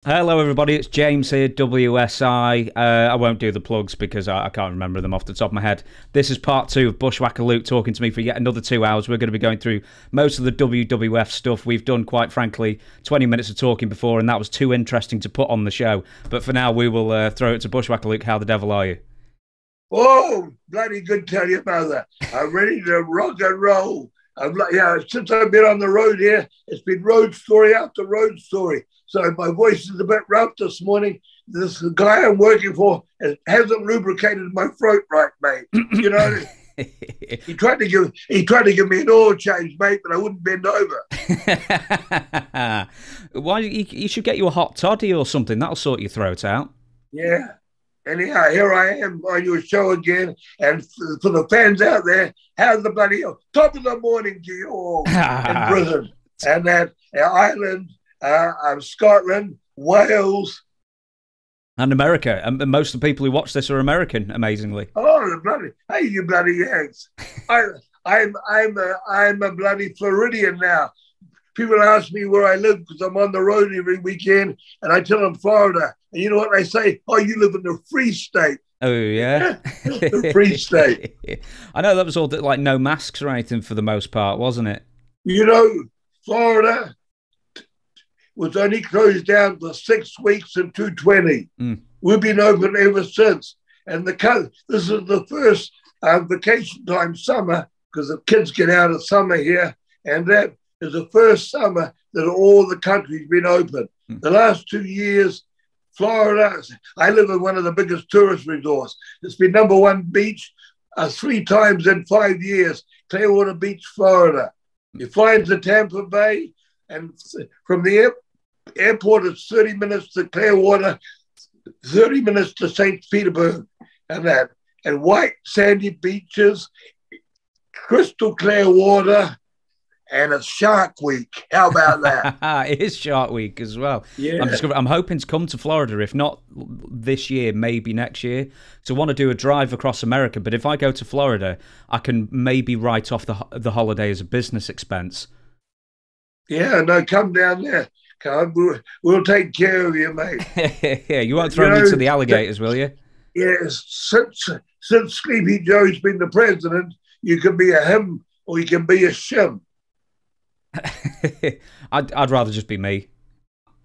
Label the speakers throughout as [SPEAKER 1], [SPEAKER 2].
[SPEAKER 1] Hello everybody, it's James here, WSI. I won't do the plugs because I can't remember them off the top of my head. This is part 2 of Bushwhacker Luke talking to me for yet another 2 hours. We're going to be going through most of the WWF stuff. We've done, quite frankly, 20 minutes of talking before, and that was too interesting to put on the show. But for now, we will throw it to Bushwhacker Luke. How the devil are you?
[SPEAKER 2] Oh, bloody good, tell your mother. I'm ready to rock and roll. Since I've been on the road here, it's been road story after road story. So my voice is a bit rough this morning. This guy I'm working for hasn't lubricated my throat right, mate. You know, he tried to give me an oil change, mate, but I wouldn't bend over.
[SPEAKER 1] Why you should get you a hot toddy or something. That'll sort your throat out.
[SPEAKER 2] Yeah. Anyhow, here I am on your show again. And for the fans out there, how's the bloody top of the morning to you all in Britain and that Ireland, Scotland, Wales.
[SPEAKER 1] And America. And most of the people who watch this are American, amazingly.
[SPEAKER 2] Oh, the bloody, hey, you bloody Yanks. I'm a bloody Floridian now. People ask me where I live because I'm on the road every weekend, and I tell them Florida. And you know what they say? Oh, you live in the Free State.
[SPEAKER 1] Oh, yeah?
[SPEAKER 2] The Free State.
[SPEAKER 1] I know that was all like no masks or anything for the most part, wasn't it?
[SPEAKER 2] You know, Florida was only closed down for 6 weeks in 220. We've been open ever since. And this is the first vacation time summer because the kids get out of summer here. And that is the first summer that all the country's been open. The last 2 years, Florida, I live in one of the biggest tourist resorts. It's been #1 beach 3 times in 5 years, Clearwater Beach, Florida. You fly into Tampa Bay, and from the airport, it's 30 minutes to Clearwater, 30 minutes to St. Petersburg, and white sandy beaches, crystal clear water, and it's Shark Week. How about that?
[SPEAKER 1] It is Shark Week as well.
[SPEAKER 2] Yeah.
[SPEAKER 1] I'm hoping to come to Florida, if not this year, maybe next year. So I want to do a drive across America, but if I go to Florida, I can maybe write off the holiday as a business expense.
[SPEAKER 2] Yeah, no, come down there. Come, we'll take care of you, mate.
[SPEAKER 1] Yeah, you won't throw me to the alligators, will you?
[SPEAKER 2] Yes, since Sleepy Joe's been the president, you can be a him or you can be a shim.
[SPEAKER 1] I'd rather just be me.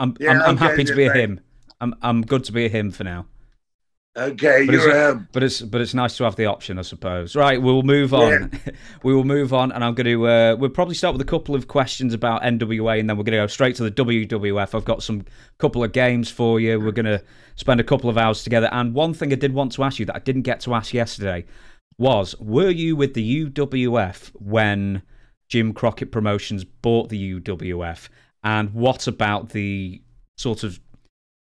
[SPEAKER 1] I'm happy to be a him. I'm good to be a him for now.
[SPEAKER 2] Okay,
[SPEAKER 1] but
[SPEAKER 2] you're a him.
[SPEAKER 1] But it's nice to have the option, I suppose. Right, we'll move on. Yeah. We will move on, and I'm going to we'll probably start with a couple of questions about NWA, and then we're going to go straight to the WWF. I've got some couple of games for you. We're going to spend a couple of hours together. And one thing I did want to ask you that I didn't get to ask yesterday was: were you with the UWF when Jim Crockett Promotions bought the UWF, and what about the sort of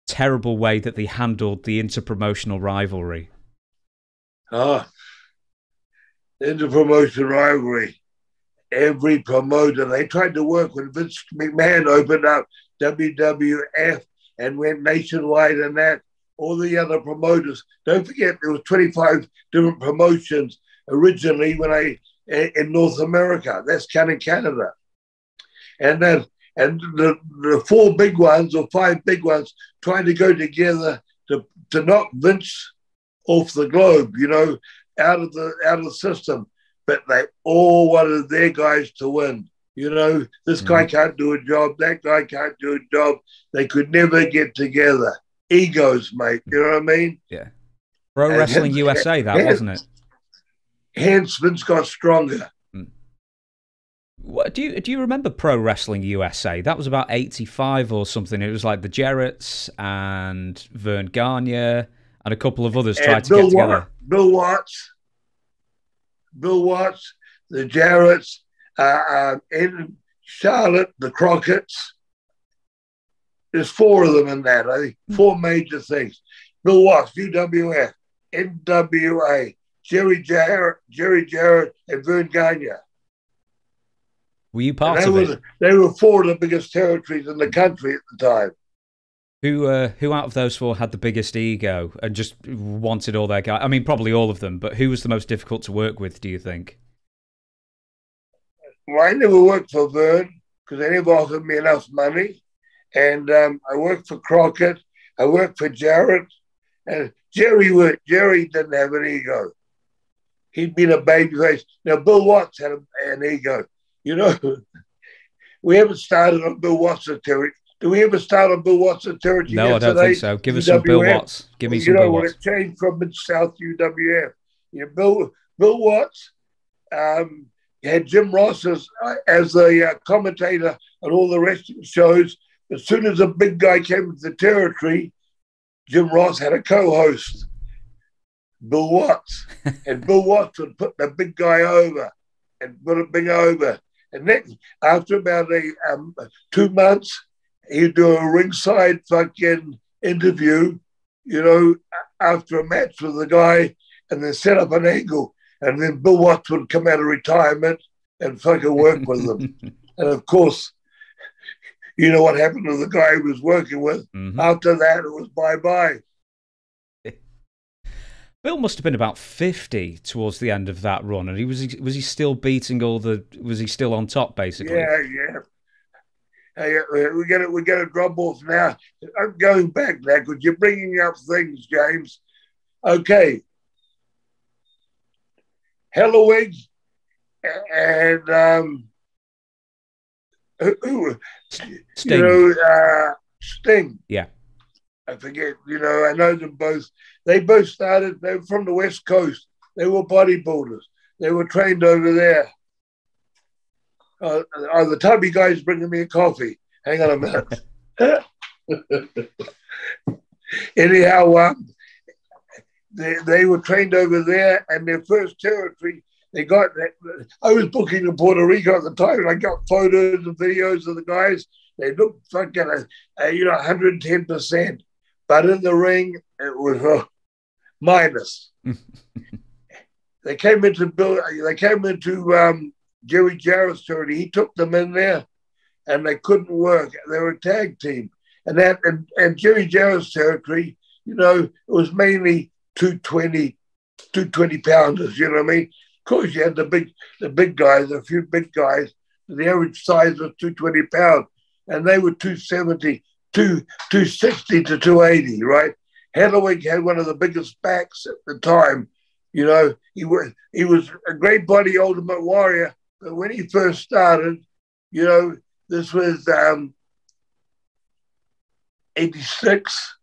[SPEAKER 1] terrible way that they handled the interpromotional rivalry?
[SPEAKER 2] Oh, interpromotional rivalry. Every promoter, they tried to work when Vince McMahon opened up WWF and went nationwide and that. All the other promoters, don't forget there was 25 different promotions originally in North America. That's counting Canada. And the 4 big ones or 5 big ones trying to go together to knock Vince off the globe, you know, out of the system. But they all wanted their guys to win. You know, this guy can't do a job, that guy can't do a job. They could never get together. Egos, mate. You know what I mean?
[SPEAKER 1] Yeah. Pro Wrestling USA, wasn't it?
[SPEAKER 2] Hence, Vince got stronger.
[SPEAKER 1] What, do you remember Pro Wrestling USA? That was about 85 or something. It was like the Jarretts and Vern Gagne and a couple of others tried to get together.
[SPEAKER 2] Bill Watts, the Jarretts, in Charlotte, the Crockett's. There's 4 of them in that. I think 4 major things. Bill Watts, UWF, NWA, Jerry Jarrett, and Vern Gagne.
[SPEAKER 1] Were you part of it?
[SPEAKER 2] They were 4 of the biggest territories in the country at the time.
[SPEAKER 1] Who out of those 4 had the biggest ego and just wanted all their guys? I mean, probably all of them, but who was the most difficult to work with, do you think?
[SPEAKER 2] Well, I never worked for Vern because they never offered me enough money. And I worked for Crockett. I worked for Jarrett. And Jerry didn't have an ego. He'd been a babyface. Now, Bill Watts had an ego. You know, we haven't started on Bill Watts' territory. Do we ever start on Bill Watts' territory?
[SPEAKER 1] No,
[SPEAKER 2] yesterday?
[SPEAKER 1] I don't think so. Give us some Bill Watts. Give me some Bill Watts.
[SPEAKER 2] It changed from Mid-South UWF. Bill Watts had Jim Ross as the commentator on all the wrestling shows. As soon as a big guy came into the territory, Jim Ross had a co-host, Bill Watts. And Bill Watts would put the big guy over and put a big over. And then after about 2 months, he'd do a ringside fucking interview, after a match with the guy, and then set up an angle. And then Bill Watts would come out of retirement and fucking work with them. And of course, you know what happened to the guy he was working with? Mm-hmm. After that, it was bye-bye.
[SPEAKER 1] Bill must have been about 50 towards the end of that run, and was he still beating all the? Was he still on top, basically?
[SPEAKER 2] Yeah. Hey, we got to drop off now. I'm going back now because you're bringing up things, James. Okay, Hellowig and
[SPEAKER 1] Sting.
[SPEAKER 2] Sting.
[SPEAKER 1] Yeah.
[SPEAKER 2] I forget, I know them both. They both started, they were from the West Coast. They were bodybuilders. They were trained over there. The tubby guy's bringing me a coffee. Hang on a minute. Anyhow, they were trained over there, and their first territory, they got, I was booking in Puerto Rico at the time, and I got photos and videos of the guys. They looked fucking, 110%. But in the ring, it was minus. They came into Jerry Jarrett's territory. He took them in there, and they couldn't work. They were a tag team, and Jerry Jarrett's territory, it was mainly 220 pounders. You know what I mean? Of course, you had the big guys, a few big guys. The average size was 220 pounds, and they were 270. 260 to 280, right? Hellowig had one of the biggest backs at the time. He was a great body Ultimate Warrior, but when he first started, this was 86.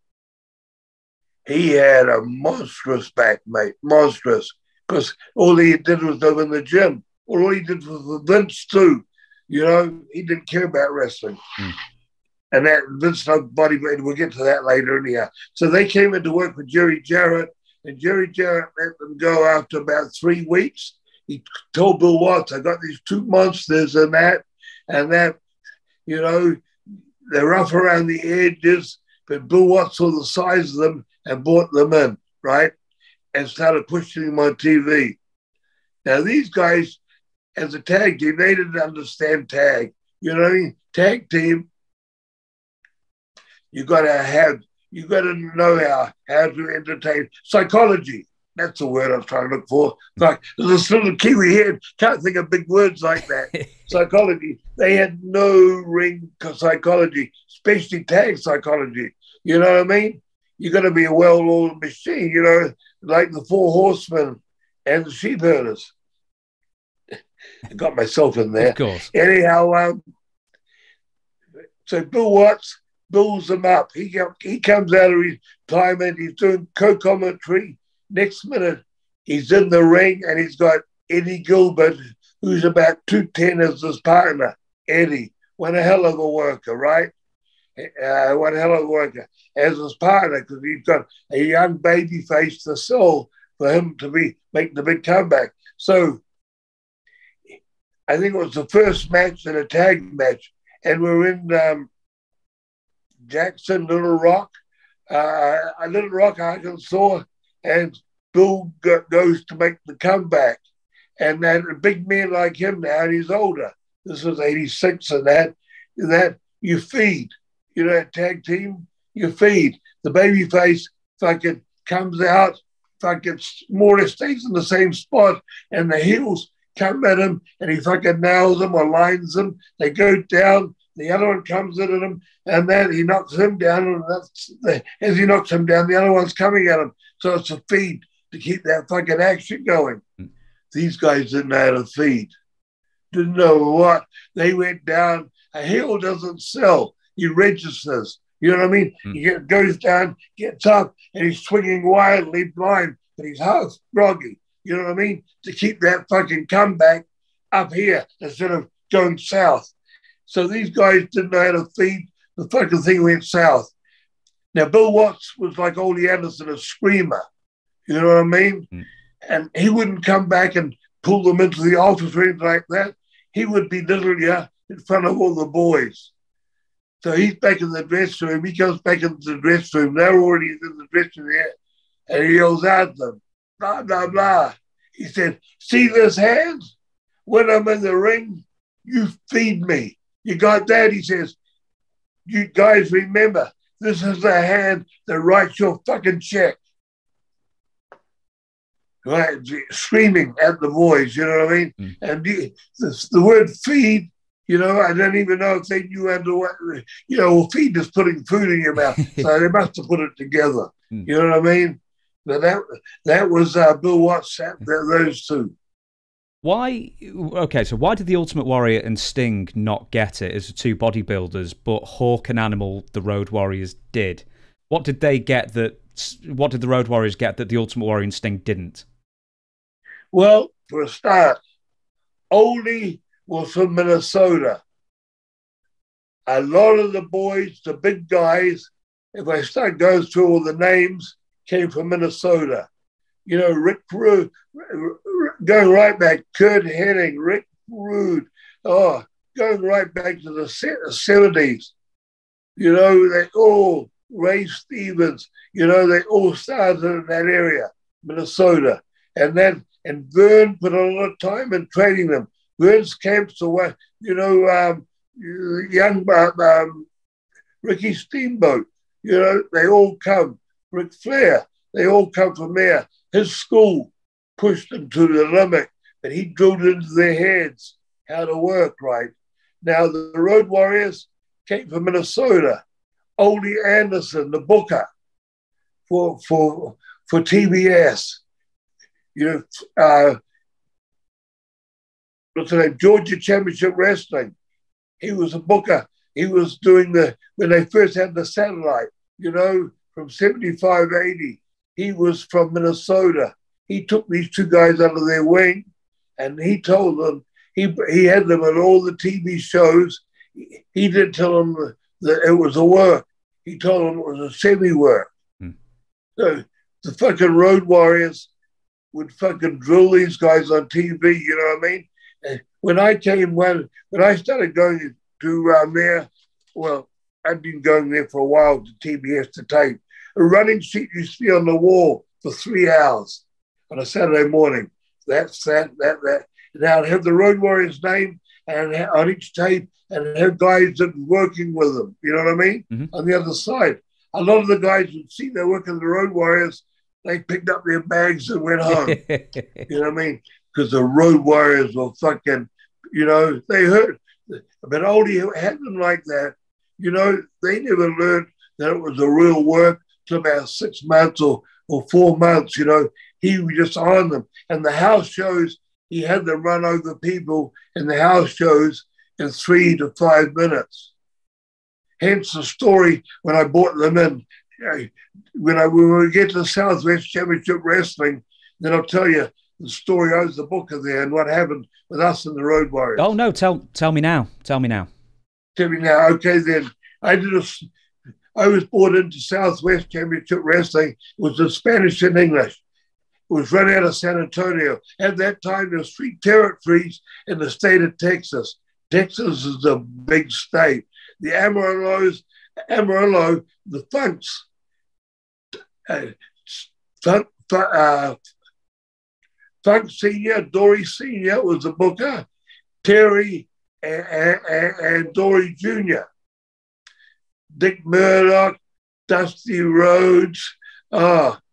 [SPEAKER 2] He had a monstrous back, mate, monstrous, because all he did was go in the gym. All he did was with Vince too. He didn't care about wrestling. And that Vince bodybuilding, we'll get to that later anyhow. So they came in to work with Jerry Jarrett, and Jerry Jarrett let them go after about 3 weeks. He told Bill Watts, I got these 2 monsters and that, they're rough around the edges, but Bill Watts saw the size of them and brought them in, right? And started pushing them on TV. Now, these guys, as a tag team, they didn't understand tag. You know what I mean? Tag team, you got to know how to entertain. Psychology, that's the word I was trying to look for. Like, there's this little Kiwi head, can't think of big words like that. Psychology, they had no ring psychology, especially tag psychology. You know what I mean? You got to be a well-oiled machine, like the Four Horsemen and the Sheep Herders. I got myself in there.
[SPEAKER 1] Of course.
[SPEAKER 2] Anyhow, so Bill Watts builds them up. He comes out of retirement. He's doing co-commentary. Next minute, he's in the ring, and he's got Eddie Gilbert, who's about 210 as his partner. Eddie, one hell of a worker, right? One hell of a worker as his partner, because he's got a young baby face to sell for him to make the big comeback. So I think it was the first match in a tag match, and we're in Jackson, Little Rock, Arkansas, and Bill goes to make the comeback. And then a big man like him now, and he's older. This was 86 and that you feed. Tag team, you feed. The baby face fucking comes out, fucking more or less stays in the same spot, and the heels come at him, and he fucking nails them or lines them. They go down. The other one comes in at him, and then he knocks him down. And as he knocks him down, the other one's coming at him. So it's a feed to keep that fucking action going. These guys didn't know how to feed. Didn't know what. They went down. A heel doesn't sell. He registers. You know what I mean? He goes down, gets up, and he's swinging wildly blind, but he's half groggy. You know what I mean? To keep that fucking comeback up here instead of going south. So these guys didn't know how to feed. The fucking thing went south. Now, Bill Watts was like Ole Anderson, a screamer. You know what I mean? And he wouldn't come back and pull them into the office or anything like that. He would be literally in front of all the boys. So he's back in the dressing room. He comes back into the dressing room. They're already in the dressing room there. And he yells at them, blah, blah, blah. He said, see this hand? When I'm in the ring, you feed me. You got that? He says, you guys remember, this is the hand that writes your fucking check. Right? Screaming at the boys, you know what I mean? And the word feed, you know, I don't even know if they knew under what, you know, feed is putting food in your mouth. So they must have put it together. You know what I mean? But that was Bill Watts, those two.
[SPEAKER 1] Why? Okay, so why did the Ultimate Warrior and Sting not get it as the two bodybuilders, but Hawk and Animal, the Road Warriors, did? What did they get that? What did the Road Warriors get that the Ultimate Warrior and Sting didn't?
[SPEAKER 2] Well, for a start, Ole was from Minnesota. A lot of the boys, the big guys, if I start going through all the names, came from Minnesota. You know, Rick Rude, going right back, Kurt Hennig, Rick Rude, going right back to the 70s. You know, they all, Ray Stevens, you know, they all started in that area, Minnesota. And Vern put a lot of time in training them. Vern's camps away, you know, young Ricky Steamboat, you know, they all come. Ric Flair, they all come from there. His school pushed them to the limit, but he drilled into their heads how to work right. Now, the Road Warriors came from Minnesota. Ole Anderson, the booker for TBS. You know, what's the name? Georgia Championship Wrestling. He was a booker. He was doing when they first had the satellite, you know, from 75, 80. He was from Minnesota. He took these two guys under their wing, and he told them, he had them at all the TV shows. He didn't tell them that it was a work. He told them it was a semi-work. So the fucking Road Warriors would fucking drill these guys on TV, you know what I mean? And when I started going to there, well, I'd been going there for a while to TBS to tape. A running sheet used to be on the wall for 3 hours on a Saturday morning. That's that. Now I'd have the Road Warriors' name and on each tape, and have guys that were working with them. You know what I mean? On the other side, a lot of the guys would see they working the Road Warriors. They picked up their bags and went home. You know what I mean? Because the Road Warriors were fucking, you know, they hurt. But Ole had them like that. You know, they never learned that it was a real work till about 6 months or 4 months. You know, he was just on them. And the house shows, he had them run over people in the house shows in 3 to 5 minutes. Hence the story when I brought them in. When we get to Southwest Championship Wrestling, then I'll tell you the story. I was the booker there and what happened with us and the Road Warriors.
[SPEAKER 1] Oh, no, tell me now. Tell me now.
[SPEAKER 2] Okay, then. I was brought into Southwest Championship Wrestling. It was in Spanish and English. It was run out of San Antonio. At that time, there was 3 territories in the state of Texas. Texas is a big state. The Amarillo, the Funks, Funk Sr., Dory Sr. was the booker, Terry and Dory Jr., Dick Murdoch, Dusty Rhodes. I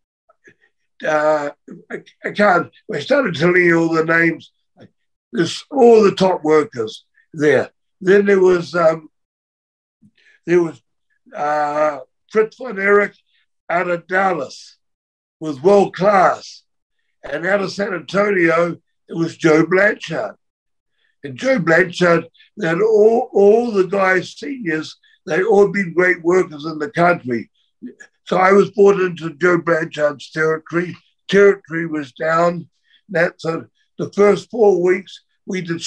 [SPEAKER 2] started telling you all the names. There's all the top workers there. Then there was there was Fritz von Erich out of Dallas was world class. And out of San Antonio, it was Joe Blanchard. And Joe Blanchard, and all the guys, seniors, they all been great workers in the country. So I was brought into Joe Blanchard's territory. Territory was down. So the first 4 weeks, we did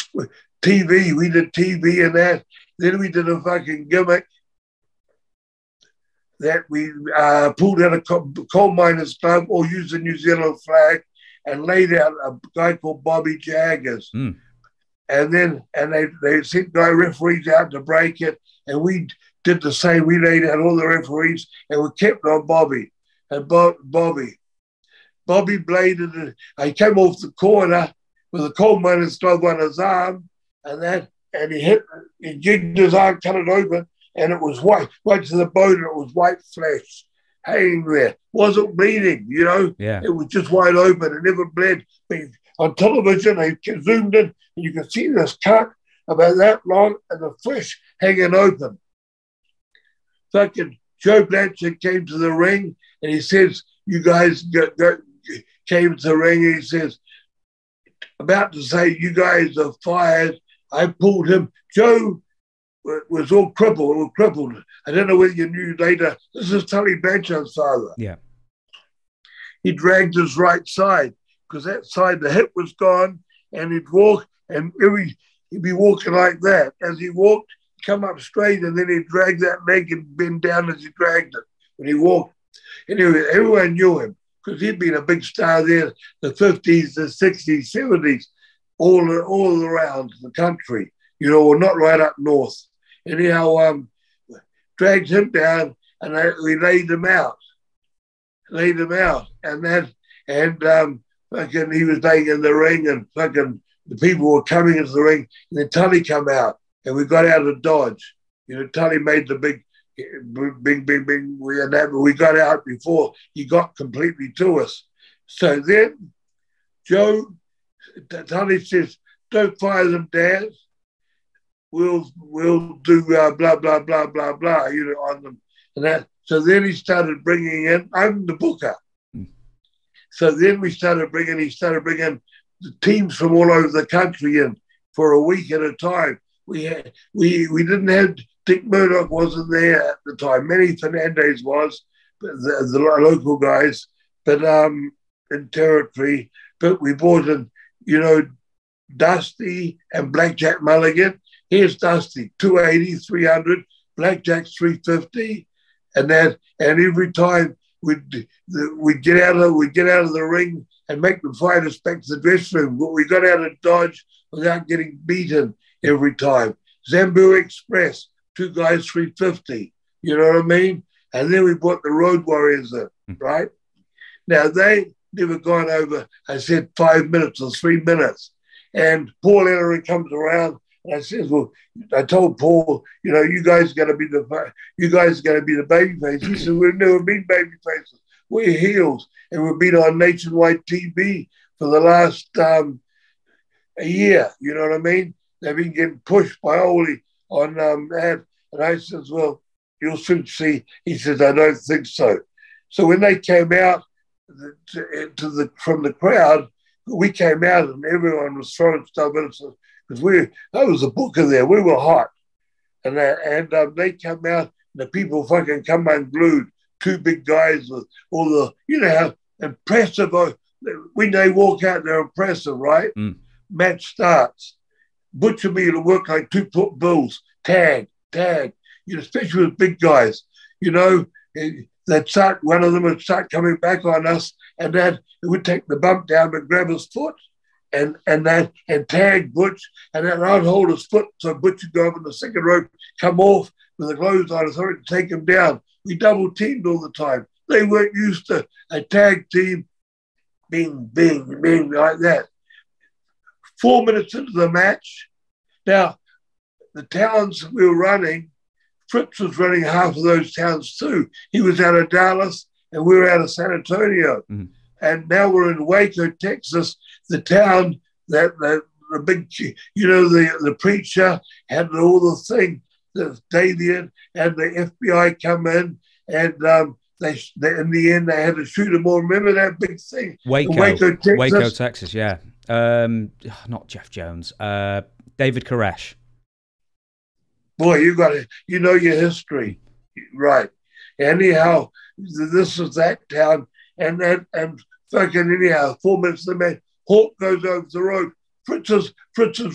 [SPEAKER 2] TV. We did TV and that. Then we did a fucking gimmick that we pulled out a coal miners club or used the New Zealand flag and laid out a guy called Bobby Jaggers. And then they sent guy referees out to break it. And we did the same. We laid out all the referees and we kept on Bobby. And Bobby bladed it. He came off the corner with a coal miner's glove on his arm and he jigged his arm, cut it open, and it was white to the bone, and it was white flesh hanging there. Wasn't bleeding, you know?
[SPEAKER 1] Yeah.
[SPEAKER 2] It was just wide open. It never bled. But on television, they zoomed in, and you can see this cut about that long and the flesh hanging open. Fucking Joe Blanchard came to the ring, and he says, you guys came to the ring, and he says, about to say, you guys are fired. I pulled him. Joe was all crippled. I don't know whether you knew later. This is Tully Blanchard's father.
[SPEAKER 1] Yeah.
[SPEAKER 2] He dragged his right side because that side, the hip was gone, and he'd walk, and he'd be walking like that. As he walked, he'd come up straight, and then he'd drag that leg and bend down as he dragged it when he walked. Anyway, everyone knew him because he'd been a big star there, the 50s, the 60s, 70s, all around the country, you know, not right up north. Anyhow, dragged him down, and we laid him out, and fucking he was laying in the ring, and fucking the people were coming into the ring, and then Tully come out, and we got out of Dodge. You know, Tully made the big. We got out before he got completely to us. So then Tully says, "Don't fire them, Dad. We'll do blah blah blah blah blah, you know, on them and that." So then he started bringing in. I'm the booker. So then he started bringing the teams from all over the country in for a week at a time. We didn't have. Dick Murdoch wasn't there at the time. Manny Fernandez was, but the local guys, but in territory. But we brought in, you know, Dusty and Blackjack Mulligan. Here's Dusty, 280, 300, Blackjack's 350, and every time we'd get out of the ring and make the fighters back to the dressing room. But we got out of Dodge without getting beaten every time. Zambu Express. 2 guys, 350. You know what I mean? And then we brought the Road Warriors in, right? Now, they never gone over, I said, 5 minutes or 3 minutes. And Paul Ellery comes around, and I said, well, I told Paul, you know, you guys are going to be the baby face. He said, we've never been baby faces. We're heels. And we've been on nationwide TV for the last a year. You know what I mean? They've been getting pushed by Oli on that. And I says, well, you'll soon see. He says, I don't think so. So when they came out from the crowd, we came out and everyone was throwing stuff at us because I was a booker there. We were hot. And they come out and the people fucking come unglued. 2 big guys with all the, you know how impressive, when they walk out, they're impressive, right? Match starts. Butcher me to work like 2 foot bulls. Tag, you know, especially with big guys, you know, one of them would start coming back on us, and then it would take the bump down and grab his foot and tag Butch, and then I'd hold his foot so Butch would go up in the second rope, come off with the clothes on his foot and take him down. We double teamed all the time. They weren't used to a tag team being like that. 4 minutes into the match, now, the towns we were running, Fritz was running half of those towns too. He was out of Dallas and we were out of San Antonio. And now we're in Waco, Texas, the town that the big, you know, the preacher had all the thing. the Davian and the FBI come in, and they in the end they had to shoot them all. Remember that big thing?
[SPEAKER 1] Waco, Texas. Yeah. Not Jeff Jones. David Koresh.
[SPEAKER 2] Boy, you know your history, right? Anyhow, this is that town, and fucking anyhow, 4 minutes to the man, Hart goes over the road. Fritz is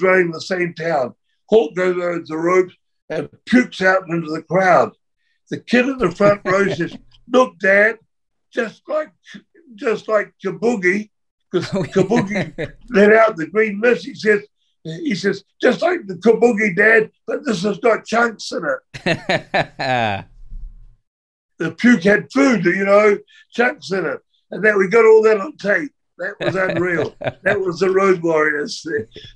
[SPEAKER 2] running the same town. Hart goes over the road and pukes out into the crowd. The kid in the front row says, "Look, Dad, just like Kabuki," because Kabuki let out the green mist. He says, "Just like the Kabuki, Dad, but this has got chunks in it." The puke had food, chunks in it. And then we got all that on tape. That was unreal. That was the Road Warriors,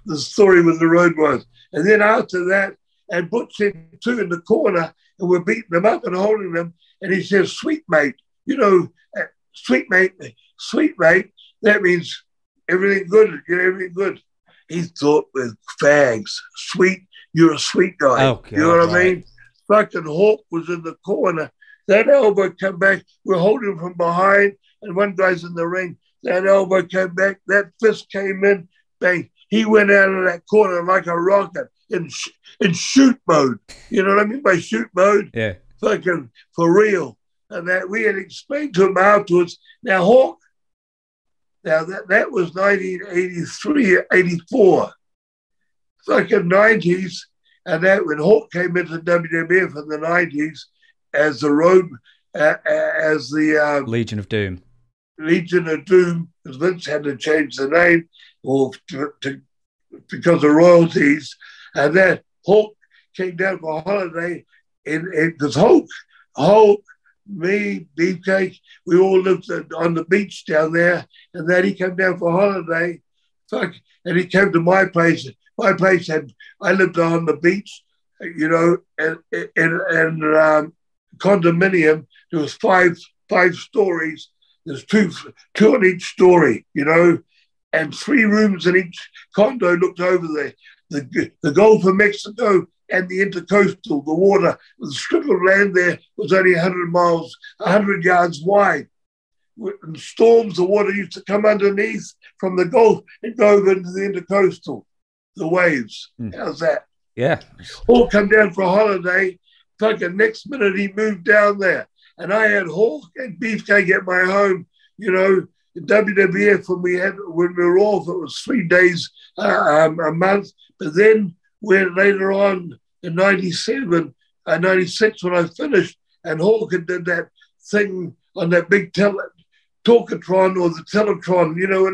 [SPEAKER 2] the story with the Road Warriors. And then after that, and Butch said two in the corner, and we're beating them up and holding them. And he says, "Sweet mate," sweet mate, that means everything good, everything good. He thought with fags, sweet, you're a sweet guy.
[SPEAKER 1] Oh, God,
[SPEAKER 2] you know what I mean? Fucking Hawk was in the corner. That elbow came back. We're holding him from behind, and one guy's in the ring. That elbow came back. That fist came in. Bang. He went out of that corner like a rocket in shoot mode. You know what I mean by shoot mode?
[SPEAKER 1] Yeah.
[SPEAKER 2] Fucking for real. And that we had explained to him afterwards. Now, Hawk, that was 1983, 84. Fucking 90s. And that when Hawk came into WWF in the 90s, as the
[SPEAKER 1] Legion of Doom.
[SPEAKER 2] Legion of Doom, because Vince had to change the name because of royalties. And then Hulk came down for a holiday because Hulk, me, Beefcake, we all lived on the beach down there. And then he came down for a holiday. And he came to my place. My place I lived on the beach, and condominium. There was five stories. There's two on each story, and 3 rooms in each condo looked over the Gulf of Mexico and the Intercoastal. The water, the strip of land there was only 100 yards wide. In storms, the water used to come underneath from the Gulf and go over into the Intercoastal. The waves. How's that?
[SPEAKER 1] Yeah.
[SPEAKER 2] All come down for a holiday. Fucking next minute he moved down there. And I had Hawk and Beefcake at my home, in WWF when we were off, it was 3 days a month. But then later on in 97, 96 when I finished, and Hawk did that thing on that big Talkatron or the Teletron, and all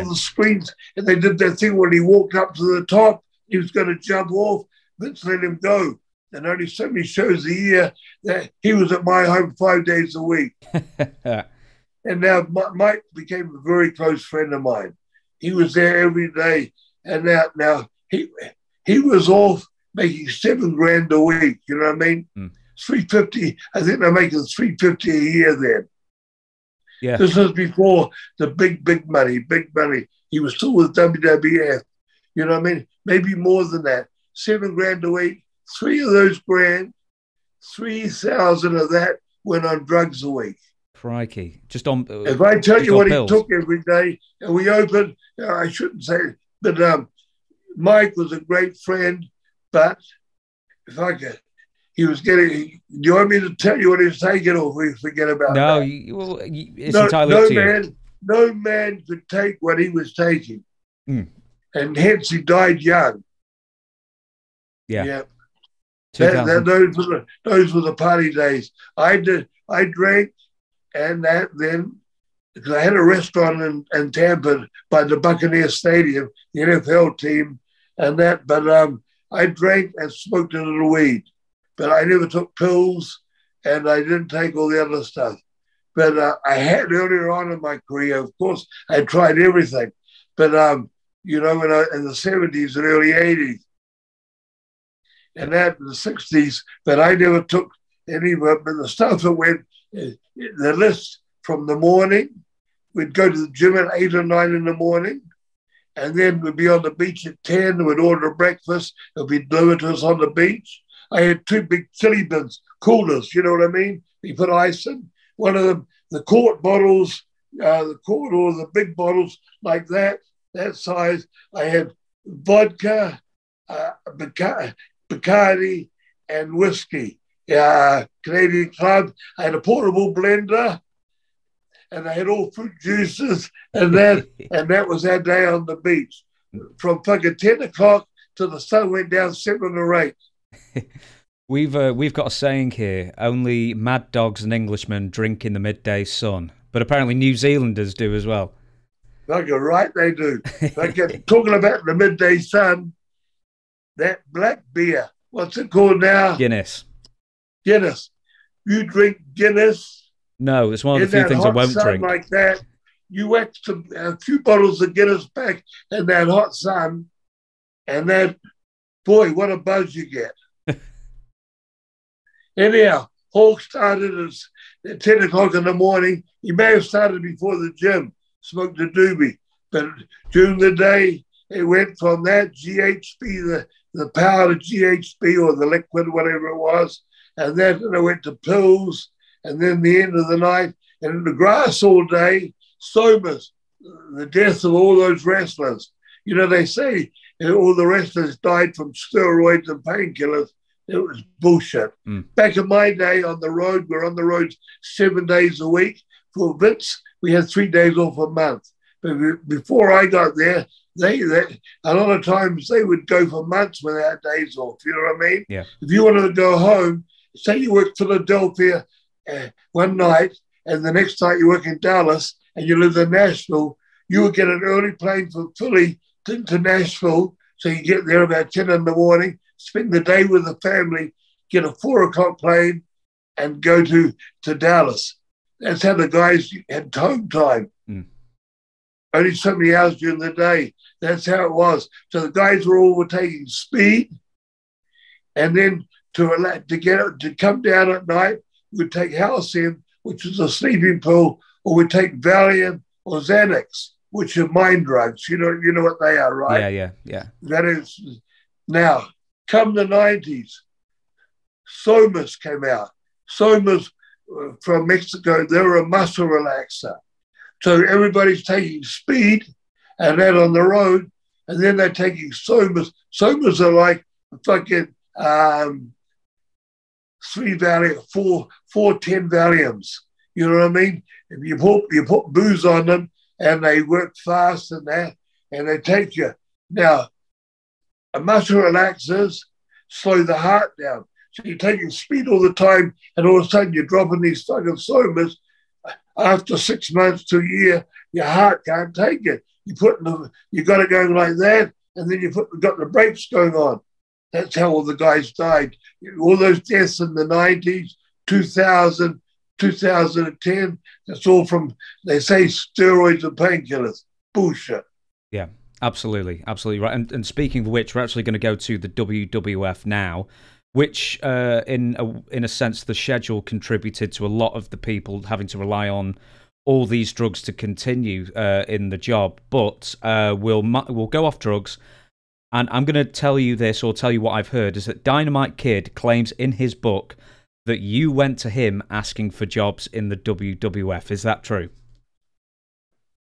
[SPEAKER 2] the screens, and they did that thing when he walked up to the top, he was going to jump off, Vince let him go. And only so many shows a year that he was at my home 5 days a week. And now Mike became a very close friend of mine. He was there every day. And now he was off making $7,000 a week. You know what I mean? $350. I think they're making $350 a year then.
[SPEAKER 1] Yeah.
[SPEAKER 2] This was before the big money. He was still with WWF. You know what I mean? Maybe more than that. $7,000 a week. 3 of those grand, 3,000 of that went on drugs a week.
[SPEAKER 1] Crikey. Just on.
[SPEAKER 2] If I tell you what
[SPEAKER 1] pills.
[SPEAKER 2] He took every day, and we opened, I shouldn't say it, but Mike was a great friend, but he was getting. Do you want me to tell you what he was taking, or we forget about
[SPEAKER 1] that? No, it's entirely up to you.
[SPEAKER 2] No man could take what he was taking. And hence he died young.
[SPEAKER 1] Yeah.
[SPEAKER 2] Those were the party days. I drank, and that then, because I had a restaurant in Tampa by the Buccaneer Stadium, the NFL team, and that. But I drank and smoked a little weed, but I never took pills, and I didn't take all the other stuff. But I had earlier on in my career, of course, I tried everything. But when in the 70s and early 80s, and that in the 60s, but I never took any of it. But the stuff that went, the list from the morning, we'd go to the gym at 8 or 9 in the morning, and then we'd be on the beach at 10, we'd order breakfast, it'd be delivered to us on the beach. I had two big chili bins, coolers, you know what I mean? You put ice in. One of them, the quart bottles, the quart or the big bottles like that size. I had vodka, Bacardi, and whiskey. Canadian Club. I had a portable blender, and I had all fruit juices, and that was our day on the beach, from fucking 10 o'clock till the sun went down 7 or 8.
[SPEAKER 1] We've got a saying here: only mad dogs and Englishmen drink in the midday sun. But apparently New Zealanders do as well.
[SPEAKER 2] Fucking right, they do. Talking about the midday sun, that black beer, what's it called now?
[SPEAKER 1] Guinness.
[SPEAKER 2] Guinness. You drink Guinness?
[SPEAKER 1] No, it's one of the few things I won't drink.
[SPEAKER 2] Like that, you whack a few bottles of Guinness back in that hot sun, and then, boy, what a buzz you get. Anyhow, Hawk started at 10 o'clock in the morning. He may have started before the gym, smoked a doobie. But during the day, it went from that GHB, the powder GHB or the liquid, whatever it was, and then it went to pills, and then the end of the night, and in the grass all day, somas, the death of all those wrestlers. You know, they say all the wrestlers died from steroids and painkillers. It was bullshit. Back in my day on the road, we're on the road 7 days a week. For Vince, we had 3 days off a month. But before I got there, they a lot of times they would go for months without days off. You know what I mean?
[SPEAKER 1] Yeah.
[SPEAKER 2] If you wanted to go home, say you work Philadelphia one night, and the next night you work in Dallas, and you live in Nashville, you would get an early plane from Philly to Nashville, so you get there about 10 in the morning, spend the day with the family, get a 4 o'clock plane, and go to Dallas. That's how the guys had home time. Only so many hours during the day. That's how it was. So the guys were taking speed, and then to come down at night, we'd take Halcyon, which is a sleeping pill, or we'd take Valium or Xanax, which are mind drugs. You know what they are, right?
[SPEAKER 1] Yeah.
[SPEAKER 2] That is now. Come the 90s, Somas came out. Somas from Mexico, they were a muscle relaxer. So everybody's taking speed and that on the road, and then they're taking Somas. Somas are like fucking 3 Valium, four 10 Valiums. You know what I mean? If you put booze on them, and they work fast and that, and they take you. Now, muscle relaxers slow the heart down. So you're taking speed all the time, and all of a sudden you're dropping these fucking Somas. After 6 months to a year, your heart can't take it. You got it going like that, and then got the brakes going on. That's how all the guys died. All those deaths in the 90s, 2000, 2010, that's all from, they say, steroids and painkillers. Bullshit.
[SPEAKER 1] Yeah, absolutely right. And speaking of which, we're actually going to go to the WWF now, which in a sense, the schedule contributed to a lot of the people having to rely on all these drugs to continue in the job. But we'll go off drugs, and I'm going to tell you this, or tell you what I've heard, is that Dynamite Kid claims in his book that you went to him asking for jobs in the WWF. Is that true?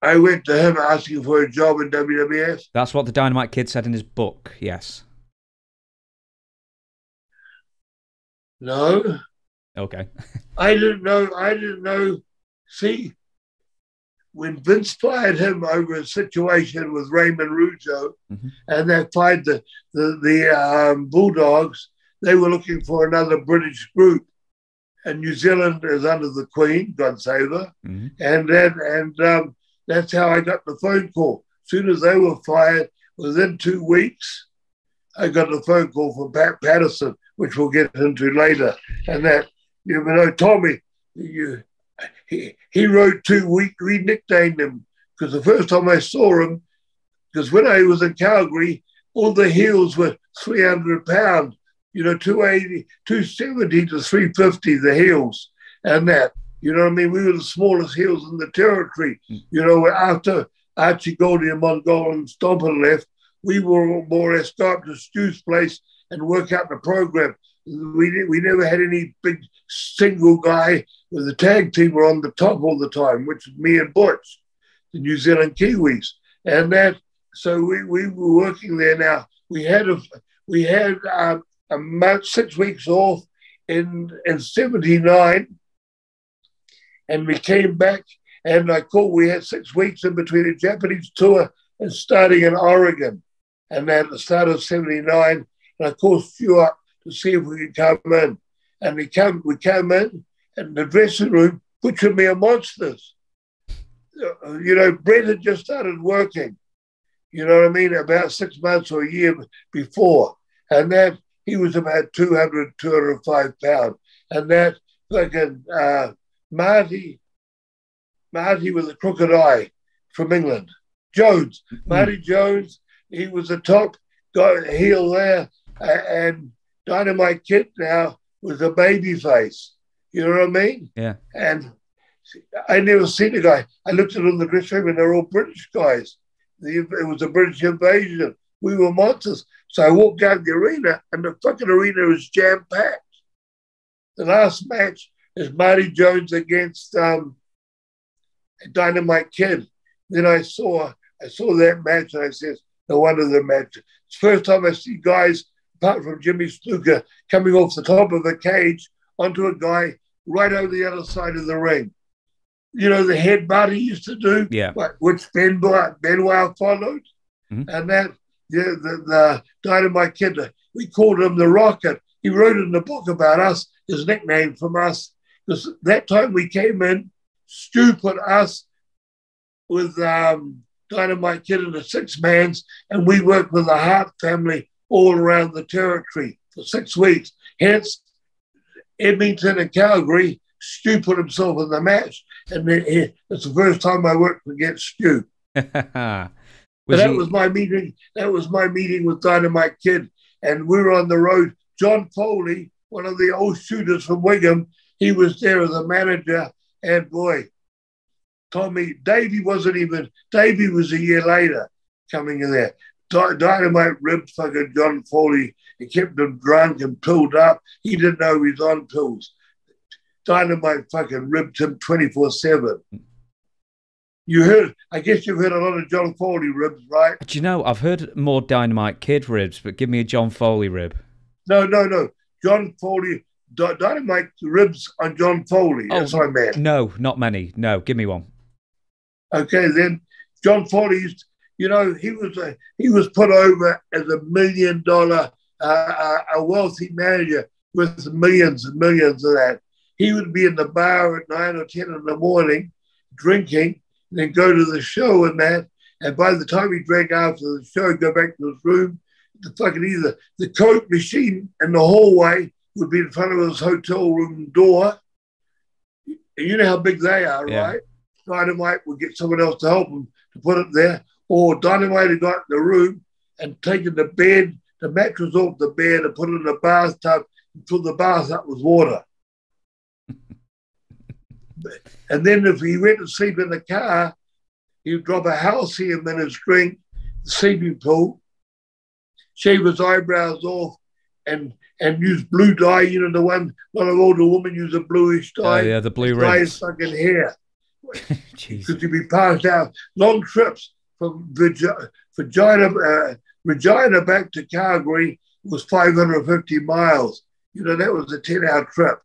[SPEAKER 2] I went to him asking for a job in WWF?
[SPEAKER 1] That's what the Dynamite Kid said in his book, yes.
[SPEAKER 2] No.
[SPEAKER 1] Okay.
[SPEAKER 2] I didn't know. See, when Vince fired him over a situation with Raymond Rougeau, and they fired the Bulldogs, they were looking for another British group. And New Zealand is under the Queen, God save her. And that's how I got the phone call. As soon as they were fired, within 2 weeks, I got a phone call from Pat Patterson, which we'll get into later. And that, Tommy, he wrote 2 weeks, we nicknamed him, because the first time I saw him, because when I was in Calgary, all the heels were 300 pounds, 280, 270 to 350, the heels, and that. You know what I mean? We were the smallest heels in the territory. After Archie Goldie and Mongol and Stomper left, we were more or less go up to Stu's place and work out the program. we never had any big single guy. The tag team were on the top all the time, which was me and Butch, the New Zealand Kiwis, and that. So we were working there. Now we had a month, 6 weeks off in '79, and we came back. And we had 6 weeks in between a Japanese tour and starting in Oregon. And at the start of '79, and I called Stu up to see if we could come in. And we came in, and the dressing room, Butch and me are monsters. Brett had just started working, you know what I mean, about 6 months or a year before. And that he was about 205 pounds. And that fucking Marty with a crooked eye from England. Jones, Marty Jones, he was the top guy, heel there, and Dynamite Kid now was a baby face. You know what I mean?
[SPEAKER 1] Yeah.
[SPEAKER 2] And I never seen a guy. I looked at them in the dressing room and they're all British guys. It was a British invasion. We were monsters. So I walked out the arena and the fucking arena was jam-packed. The last match is Marty Jones against Dynamite Kid. Then I saw that match and I said, no wonder the match. It's the first time I see guys, apart from Jimmy Snuka, coming off the top of a cage onto a guy right over the other side of the ring. You know, the headbutt he used to do, which Benoit followed. Mm-hmm. And that, the Dynamite Kid, we called him the Rocket. He wrote in the book about us, his nickname from us, because that time we came in, Stu put us with Dynamite Kid in the 6-mans, and we worked with the Hart family all around the territory for 6 weeks. Hence, Edmonton and Calgary, Stu put himself in the match, and it's the first time I worked against Stu. That was my meeting. That was my meeting with Dynamite Kid, and we were on the road. John Foley, one of the old shooters from Wigham, he was there as a manager, and boy, Tommy, Davey was a year later coming in there. Dynamite ribbed fucking John Foley. He kept him drunk and pilled up. He didn't know he was on pills. Dynamite fucking ribbed him 24/7. I guess you've heard a lot of John Foley ribs, right?
[SPEAKER 1] Do you know, I've heard more Dynamite Kid ribs, but give me a John Foley rib.
[SPEAKER 2] No. John Foley, Dynamite ribs on John Foley.
[SPEAKER 1] Oh,
[SPEAKER 2] that's what I meant.
[SPEAKER 1] No, not many. No, give me one.
[SPEAKER 2] Okay, then John Foley used, he was put over as $1 million, a wealthy manager with millions and millions of that. He would be in the bar at 9 or 10 in the morning, drinking, and then go to the show and that. And by the time he drank after the show, go back to his room, the Coke machine in the hallway would be in front of his hotel room door. And you know how big they are, right? Dynamite would get someone else to help him to put it there. Or Dynamite had got in the room and taken the bed, the mattress off the bed and put it in the bathtub and filled the bath up with water. And then if he went to sleep in the car, he would drop a halcyon in his drink, the sleeping pool, shave his eyebrows off, and use blue dye. You know, the one, a lot of older women use a bluish dye.
[SPEAKER 1] Oh, yeah, the blue
[SPEAKER 2] dye his fucking hair. Because he'd be passed out. Long trips from Regina back to Calgary was 550 miles. You know, that was a 10-hour trip.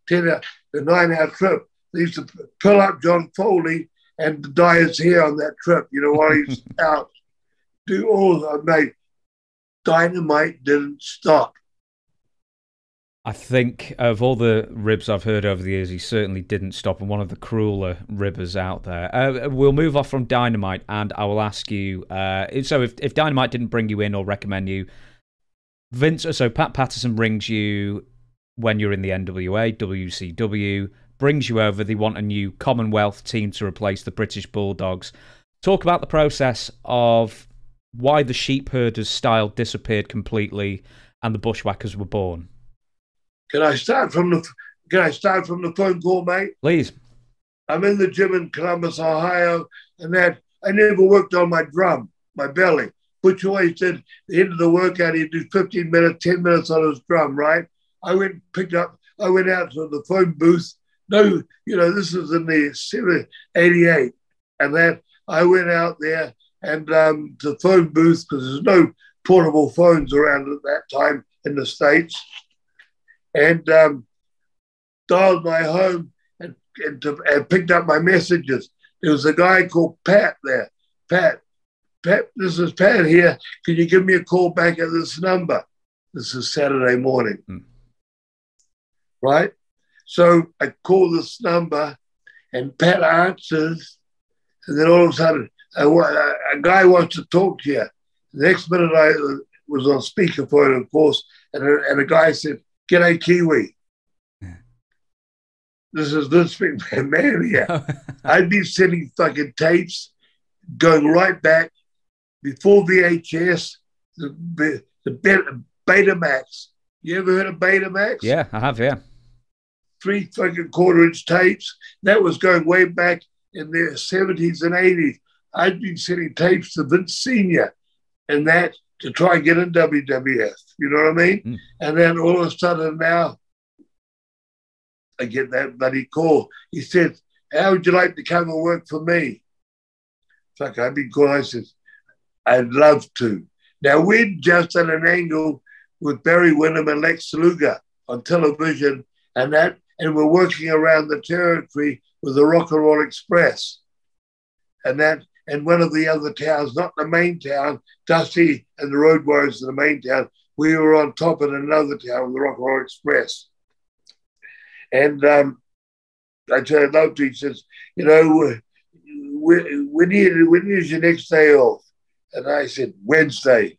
[SPEAKER 2] The 9-hour trip. They used to pull up John Foley and dye his hair on that trip, while he's out. Do all that, mate. Dynamite didn't stop.
[SPEAKER 1] I think of all the ribs I've heard over the years, he certainly didn't stop, and one of the crueler ribbers out there. We'll move off from Dynamite, and I will ask you, so if Dynamite didn't bring you in or recommend you, Pat Patterson brings you when you're in the NWA, WCW, brings you over, they want a new Commonwealth team to replace the British Bulldogs. Talk about the process of why the Sheep Herders style disappeared completely and the Bushwhackers were born.
[SPEAKER 2] Can I start from the phone call, mate?
[SPEAKER 1] Please.
[SPEAKER 2] I'm in the gym in Columbus, Ohio, and that I never worked on my drum, my belly. Butch always did the end of the workout, he'd do 15 minutes, 10 minutes on his drum, right? I went out to the phone booth. No, this is in the 88. And then I went out there and to the phone booth, because there's no portable phones around at that time in the States, and dialed my home and picked up my messages. There was a guy called Pat there. Pat, this is Pat here. Can you give me a call back at this number? This is Saturday morning. Right? So I call this number and Pat answers, and then all of a sudden, a guy wants to talk to you. The next minute I was on speakerphone, of course, and a guy said, "G'day, Kiwi." This is this big man here. I'd been sending fucking tapes, going right back before VHS, the Betamax. You ever heard of Betamax?
[SPEAKER 1] Yeah, I have, yeah.
[SPEAKER 2] 3 fucking quarter-inch tapes. That was going way back in the 70s and 80s. I'd been sending tapes to Vince Sr. and that to try and get in WWF. You know what I mean? And then all of a sudden now, I get that bloody call. He said, "How would you like to come and work for me?" Fuck, I've been called. I said, "I'd love to." Now, we'd just done an angle with Barry Windham and Lex Luger on television and we're working around the territory with the Rock and Roll Express. And one of the other towns, not the main town, Dusty and the Road Warriors in the main town, we were on top of another town with the Rock and Roll Express. And I turned up to him, he says, when is your next day off? And I said, Wednesday.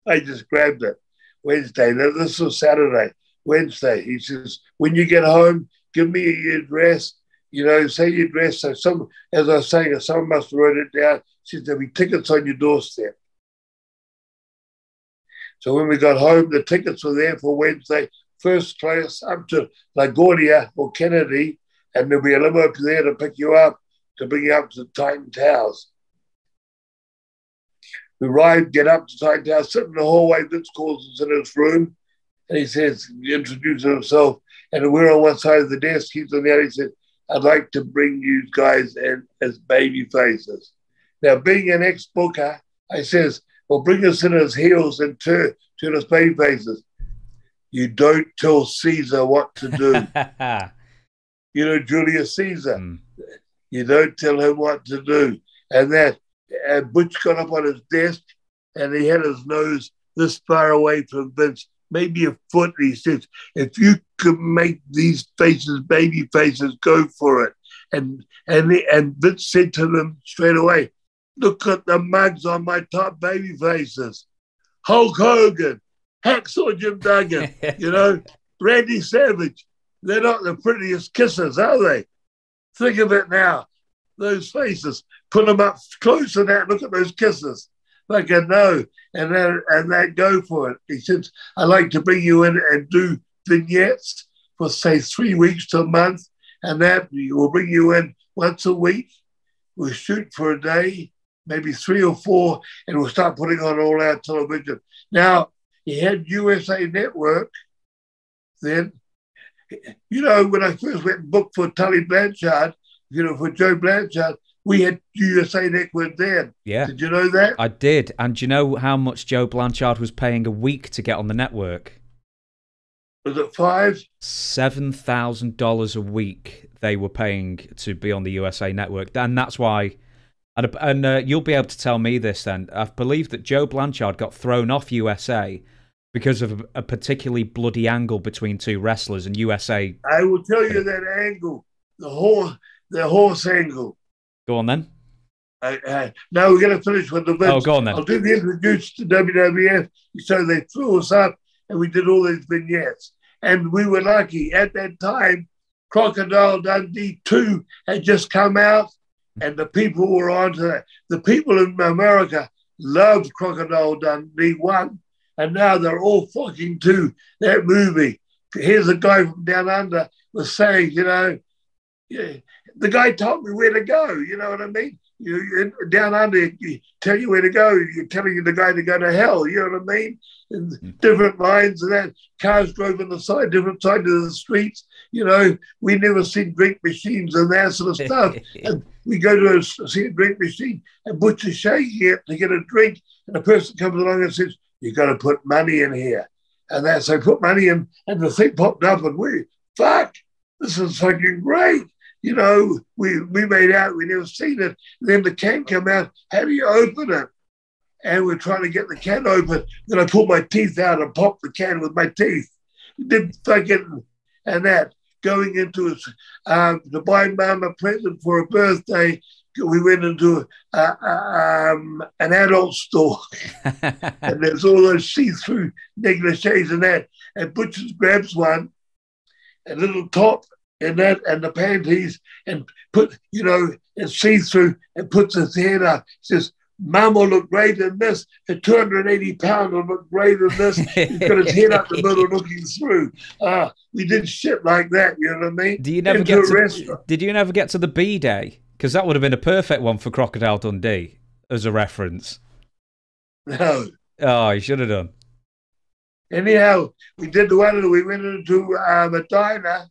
[SPEAKER 2] I just grabbed it. Wednesday. Now, this was Saturday. Wednesday. He says, when you get home, give me your address. Say your address. So as I was saying, someone must have wrote it down. He says, there'll be tickets on your doorstep. So when we got home, the tickets were there for Wednesday, first class up to LaGuardia or Kennedy, and there'll be a limo up there to pick you up, to bring you up to Titan Towers. We arrived, get up to Titan Towers, sit in the hallway. Vince calls us in his room, and he says, he introduces himself, and we're on one side of the desk, he's on the other. He said, I'd like to bring you guys in as baby faces. Now, being an ex-booker, I says, well, bring us in as heels and turn us baby faces. You don't tell Caesar what to do. Julius Caesar. You don't tell him what to do. And Butch got up on his desk and he had his nose this far away from Vince, maybe a foot. And he says, if you could make these faces, baby faces, go for it. And Vince said to them straight away, look at the mugs on my top baby faces. Hulk Hogan, Hacksaw Jim Duggan, Randy Savage. They're not the prettiest kisses, are they? Think of it now. Those faces, put them up close to that, look at those kisses. Like I know, and then go for it. He said, I'd like to bring you in and do vignettes for, say, 3 weeks to a month, and that will bring you in once a week. We'll shoot for a day, maybe 3 or 4, and we'll start putting on all our television. Now, he had USA Network then. When I first went and booked for Tully Blanchard, for Joe Blanchard, we had USA Network then.
[SPEAKER 1] Yeah.
[SPEAKER 2] Did you know that?
[SPEAKER 1] I did. And do you know how much Joe Blanchard was paying a week to get on the network?
[SPEAKER 2] Was it $5?
[SPEAKER 1] $7,000 a week they were paying to be on the USA Network. And that's why, and you'll be able to tell me this then, I believe that Joe Blanchard got thrown off USA because of a particularly bloody angle between two wrestlers, and USA...
[SPEAKER 2] I will tell you that angle, the horse angle.
[SPEAKER 1] Go on then.
[SPEAKER 2] Now we're going to finish with the Vince.
[SPEAKER 1] Oh, go on then.
[SPEAKER 2] I'll do the introduction to WWF. So they threw us up and we did all these vignettes. And we were lucky. At that time, Crocodile Dundee 2 had just come out and the people were onto that. The people in America loved Crocodile Dundee 1 and now they're all flocking to that movie. Here's a guy from down under was saying, the guy told me where to go. You know what I mean? Down under, you tell you where to go. You're telling the guy to go to hell. You know what I mean? And different lines and that. Cars drove on the side, different sides of the streets. You know, we never seen drink machines and that sort of stuff. And we go to see a drink machine and Butcher's shaking it to get a drink. And the person comes along and says, you got to put money in here. And that's, so I put money in and the thing popped up and fuck, this is fucking great. You know, we made out, we never seen it. And then the can come out, how do you open it? And we're trying to get the can open. Then I pulled my teeth out and popped the can with my teeth. Did fucking, and that, going into to buy Mum a present for her birthday, we went into an adult store. And there's all those see-through negligees and that. And Butchers grabs one, a little top, and that, and the panties, and put, you know, and see through, and puts his head up. He says, Mum will look great in this. At 280 pounds will look great in this. He's got his head up the middle looking through. We did shit like that, you know what I mean?
[SPEAKER 1] Did you never get to the B-Day? Because that would have been a perfect one for Crocodile Dundee as a reference.
[SPEAKER 2] No.
[SPEAKER 1] Oh, you should have done.
[SPEAKER 2] Anyhow, we did the one, we went into a diner,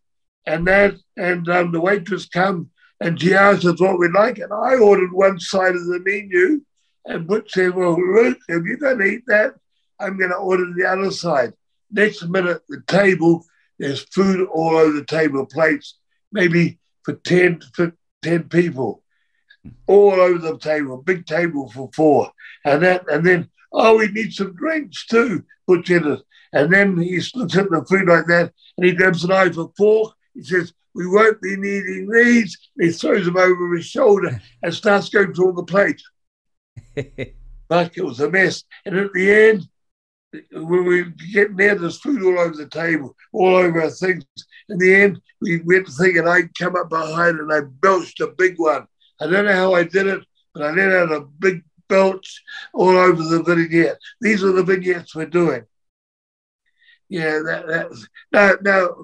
[SPEAKER 2] and the waitress come and she asked us what we like, and I ordered one side of the menu, and Butch said, well, Luke, if you're going to eat that, I'm going to order the other side. Next minute, the table, there's food all over the table, plates, maybe for 10 people, all over the table, big table for 4. And then, we need some drinks too, Butch in it. And then he looks at the food like that, and he grabs a knife and fork. He says, we won't be needing these. And he throws them over his shoulder and starts going through all the plates. But it was a mess. And at the end, when we get there, there's food all over the table, all over our things. In the end, we went to think, and I come up behind and I belched a big one. I don't know how I did it, but I let out a big belch all over the vignette. These are the vignettes we're doing. Yeah,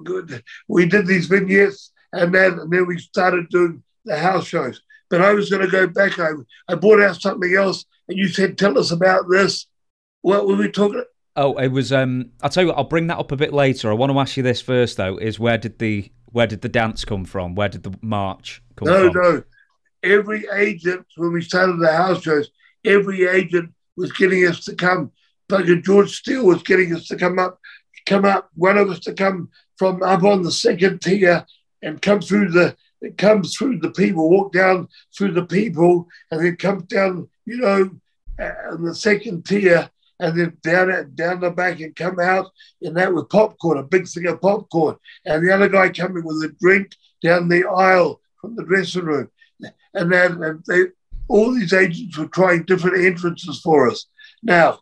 [SPEAKER 2] good. We did these vignettes, and then we started doing the house shows. But I was going to go back. I brought out something else, and you said, tell us about this. What were we talking about?
[SPEAKER 1] Oh, it was. I'll tell you what. I'll bring that up a bit later. I want to ask you this first, though. Is where did the dance come from? Where did the march come from?
[SPEAKER 2] No. Every agent, when we started the house shows, every agent was getting us to come. Fucking George Steele was getting us to come up. One of us to come from up on the second tier and come through the people, walk down through the people, and then come down, you know, on the second tier, and then down the back and come out, and that with popcorn, a big thing of popcorn, and the other guy coming with a drink down the aisle from the dressing room, and all these agents were trying different entrances for us. Now,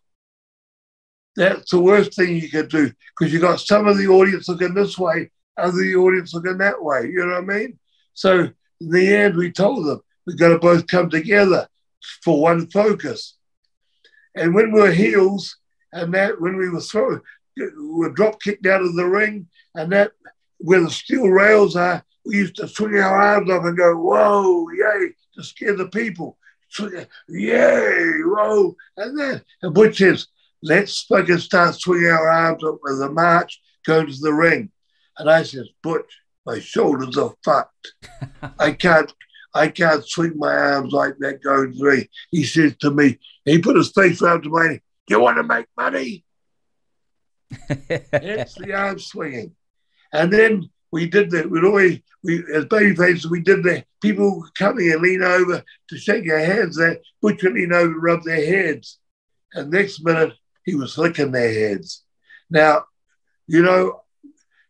[SPEAKER 2] that's the worst thing you could do, because you got some of the audience looking this way, other the audience looking that way. You know what I mean? So in the end, we told them we've got to both come together for one focus. And when we were heels, and that when we were drop kicked out of the ring, and that where the steel rails are, we used to swing our arms up and go, whoa, yay, to scare the people. Yay, whoa. And Butch says, let's fucking start swinging our arms up with a march, going to the ring. And I says, Butch, my shoulders are fucked. I can't swing my arms like that going to the ring. He says to me, he put his face around to mine, you want to make money? That's the arm swinging. And then we did that. As babyfaces, we did that. People coming and lean over to shake our hands there. Butch would lean over and rub their heads. And next minute, he was licking their heads. Now, you know,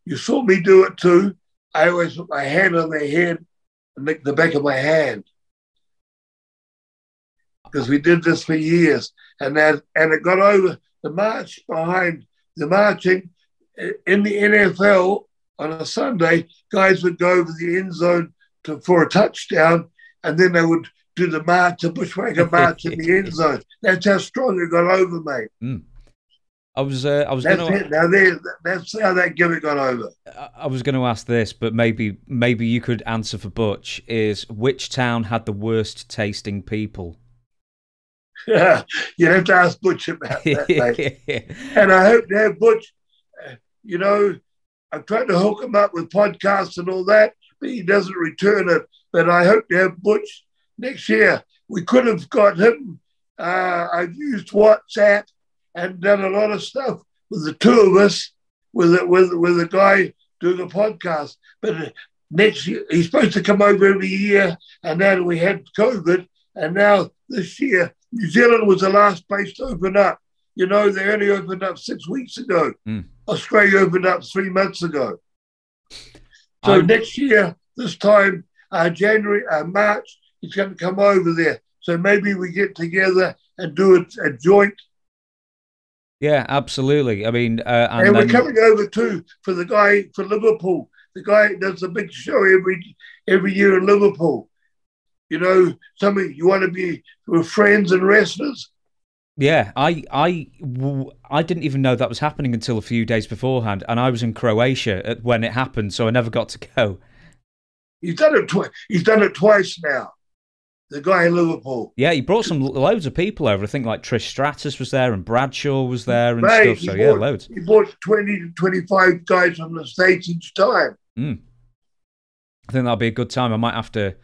[SPEAKER 2] you saw me do it too. I always put my hand on their head and lick the back of my hand. Because we did this for years. And it got over the march behind the marching. In the NFL on a Sunday, guys would go over the end zone for a touchdown, and then they would do the march, the Bushwhacker march in the end zone. That's how strong it got over, mate.
[SPEAKER 1] I was going
[SPEAKER 2] to. Now that's how that gimmick got over.
[SPEAKER 1] I was going to ask this, but maybe you could answer for Butch. Is which town had the worst tasting people?
[SPEAKER 2] Yeah, you have to ask Butch about that, mate. And I hope to have Butch. You know, I'm trying to hook him up with podcasts and all that, but he doesn't return it. But I hope to have Butch next year. We could have got him. I've used WhatsApp and done a lot of stuff with the two of us, with a guy doing a podcast. But next year, he's supposed to come over every year, and then we had COVID, and now this year, New Zealand was the last place to open up. You know, they only opened up 6 weeks ago. Australia opened up 3 months ago. So next year, this time, January, March, he's going to come over there. So maybe we get together and do a joint.
[SPEAKER 1] Yeah, absolutely. I mean,
[SPEAKER 2] and we're coming over too for the guy for Liverpool. The guy does a big show every year in Liverpool. You know, you want to be with friends and wrestlers.
[SPEAKER 1] Yeah, I didn't even know that was happening until a few days beforehand, and I was in Croatia when it happened, so I never got to go.
[SPEAKER 2] He's done it twice. He's done it twice now. The guy in Liverpool.
[SPEAKER 1] Yeah, he brought loads of people over. I think like Trish Stratus was there and Bradshaw was there and stuff. So yeah, loads.
[SPEAKER 2] He brought 20 to 25 guys from the States each time.
[SPEAKER 1] I think that'll be a good time. I might have to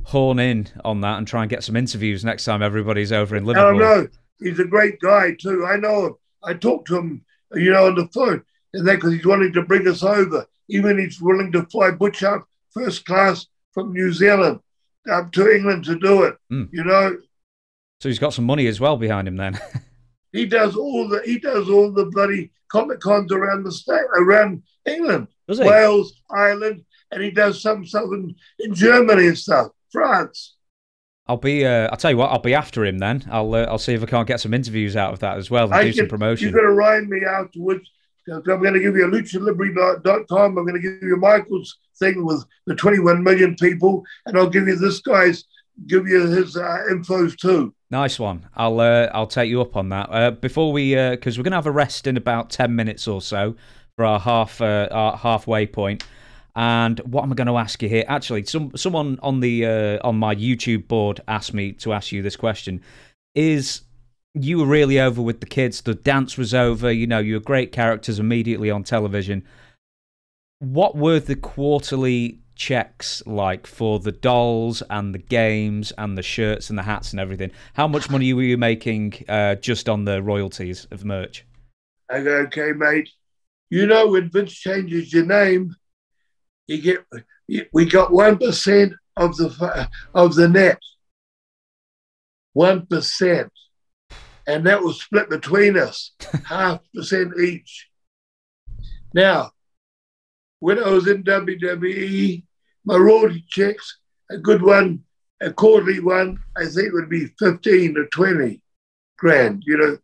[SPEAKER 1] horn in on that and try and get some interviews next time everybody's over in Liverpool.
[SPEAKER 2] I know. He's a great guy too. I know him. I talked to him, you know, on the phone, and that because he's wanting to bring us over. Even he's willing to fly Butch up first class from New Zealand up to England to do it. You know.
[SPEAKER 1] So he's got some money as well behind him then.
[SPEAKER 2] He does all the bloody Comic Cons around the state, around England,
[SPEAKER 1] does he?
[SPEAKER 2] Wales, Ireland, and he does some stuff in Germany and stuff, France.
[SPEAKER 1] I'll tell you what, I'll be after him then. I'll see if I can't get some interviews out of that as well and do some promotion.
[SPEAKER 2] You're going to ride me afterwards. I'm going to give you a luchalibre.com. I'm going to give you Michael's thing with the 21 million people, and I'll give you his infos too.
[SPEAKER 1] Nice one. I'll take you up on that. Before we, because we're going to have a rest in about 10 minutes or so for our halfway point. And what am I going to ask you here? Actually, someone on my YouTube board asked me to ask you this question. You were really over with the kids. The dance was over. You know, you were great characters immediately on television. What were the quarterly checks like for the dolls and the games and the shirts and the hats and everything? How much money were you making just on the royalties of merch?
[SPEAKER 2] I go, okay, mate. You know, when Vince changes your name, we got 1% of the net, 1%, and that was split between us, 0.5% each. Now, when I was in WWE, my royalty checks, a good one, a quarterly one, I think would be 15 or 20 grand. You know,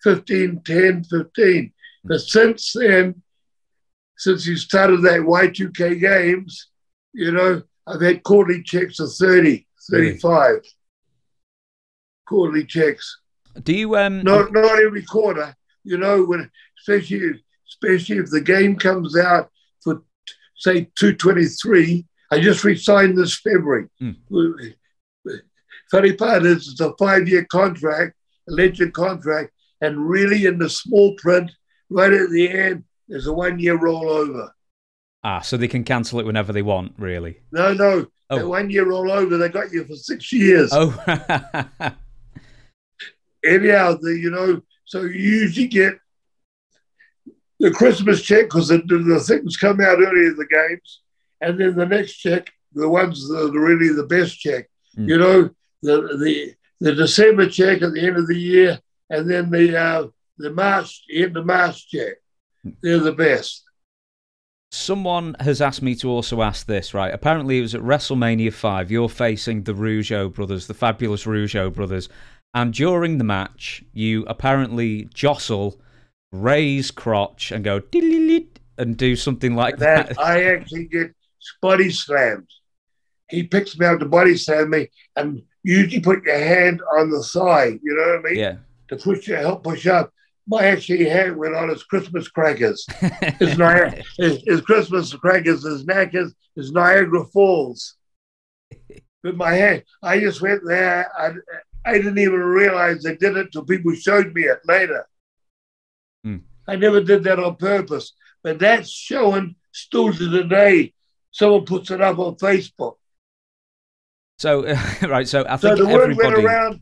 [SPEAKER 2] 15. But since then, since you started that Y2K games, you know, I've had quarterly checks of 30, 35 quarterly checks.
[SPEAKER 1] Do you
[SPEAKER 2] not every quarter, you know, when especially if the game comes out for say 223. I just re-signed this February. Funny part is it's a 5-year contract, a legend contract, and really in the small print, right at the end, there's a 1-year rollover.
[SPEAKER 1] So they can cancel it whenever they want, really?
[SPEAKER 2] No. Oh. The 1-year rollover, they got you for 6 years.
[SPEAKER 1] Oh.
[SPEAKER 2] Anyhow, you know, so you usually get the Christmas check because the things come out early in the games, and then the next check, the ones that are really the best check, you know, the December check at the end of the year, and then the end of March check. They're the best.
[SPEAKER 1] Someone has asked me to also ask this, right? Apparently it was at WrestleMania 5. You're facing the Rougeau brothers, the fabulous Rougeau brothers. And during the match, you apparently jostle Ray's crotch and go and do something like that.
[SPEAKER 2] I actually get body slams. He picks me up to body slam me, and usually put your hand on the thigh, you know what I mean?
[SPEAKER 1] Yeah.
[SPEAKER 2] To help push up. my actually hair went on as Christmas crackers. His Christmas crackers, his neck is Niagara Falls. With my hair, I just went there. I didn't even realize they did it until people showed me it later. I never did that on purpose, but that's showing still to today. Someone puts it up on Facebook.
[SPEAKER 1] So, right, so I think
[SPEAKER 2] the word went around.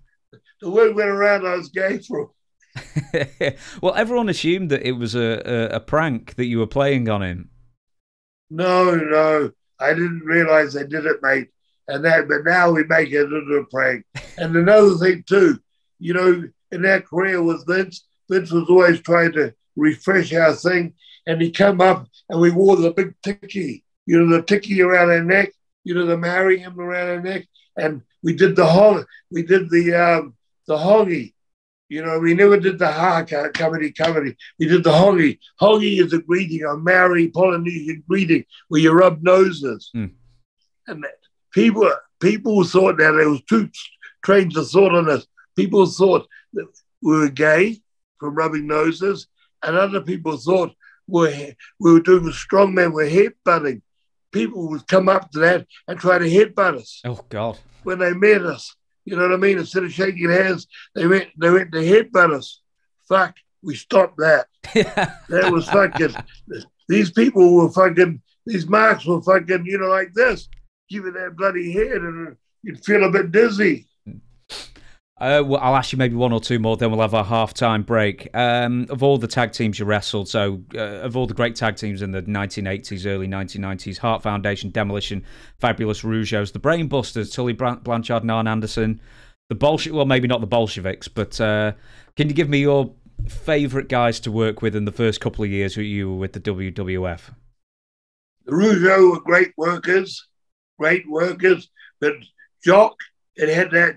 [SPEAKER 2] The word went around I was gay for him.
[SPEAKER 1] Well, everyone assumed that it was a prank that you were playing on him.
[SPEAKER 2] No, I didn't realize they did it, mate. But now we make it into a prank. And another thing too, you know, in our career with Vince was always trying to refresh our thing, and he come up and we wore the big ticky, you know, the ticky around our neck, you know, the marrying him around our neck, and we did the hongi. You know, we never did the haka comedy. We did the hongi. Hongi is a greeting, a Maori Polynesian greeting where you rub noses. And people thought that there was two trains of thought on us. People thought that we were gay from rubbing noses, and other people thought we were doing a strongman, we're headbutting. People would come up to that and try to headbutt us.
[SPEAKER 1] Oh, God.
[SPEAKER 2] When they met us. You know what I mean? Instead of shaking hands, they went to headbutt us. Fuck, we stopped that. That was fucking, these people were fucking, these marks were fucking, you know, like this. Give it that bloody head and you'd feel a bit dizzy.
[SPEAKER 1] Well, I'll ask you maybe one or two more, then we'll have our half-time break. Of all the tag teams you wrestled, so of all the great tag teams in the 1980s, early 1990s, Hart Foundation, Demolition, Fabulous Rougeaus, the Brainbusters, Tully Blanchard and Arn Anderson, well, maybe not the Bolsheviks, but can you give me your favourite guys to work with in the first couple of years you were with the WWF?
[SPEAKER 2] The Rougeau were great workers, but Jock,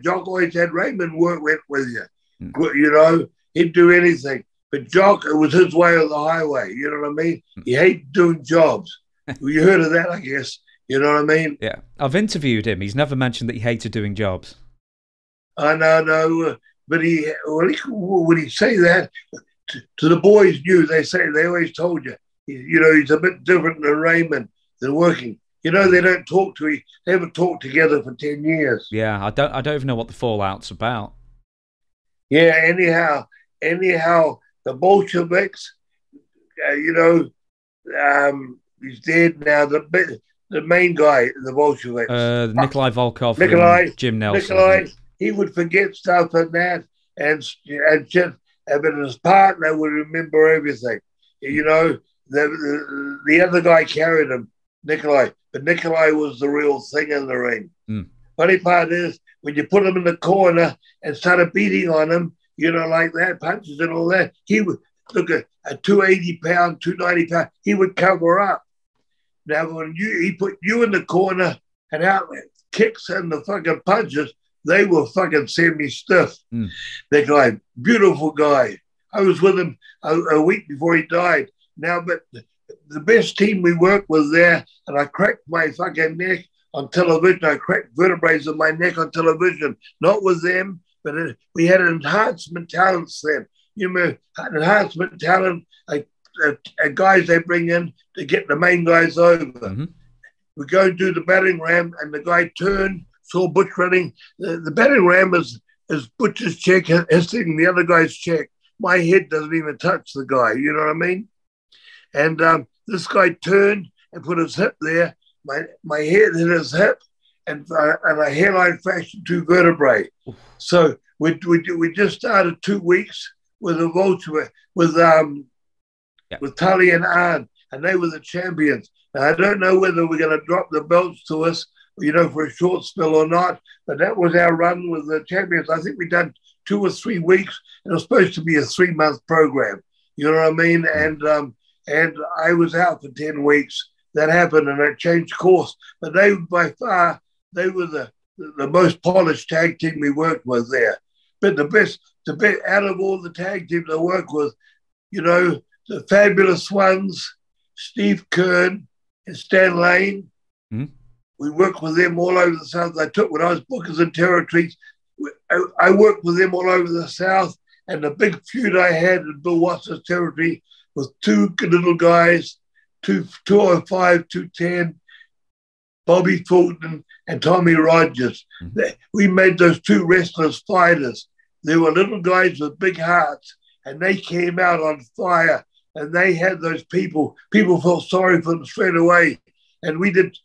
[SPEAKER 2] Jock always had Raymond work with you. You know, he'd do anything. But Jock, it was his way or the highway. You know what I mean? He hated doing jobs. You heard of that, I guess. You know what I mean?
[SPEAKER 1] Yeah. I've interviewed him. He's never mentioned that he hated doing jobs.
[SPEAKER 2] I know. But when he say that, to the boys knew, they always told you, you know, he's a bit different than Raymond, than working. You know, they haven't talked together for 10 years.
[SPEAKER 1] Yeah, I don't even know what the fallout's about.
[SPEAKER 2] Yeah, anyhow, the Bolsheviks, you know, he's dead now. The main guy, the Bolsheviks.
[SPEAKER 1] Nikolai Volkov, Jim Nelson.
[SPEAKER 2] Nikolai, he would forget stuff and that, and just, but his partner would remember everything. You know, the other guy carried him, Nikolai. But Nikolai was the real thing in the ring. Funny part is, when you put him in the corner and started beating on him, you know, like that, punches and all that, he would look at a 280-pound, 290-pound, he would cover up. Now, when he put you in the corner and out kicks and the fucking punches, they were fucking semi-stiff. Nikolai, beautiful guy. I was with him a week before he died. Now, but the best team we worked with there, and I cracked my fucking neck on television. I cracked vertebrae in my neck on television. Not with them, but we had enhancement talents then. You know, enhancement talent, guys they bring in to get the main guys over. We go and do the batting ram, and the guy turned, saw Butch running. The batting ram is Butch's check, his thing, the other guy's check. My head doesn't even touch the guy, you know what I mean? And this guy turned and put his hip there. My head hit his hip, and a hairline fractured 2 vertebrae. So we just started 2 weeks with a vulture with Tully and Arn, and they were the champions. Now, I don't know whether we're going to drop the belts to us, you know, for a short spell or not, but that was our run with the champions. I think we done 2 or 3 weeks. It was supposed to be a 3-month program. You know what I mean? And I was out for 10 weeks. That happened, and it changed course. But they, by far, they were the most polished tag team we worked with there. But the best out of all the tag teams I worked with, you know, the Fabulous Ones, Steve Kern and Stan Lane. We worked with them all over the South. When I was bookers and territories, I worked with them all over the South, And the big feud I had in Bill Watts' territory with two little guys, 205, 210, Bobby Fulton and Tommy Rogers. We made those two wrestlers fighters. They were little guys with big hearts, and they came out on fire, and they had those people. People felt sorry for them straight away. And we did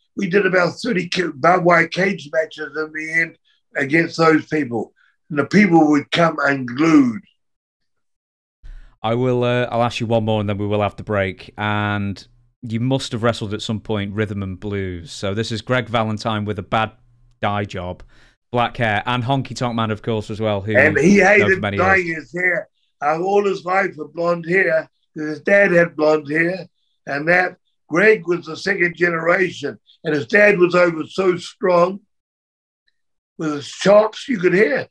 [SPEAKER 2] about 30 barbed wire cage matches in the end against those people. And the people would come unglued.
[SPEAKER 1] I'll ask you one more and then we will have to break. And you must have wrestled at some point Rhythm and Blues. So this is Greg Valentine with a bad dye job, black hair, and Honky Tonk Man, of course, as well.
[SPEAKER 2] And he hated dyeing his hair. All his life with blonde hair, because his dad had blonde hair. And that Greg was the second generation. And his dad was over so strong with his chops, you could hear.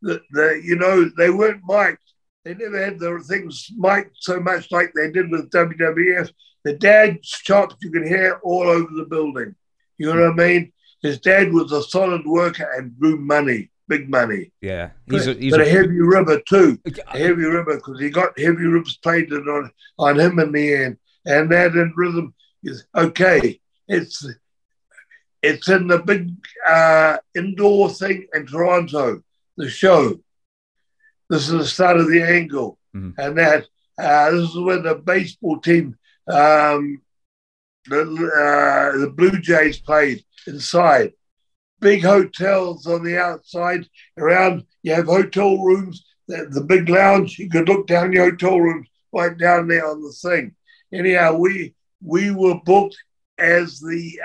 [SPEAKER 2] They weren't mic'd. They never had the things mic'd so much like they did with WWF. The dad's chops, you could hear all over the building. You know what I mean? His dad was a solid worker and drew money, big money.
[SPEAKER 1] Yeah.
[SPEAKER 2] He's a heavy ribber too. A heavy ribber, because he got heavy ribs plated on him in the end. And that in Rhythm is okay. It's in the big indoor thing in Toronto, the show. This is the start of the angle. And that this is when the baseball team, the Blue Jays played inside. Big hotels on the outside. Around, you have hotel rooms, the big lounge. You could look down your hotel rooms right down there on the thing. Anyhow, we were booked as the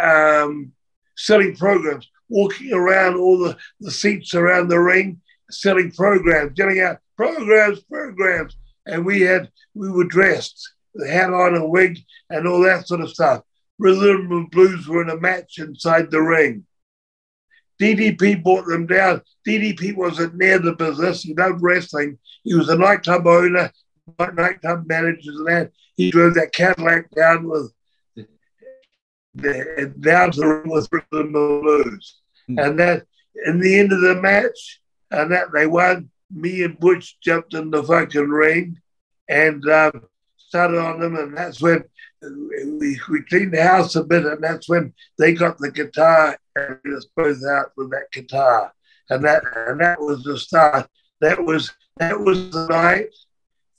[SPEAKER 2] selling programs, walking around all the seats around the ring, selling programs, getting out programs. And we were dressed, the hat on, a wig, and all that sort of stuff. Rhythm and Blues were in a match inside the ring. DDP brought them down. DDP wasn't near the business. He loved wrestling. He was a nightclub owner, nightclub manager, and that. He drove that Cadillac down to the ring with Rhythm and Blues. And that, in the end of the match, and that they won, me and Butch jumped in the fucking ring and started on them, and that's when we cleaned the house a bit, and that's when they got the guitar and we us both out with that guitar. And that was the start. That was the night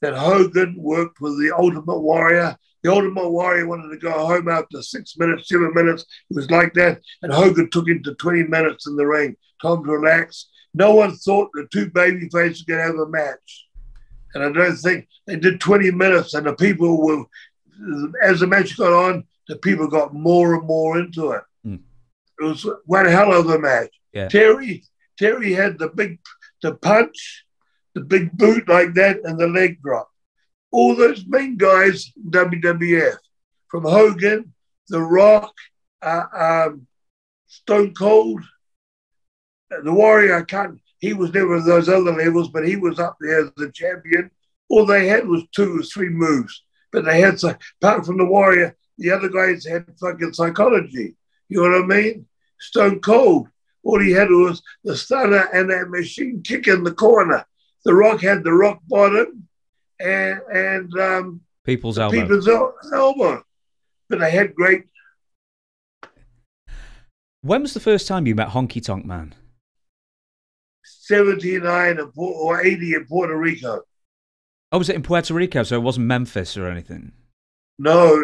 [SPEAKER 2] that Hogan worked with the Ultimate Warrior. The Ultimate Warrior wanted to go home after 6 minutes, 7 minutes. It was like that. And Hogan took him to 20 minutes in the ring. Time to relax. No one thought the two babyfaces could have a match. And I don't think they did 20 minutes, and the people were, as the match got on, the people got more and more into it. It was one hell of a match.
[SPEAKER 1] Yeah.
[SPEAKER 2] Terry had the punch, the big boot like that, and the leg drop. All those main guys in WWF, from Hogan, The Rock, Stone Cold, the Warrior, he was never at those other levels, but he was up there as the champion. All they had was 2 or 3 moves. But they had, apart from the Warrior, the other guys had fucking psychology. You know what I mean? Stone Cold. All he had was the stunner and that machine kick in the corner. The Rock had the rock bottom and
[SPEAKER 1] People's elbow.
[SPEAKER 2] People's elbow. But they had great.
[SPEAKER 1] When was the first time you met Honky Tonk Man?
[SPEAKER 2] 79 or 80 in Puerto Rico.
[SPEAKER 1] Oh, was it in Puerto Rico? So it wasn't Memphis or anything?
[SPEAKER 2] No.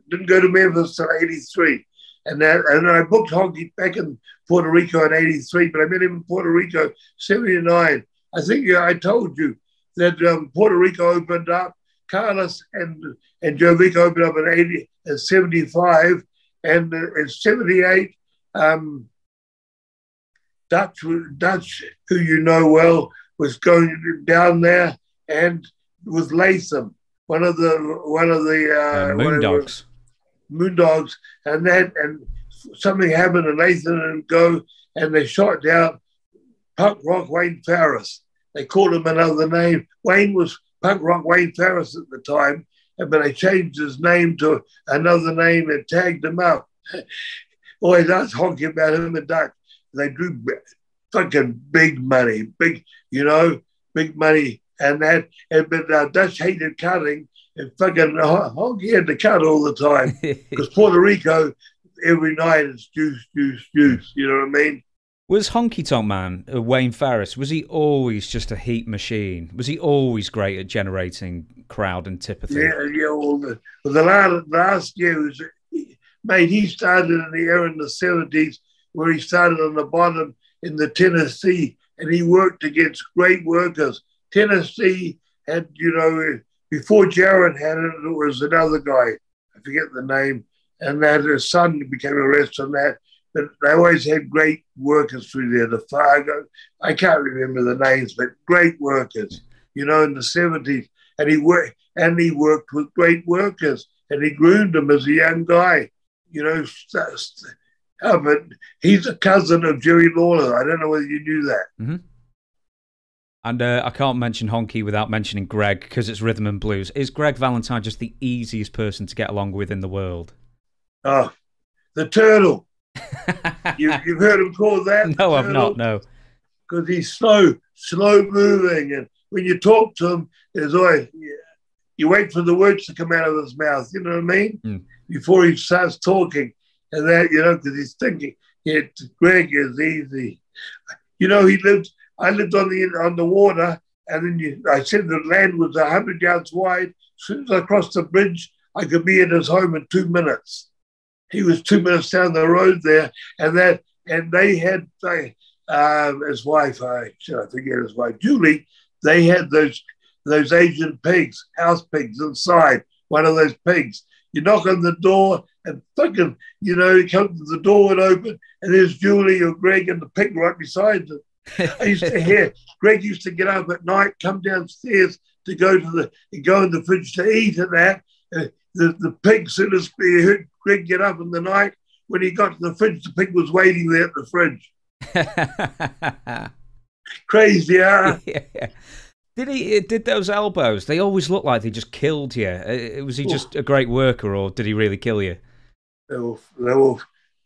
[SPEAKER 2] Didn't go to Memphis till 83. And I booked Honky back in Puerto Rico in 83, but I met him in Puerto Rico 79. I think I told you that Puerto Rico opened up. Carlos and Jovic opened up in 75. And in 78, Dutch, who you know well, was going down there, and with Latham, one of the Moondogs, and something happened, and Latham didn't go, and they shot down Punk Rock Wayne Farris. They called him another name. Wayne was Punk Rock Wayne Farris at the time, but they changed his name to another name and tagged him up. Always asked Honky about him and Dutch. They drew fucking big money, big money. and Dutch hated cutting, and fucking Honky had to cut all the time because Puerto Rico every night is juice, juice, juice. You know what I mean?
[SPEAKER 1] Was Honky Tonk Man, Wayne Ferris, was he always just a heat machine? Was he always great at generating crowd antipathy?
[SPEAKER 2] Yeah. Well, the last year was, mate, he started in the era in the 70s where he started on the bottom in the Tennessee, and he worked against great workers. Tennessee had, before Jared had it, it was another guy, I forget the name, and that his son became a wrestler on that. But they always had great workers through there. The Fargo, I can't remember the names, but great workers, in the 70s. And he worked with great workers, and he groomed them as a young guy. But he's a cousin of Jerry Lawler. I don't know whether you knew that.
[SPEAKER 1] Mm-hmm. And I can't mention Honky without mentioning Greg, because it's rhythm and blues. Is Greg Valentine just the easiest person to get along with in the world?
[SPEAKER 2] Oh, the Turtle. You've heard him called that?
[SPEAKER 1] No, I've not, no.
[SPEAKER 2] Because he's slow moving, and when you talk to him, there's always, you wait for the words to come out of his mouth, you know what I mean? Before he starts talking, and that, because he's thinking, Greg is easy. I lived on the water, and then I said the land was 100 yards wide. As soon as I crossed the bridge, I could be at his home in 2 minutes. He was 2 minutes down the road there, and they had his wife, I forget his wife, Julie. They had those Asian pigs, house pigs inside. One of those pigs. You knock on the door, and fucking, he comes to the door would open, and there's Julie or Greg and the pig right beside them. I used to hear Greg used to get up at night, come downstairs to go in the fridge to eat, and that. The pig, soon as he heard Greg get up in the night, when he got to the fridge, the pig was waiting there at the fridge. Crazy, huh?
[SPEAKER 1] Yeah. Did those elbows, they always look like they just killed you. Was he just a great worker, or did he really kill you?
[SPEAKER 2] The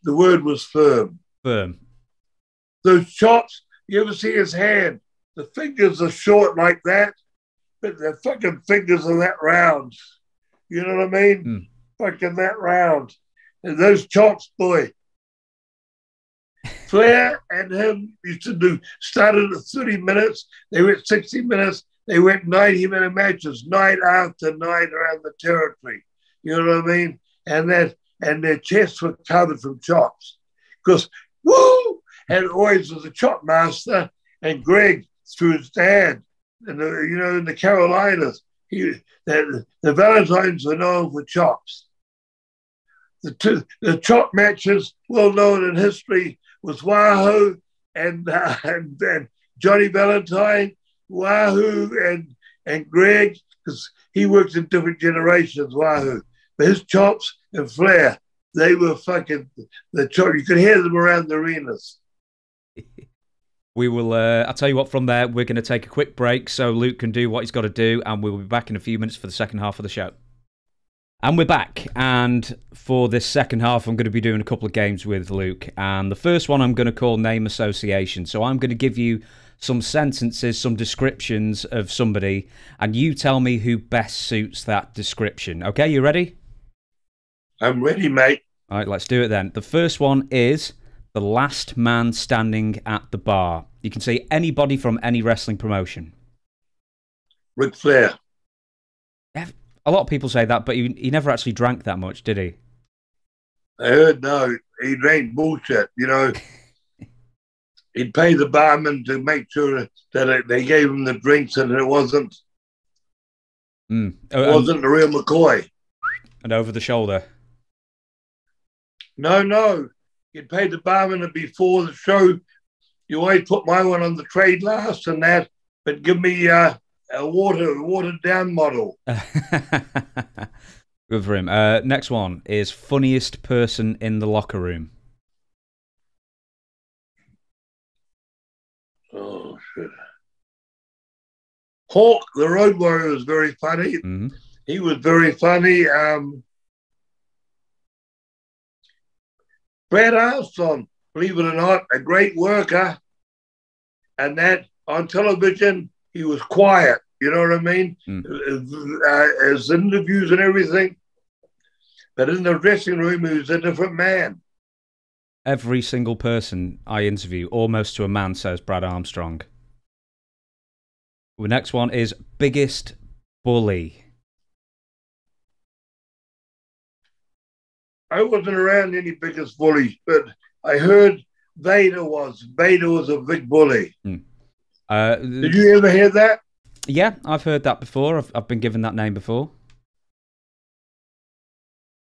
[SPEAKER 2] word was firm.
[SPEAKER 1] Firm.
[SPEAKER 2] Those chops, you ever see his hand? The fingers are short like that, but the fucking fingers are that round. You know what I mean? Fucking that round. And those chops, boy. Flair and him used to started at 30 minutes. They went 60 minutes. They went 90-minute matches, night after night around the territory. You know what I mean? And their chests were covered from chops. Because, woo! And always was a chop master. And Greg, through his dad, and in the Carolinas, the Valentines were known for chops. The chop matches, well known in history, was Wahoo and Johnny Valentine, Wahoo and Greg, because he works in different generations, Wahoo. But his chops and Flair, they were fucking the chop. You could hear them around the arenas.
[SPEAKER 1] We will, I'll tell you what, from there, we're going to take a quick break so Luke can do what he's got to do, and we'll be back in a few minutes for the second half of the show. And we're back, and for this second half, I'm going to be doing a couple of games with Luke, and the first one I'm going to call Name Association. So I'm going to give you some sentences, some descriptions of somebody, and you tell me who best suits that description. Okay, you ready?
[SPEAKER 2] I'm ready, mate.
[SPEAKER 1] All right, let's do it then. The first one is the last man standing at the bar. You can say anybody from any wrestling promotion.
[SPEAKER 2] Ric Flair.
[SPEAKER 1] A lot of people say that, but he never actually drank that much, did he?
[SPEAKER 2] I heard, no. He drank bullshit, He'd pay the barman to make sure that they gave him the drinks and it wasn't the real McCoy.
[SPEAKER 1] And over the shoulder.
[SPEAKER 2] No. You'd pay the barman before the show. You always put my one on the trade last and that, but give me a watered down model.
[SPEAKER 1] Good for him. Next one is funniest person in the locker room.
[SPEAKER 2] Oh, shit. Hawk, the Road Warrior, was very funny.
[SPEAKER 1] Mm-hmm.
[SPEAKER 2] He was very funny. Brad Armstrong, believe it or not, a great worker. And that on television, he was quiet. You know what I mean? As interviews and everything. But in the dressing room, he was a different man.
[SPEAKER 1] Every single person I interview, almost to a man, says Brad Armstrong. The next one is biggest bully.
[SPEAKER 2] I wasn't around any biggest bullies, but I heard Vader was. Vader was a big bully. Did you ever hear that?
[SPEAKER 1] Yeah, I've heard that before. I've been given that name before.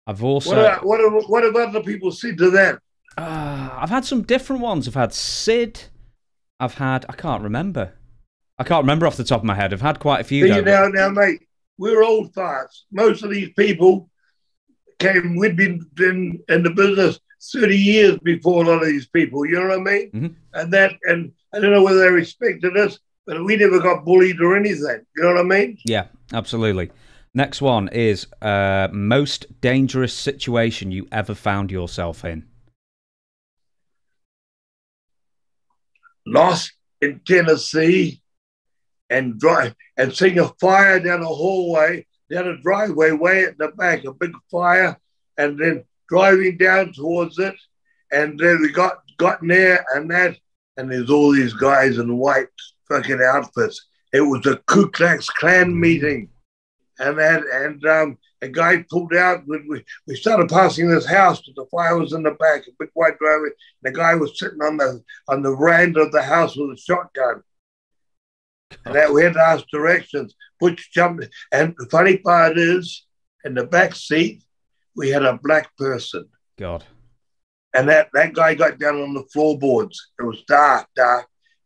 [SPEAKER 1] I've also...
[SPEAKER 2] What have other people said to that?
[SPEAKER 1] I've had some different ones. I've had Sid. I can't remember. I can't remember off the top of my head. I've had quite a few.
[SPEAKER 2] Now, mate, we're old farts. Most of these people we'd been in the business 30 years before a lot of these people, you know what I mean? And I don't know whether they respected us, but we never got bullied or anything, you know what I mean?
[SPEAKER 1] Yeah, absolutely. Next one is most dangerous situation you ever found yourself in.
[SPEAKER 2] Lost in Tennessee and seeing a fire down a hallway, down a driveway way at the back, a big fire, and then driving down towards it, and then we got there and there's all these guys in white fucking outfits. It was a Ku Klux Klan meeting, and a guy pulled out. We started passing this house, but the fire was in the back, a big white driveway. The guy was sitting on the veranda of the house with a shotgun. And that we had to ask directions. Butch jumped, and the funny part is, in the back seat, we had a black person.
[SPEAKER 1] God.
[SPEAKER 2] And that guy got down on the floorboards. It was dark,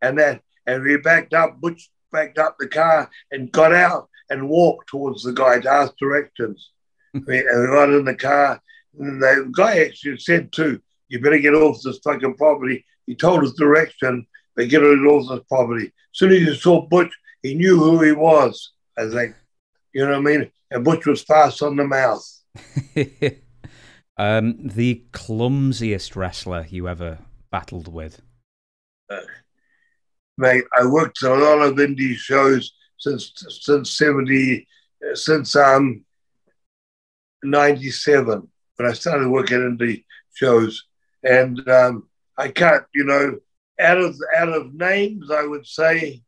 [SPEAKER 2] and we backed up. Butch backed up the car and got out and walked towards the guy to ask directions. we got in the car, and the guy actually said too, "You better get off this fucking property." He told us direction. They get it off this property. As soon as he saw Butch, he knew who he was, I think. You know what I mean? And Butch was fast on the mouth.
[SPEAKER 1] The clumsiest wrestler you ever battled with?
[SPEAKER 2] Mate, I worked a lot of indie shows since 97, when I started working indie shows. And I can't, out of names, I would say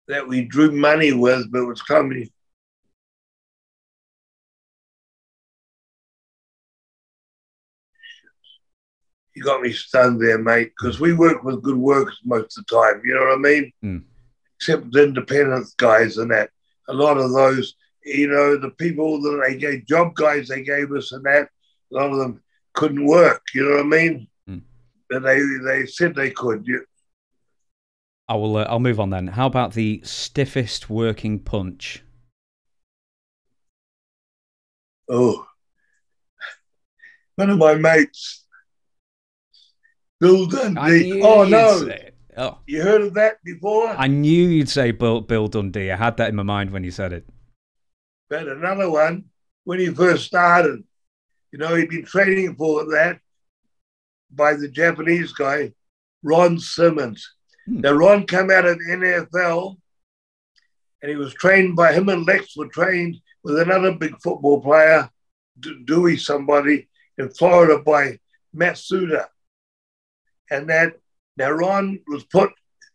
[SPEAKER 2] that we drew money with, but it was comedy. You got me stunned there, mate, because we work with good workers most of the time, you know what I mean? Except the independent guys and that. A lot of those, the people that they gave, job guys they gave us and that, a lot of them couldn't work, you know what I mean? But they said they could.
[SPEAKER 1] I'll move on then. How about the stiffest working punch?
[SPEAKER 2] Oh, one of my mates, Bill Dundee. Oh no! You heard of that before?
[SPEAKER 1] I knew you'd say Bill Dundee. I had that in my mind when you said it.
[SPEAKER 2] But another one, when he first started, he'd been training for that by the Japanese guy, Ron Simmons. Now, Ron came out of the NFL, and he was trained by him, and Lex were trained with another big football player, Dewey somebody, in Florida by Matsuda. And now Ron was put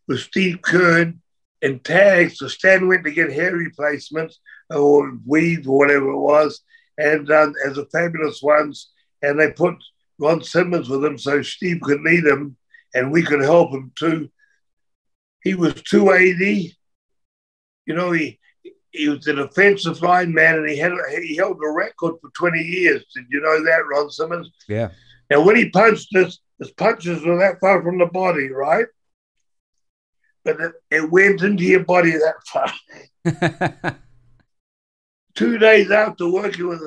[SPEAKER 2] with Steve Kern in tags, so Stan went to get hair replacements or weave or whatever it was, and as the fabulous ones, and they put Ron Simmons with him so Steve could lead him and we could help him too. He was 280. He was an offensive line man, and he held a record for 20 years. Did you know that, Ron Simmons?
[SPEAKER 1] Yeah.
[SPEAKER 2] Now, when he punched us, his punches were that far from the body, right? But it went into your body that far. 2 days after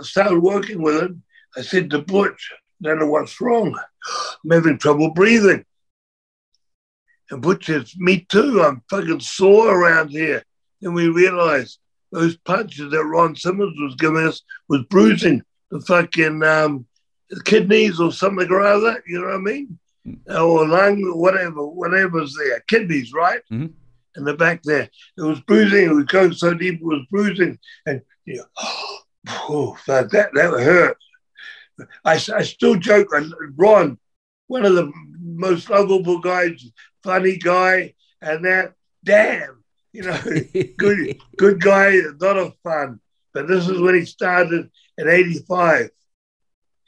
[SPEAKER 2] started working with him, I said to Butch, I don't know what's wrong. I'm having trouble breathing. And Butch says, me too, I'm fucking sore around here. And we realized those punches that Ron Simmons was giving us was bruising the fucking kidneys or something or other, you know what I mean? Or lung, whatever's there. Kidneys, right? in the back there. It was bruising. It was going so deep. It was bruising, and that hurt. I still joke. Ron, one of the most lovable guys, funny guy, and that. Damn, good guy, a lot of fun. But this is when he started in '85.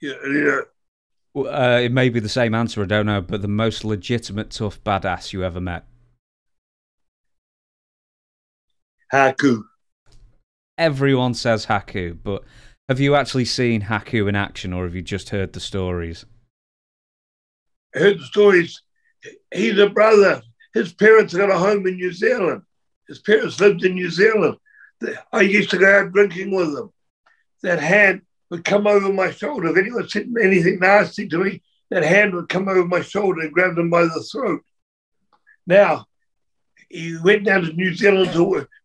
[SPEAKER 1] It may be the same answer, I don't know, but the most legitimate tough badass you ever met?
[SPEAKER 2] Haku.
[SPEAKER 1] Everyone says Haku, but have you actually seen Haku in action, or have you just heard the stories?
[SPEAKER 2] I heard the stories. He's a brother. His parents got a home in New Zealand. His parents lived in New Zealand. I used to go out drinking with them. That hand would come over my shoulder. If anyone said anything nasty to me, that hand would come over my shoulder and grab them by the throat. Now, he went down to New Zealand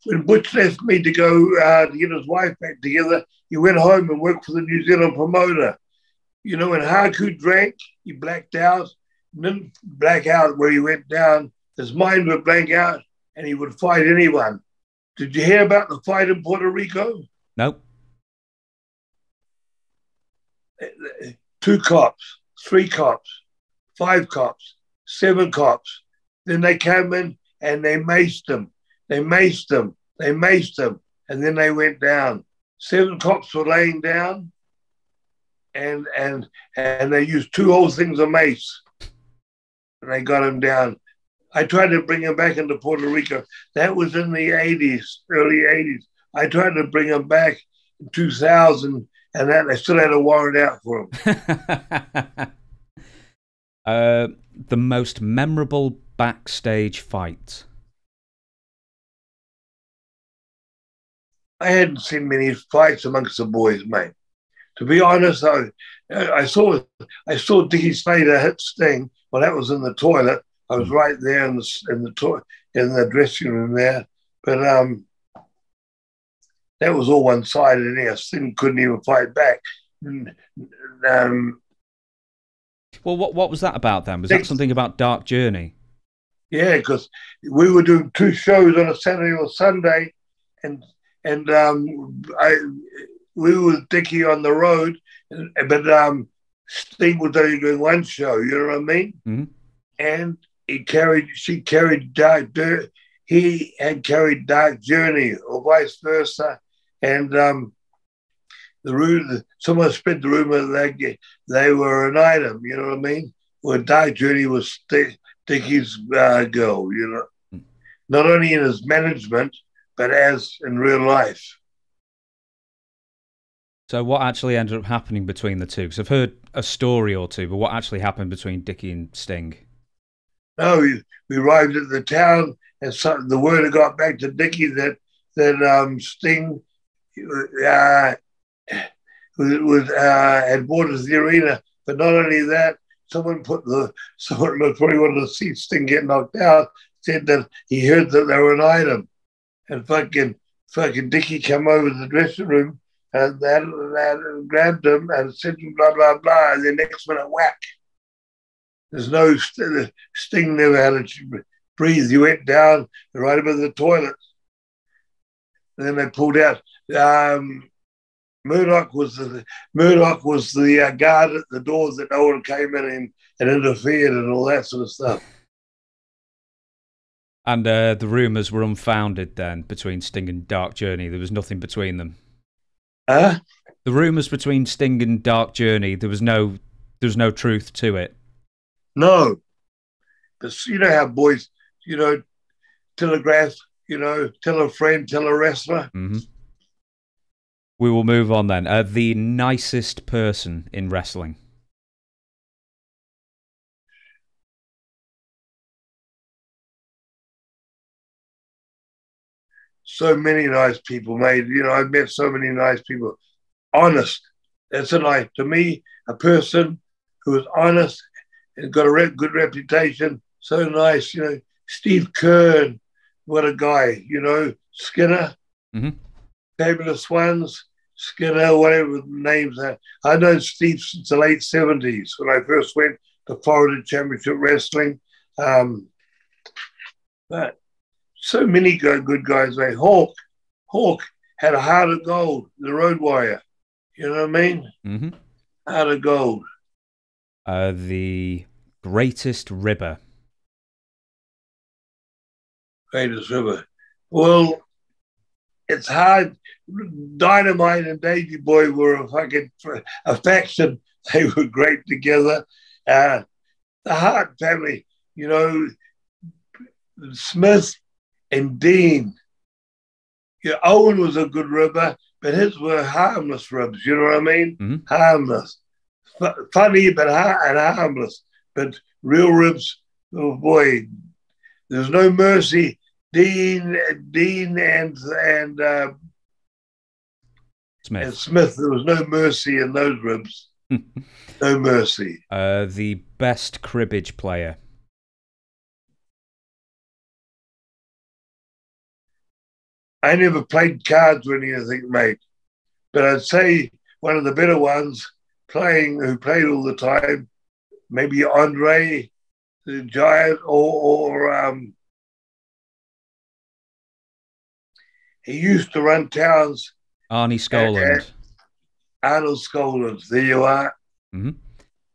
[SPEAKER 2] when Butch left me to go to get his wife back together. He went home and worked for the New Zealand promoter. When Haku drank, he blacked out. Didn't black out where he went down. His mind would blank out, and he would fight anyone. Did you hear about the fight in Puerto Rico?
[SPEAKER 1] Nope.
[SPEAKER 2] 2 cops, 3 cops, 5 cops, 7 cops. Then they came in and they maced him. They maced him. They maced him. And then they went down. 7 cops were laying down, and they used 2 whole things of mace. And they got him down. I tried to bring him back into Puerto Rico. That was in the 80s, early 80s. I tried to bring him back in 2000, and that I still had a warrant out for him.
[SPEAKER 1] The most memorable backstage fight?
[SPEAKER 2] I hadn't seen many fights amongst the boys, mate. To be honest, I saw Dickie Slater hit Sting. Well, that was in the toilet. I was right there in the dressing room there, but that was all one-sided. And Sting couldn't even fight back.
[SPEAKER 1] Well, what was that about then? Was that something about Dark Journey?
[SPEAKER 2] Yeah, because we were doing 2 shows on a Saturday or Sunday, and we were with Dickie on the road, but Sting was only doing 1 show. You know what I mean?
[SPEAKER 1] Mm-hmm.
[SPEAKER 2] And he had carried Dark Journey, or vice versa, and someone spread the rumor that they were an item. You know what I mean? Well, Dark Journey was Dickie's girl. Not only in his management, but as in real life.
[SPEAKER 1] So what actually ended up happening between the two? Because I've heard a story or two, but what actually happened between Dickie and Sting?
[SPEAKER 2] No, we arrived at the town, and the word had got back to Dickie that Sting had bought us the arena. But not only that, someone probably wanted to see Sting get knocked out, said that he heard that they were an item, and fucking Dickie came over to the dressing room and that grabbed him and said blah blah blah, and the next minute whack. There's no Sting never had to breathe. He went down right above the toilet. And then they pulled out. Murdoch was the guard at the doors that no one came in and interfered and all that sort of stuff.
[SPEAKER 1] And the rumours were unfounded then between Sting and Dark Journey. There was nothing between them.
[SPEAKER 2] Huh?
[SPEAKER 1] The rumours between Sting and Dark Journey, there was no truth to it.
[SPEAKER 2] No. But you know how boys, telegraph, tell a friend, tell a wrestler.
[SPEAKER 1] Mm-hmm. We will move on then. The nicest person in wrestling?
[SPEAKER 2] So many nice people, mate. I've met so many nice people. Honest. That's to me, a person who is honest and got a good reputation. So nice, Steve Kern, what a guy, Skinner,
[SPEAKER 1] mm-hmm.
[SPEAKER 2] Fabulous Ones, Skinner, whatever the names are. I've known Steve since the late 70s when I first went to Appalachian Championship Wrestling. But so many good guys. Like Hawk had a heart of gold, the Road Warrior. You know what I mean?
[SPEAKER 1] Mm-hmm.
[SPEAKER 2] Heart of gold.
[SPEAKER 1] The greatest ribber.
[SPEAKER 2] Greatest ribber. Well, it's hard. Dynamite and Davey Boy were a fucking faction. They were great together. The Hart family, you know, Smith and Dean. Yeah, Owen was a good ribber, but his were harmless ribs. You know what I mean?
[SPEAKER 1] Mm-hmm.
[SPEAKER 2] Harmless, funny, but harmless. But real ribs. Oh boy, there's no mercy. Dean and
[SPEAKER 1] Smith.
[SPEAKER 2] And Smith, there was no mercy in those ribs. No mercy.
[SPEAKER 1] The best cribbage player.
[SPEAKER 2] I never played cards or anything, mate. But I'd say one of the better ones who played all the time, maybe Andre the Giant or he used to run towns.
[SPEAKER 1] Arnie Skoland.
[SPEAKER 2] Arnold Skoland. There you are.
[SPEAKER 1] Mm-hmm.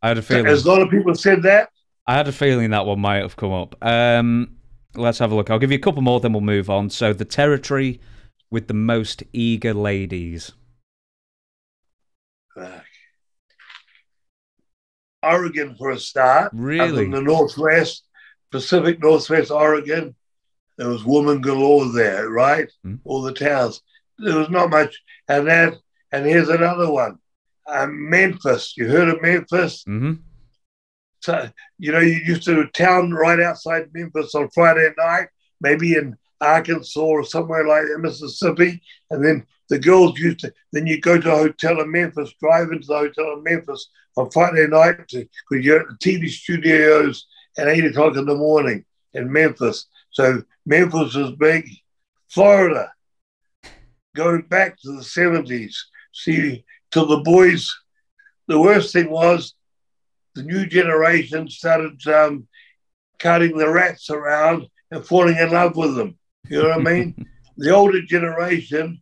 [SPEAKER 1] I had a feeling.
[SPEAKER 2] As a lot of people said that.
[SPEAKER 1] I had a feeling that one might have come up. Let's have a look. I'll give you a couple more, then we'll move on. So, the territory with the most eager ladies.
[SPEAKER 2] Oregon for a start.
[SPEAKER 1] Really?
[SPEAKER 2] Up in the Northwest, Pacific Northwest Oregon. There was woman galore there, right? Mm. All the towns. There was not much. And here's another one. Memphis. You heard of Memphis?
[SPEAKER 1] Mm-hmm.
[SPEAKER 2] So, you know, you used to a town right outside Memphis on Friday night, maybe in Arkansas or somewhere like that, Mississippi. And then the girls then you go to a hotel in Memphis, drive into the hotel in Memphis on Friday night because you're at the TV studios at 8 o'clock in the morning in Memphis. So Memphis was big. Florida, going back to the 70s. See, to the boys, the worst thing was the new generation started carting the rats around and falling in love with them. You know what I mean? The older generation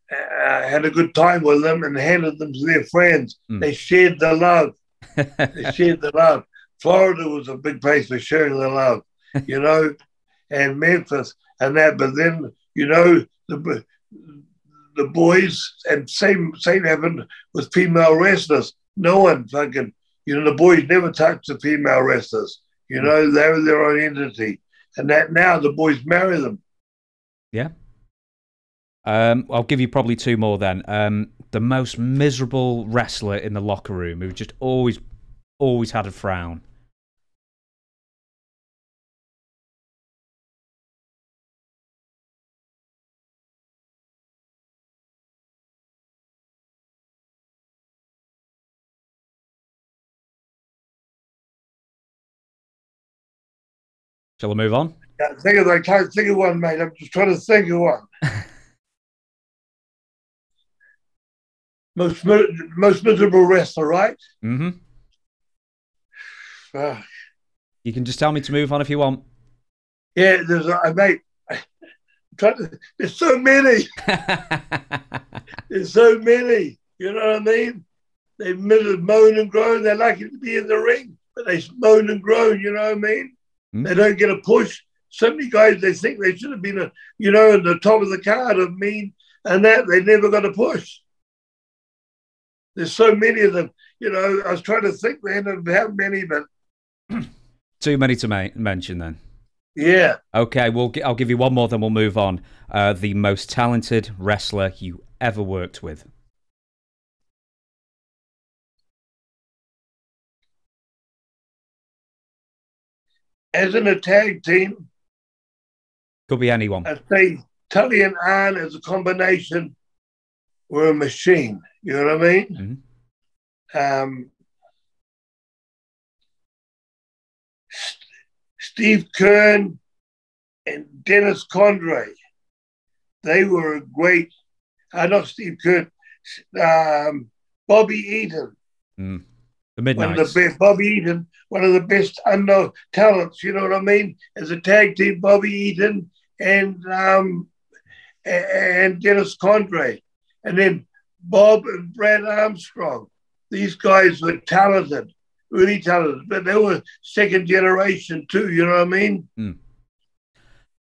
[SPEAKER 2] had a good time with them and handed them to their friends. Mm. They shared the love. They shared the love. Florida was a big place for sharing the love, you know, and Memphis and that. But then, you know, the boys, and same happened with female wrestlers. No one fucking, you know, the boys never touched the female wrestlers. You know, they were their own entity. And that now the boys marry them.
[SPEAKER 1] Yeah. I'll give you probably two more then. The most miserable wrestler in the locker room who just always had a frown. Shall I move on?
[SPEAKER 2] I can't think of one, mate. I'm just trying to think of one. most miserable wrestler, right?
[SPEAKER 1] Mm-hmm. You can just tell me to move on if you want.
[SPEAKER 2] Yeah, mate. There's so many. There's so many. You know what I mean? They moan and groan. They're lucky to be in the ring, but they moan and groan. You know what I mean? Mm-hmm. They don't get a push. So many guys, they think they should have been, at the top of the card of mean, and that they never got a push. There's so many of them. You know, I was trying to think then of how many, but
[SPEAKER 1] too many to mention then.
[SPEAKER 2] Yeah.
[SPEAKER 1] Okay, I'll give you one more, then we'll move on. The most talented wrestler you ever worked with.
[SPEAKER 2] As in a tag team.
[SPEAKER 1] Could be anyone.
[SPEAKER 2] I'd say Tully and Arn as a combination were a machine. You know what I mean? Mm-hmm. Steve Kern and Dennis Condrey. They were a great, not Steve Kern, Bobby Eaton.
[SPEAKER 1] Mm. The
[SPEAKER 2] One of
[SPEAKER 1] Midnights.
[SPEAKER 2] the best, Bobby Eaton, one of the best unknown talents. You know what I mean? As a tag team, Bobby Eaton and Dennis Condrey, and then Bob and Brad Armstrong. These guys were talented, really talented, but they were second generation too. You know what I mean?
[SPEAKER 1] Mm.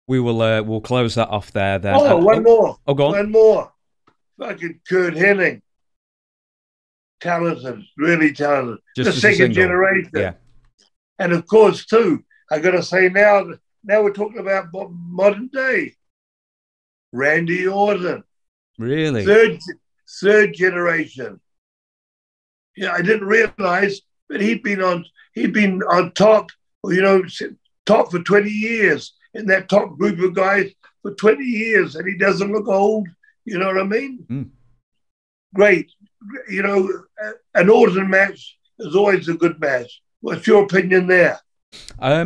[SPEAKER 1] We will we'll close that off there then.
[SPEAKER 2] Oh, one more.
[SPEAKER 1] Oh, go on.
[SPEAKER 2] One more. Fucking Kurt Hennig. Talented, really talented.
[SPEAKER 1] Just
[SPEAKER 2] the second generation.
[SPEAKER 1] Yeah.
[SPEAKER 2] And of course, too, I got to say now we're talking about modern day. Randy Orton.
[SPEAKER 1] Really?
[SPEAKER 2] Third generation. Yeah, I didn't realize, but he'd been on top, top for 20 years in that top group of guys for 20 years, and he doesn't look old. You know what I mean?
[SPEAKER 1] Mm.
[SPEAKER 2] Great. An Orton match is always a good match. What's your opinion there?
[SPEAKER 1] I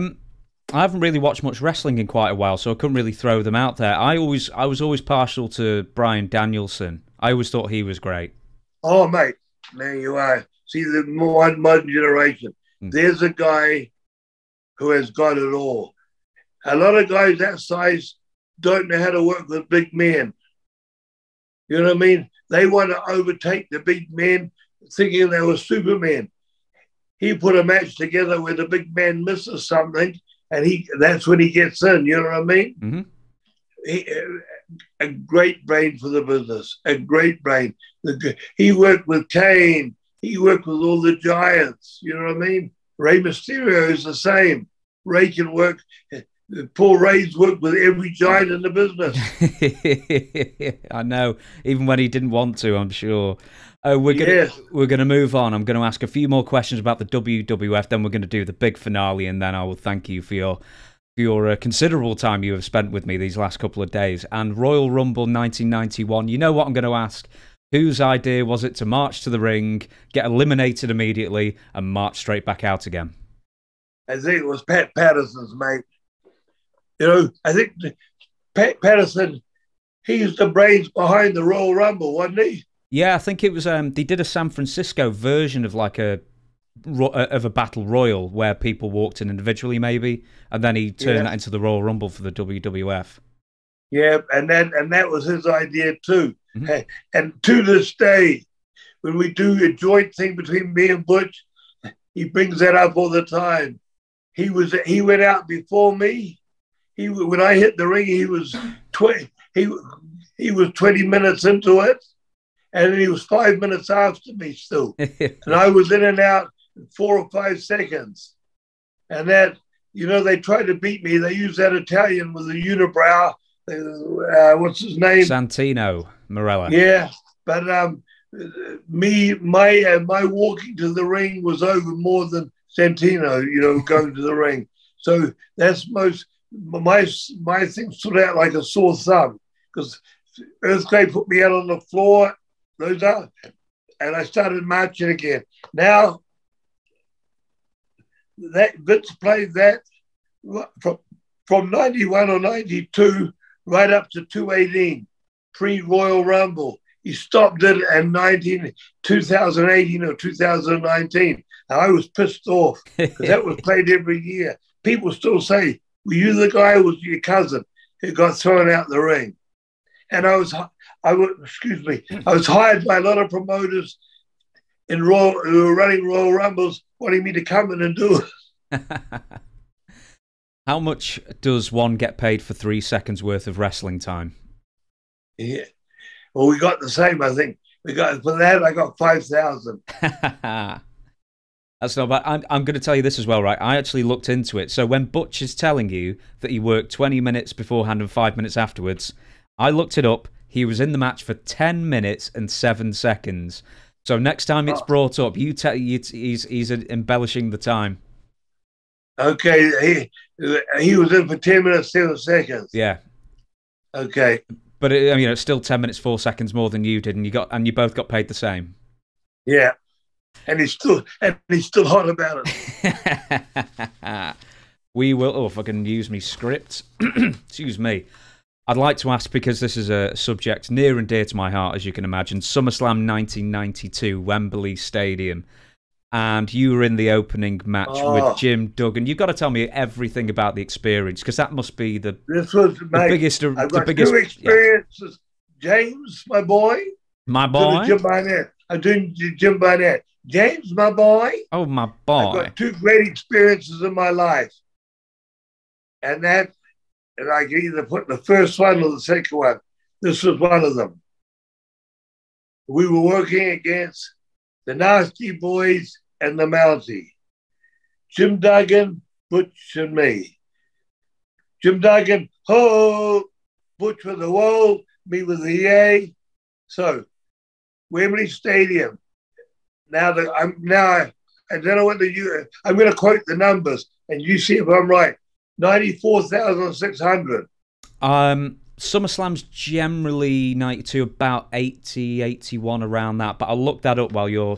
[SPEAKER 1] haven't really watched much wrestling in quite a while, so I couldn't really throw them out there. I was always partial to Bryan Danielson. I always thought he was great.
[SPEAKER 2] Oh, mate, there you are. See, the modern generation. There's a guy who has got it all. A lot of guys that size don't know how to work with big men. You know what I mean? They want to overtake the big men, thinking they were Superman. He put a match together where the big man misses something, and that's when he gets in. You know what I mean?
[SPEAKER 1] Mm-hmm.
[SPEAKER 2] A great brain for the business. A great brain. He worked with Kane. He worked with all the giants. You know what I mean? Rey Mysterio is the same. Ray can work. Paul Ray's worked with every giant in the business.
[SPEAKER 1] I know, even when he didn't want to, I'm sure. We're gonna move on. I'm going to ask a few more questions about the WWF, then we're going to do the big finale, and then I will thank you for your considerable time you have spent with me these last couple of days. And Royal Rumble 1991, you know what I'm going to ask? Whose idea was it to march to the ring, get eliminated immediately, and march straight back out again?
[SPEAKER 2] I think it was Pat Patterson's, mate. I think Pat Patterson, he's the brains behind the Royal Rumble, wasn't he?
[SPEAKER 1] Yeah, I think it was. They did a San Francisco version of like a battle royal where people walked in individually, maybe, and then he turned that into the Royal Rumble for the WWF.
[SPEAKER 2] Yeah, and that was his idea too.
[SPEAKER 1] Mm-hmm.
[SPEAKER 2] And to this day, when we do a joint thing between me and Butch, he brings that up all the time. He went out before me. When I hit the ring, he was 20 minutes into it, and then he was 5 minutes after me still. And I was in and out in 4 or 5 seconds. And that, they tried to beat me. They used that Italian with a unibrow. What's his name?
[SPEAKER 1] Santino Marella.
[SPEAKER 2] Yeah, but my walking to the ring was over more than Santino, going to the ring. So that's my thing stood out like a sore thumb, because Earthquake put me out on the floor, and I started marching again. Now, that Vince played that from 91 or 92 right up to 2018, pre-Royal Rumble. He stopped it in 2018 or 2019. And I was pissed off because that was played every year. People still say, were you the guy who was your cousin who got thrown out the ring? And I was hired by a lot of promoters who were running Royal Rumbles wanting me to come in and do it.
[SPEAKER 1] How much does one get paid for 3 seconds worth of wrestling time?
[SPEAKER 2] Yeah. Well, we got the same, I think. For that, I got 5,000.
[SPEAKER 1] That's not bad. I'm going to tell you this as well, right? I actually looked into it. So when Butch is telling you that he worked 20 minutes beforehand and 5 minutes afterwards, I looked it up. He was in the match for 10 minutes and 7 seconds. So next time it's brought up, he's embellishing the time.
[SPEAKER 2] Okay, he was in for 10 minutes, 7 seconds.
[SPEAKER 1] Yeah.
[SPEAKER 2] Okay.
[SPEAKER 1] But it's still 10 minutes, 4 seconds more than you did, and you both got paid the same.
[SPEAKER 2] Yeah. And he's still hot about it.
[SPEAKER 1] We will. Oh, if I can use me script. Excuse me. I'd like to ask, because this is a subject near and dear to my heart, as you can imagine. SummerSlam 1992, Wembley Stadium. and you were in the opening match with Jim Duggan. You've got to tell me everything about the experience, because that must be the biggest.
[SPEAKER 2] I've got two experiences. Yeah. James, my boy.
[SPEAKER 1] My boy.
[SPEAKER 2] Jim Barnett. I'm doing Jim Barnett. James, my boy.
[SPEAKER 1] Oh, my boy.
[SPEAKER 2] I've got two great experiences in my life. And I can either put the first one or the second one. This was one of them. We were working against the Nasty Boys and the Mountie. Jim Duggan, Butch, and me. Jim Duggan, ho! Butch with the whoa, me with the yay. So, Wembley Stadium. I don't know what I'm going to quote the numbers, and you see if I'm right. 94,600.
[SPEAKER 1] SummerSlam's generally 92, about 80, 81 around that. But I'll look that up while you're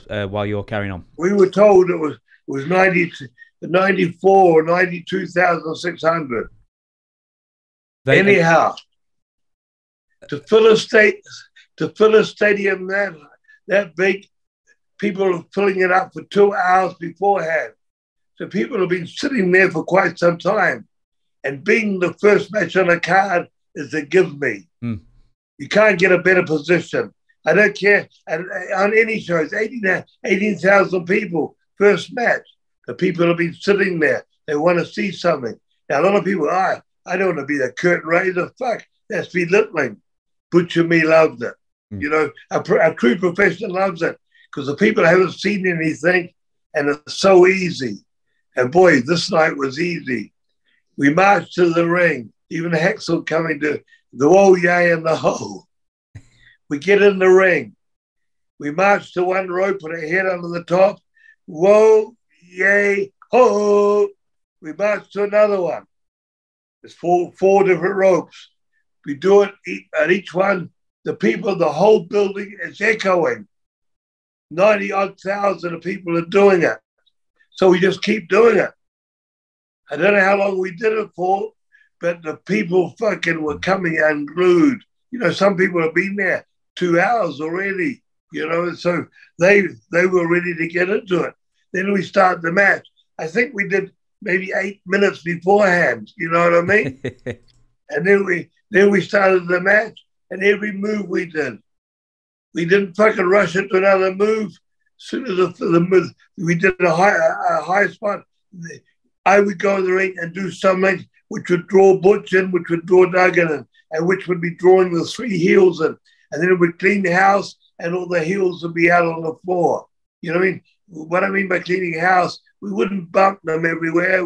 [SPEAKER 1] carrying on.
[SPEAKER 2] We were told it was 94 or 92,600. Anyhow, to fill a stadium that big, people are filling it up for 2 hours beforehand. So people have been sitting there for quite some time. And being the first match on a card is a give me. You can't get a better position. I don't care. On any shows, 18,000 people, first match. The people have been sitting there. They want to see something. Now, a lot of people, I don't want to be the curtain raiser. Fuck, that's belittling. Butch and me loved it. You know, a true professional loves it because the people haven't seen anything, and it's so easy. And boy, this night was easy. We marched to the ring, even Hexel coming to the whoa, yay, and the ho. We get in the ring. We march to one rope, put our head under the top. Whoa, yay, ho. We march to another one. There's four different ropes. We do it at each one. The people, the whole building is echoing. 90-odd thousand of people are doing it. So we just keep doing it. I don't know how long we did it for, but the people fucking were coming unglued. You know, some people have been there 2 hours already, you know, so they were ready to get into it. Then we start the match. I think we did maybe 8 minutes beforehand, you know what I mean? And then we started the match, and every move we did, we didn't fucking rush into another move. As soon as the move, we did a high spot, I would go in the ring and do something which would draw Butch in, which would draw Duggan in, and which would be drawing the three heels in. And then it would clean the house, and all the heels would be out on the floor. You know what I mean? What I mean by cleaning house, we wouldn't bump them everywhere,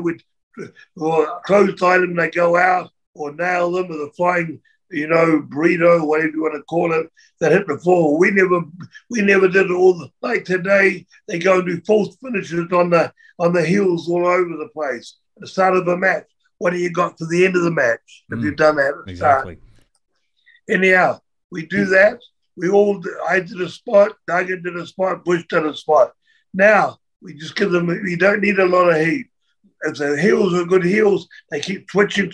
[SPEAKER 2] or clothesline them, they go out, or nail them with a flying, you know, burrito, whatever you want to call it, that hit the floor. We never did all like today. They go and do false finishes on the heels all over the place at the start of a match. What do you got for the end of the match if you've done that at the
[SPEAKER 1] exactly
[SPEAKER 2] start? Anyhow, we do that. I did a spot, Duggan did a spot, Bush did a spot. Now we just give them. We don't need a lot of heat. If the heels are good heels, they keep twitching.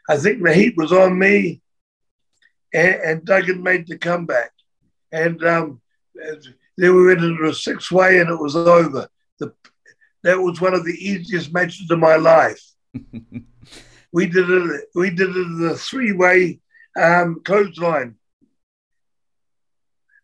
[SPEAKER 2] I think the heat was on me, and Duggan made the comeback. And then we went into a six-way, and it was over. That was one of the easiest matches of my life. We did it in the three-way clothesline.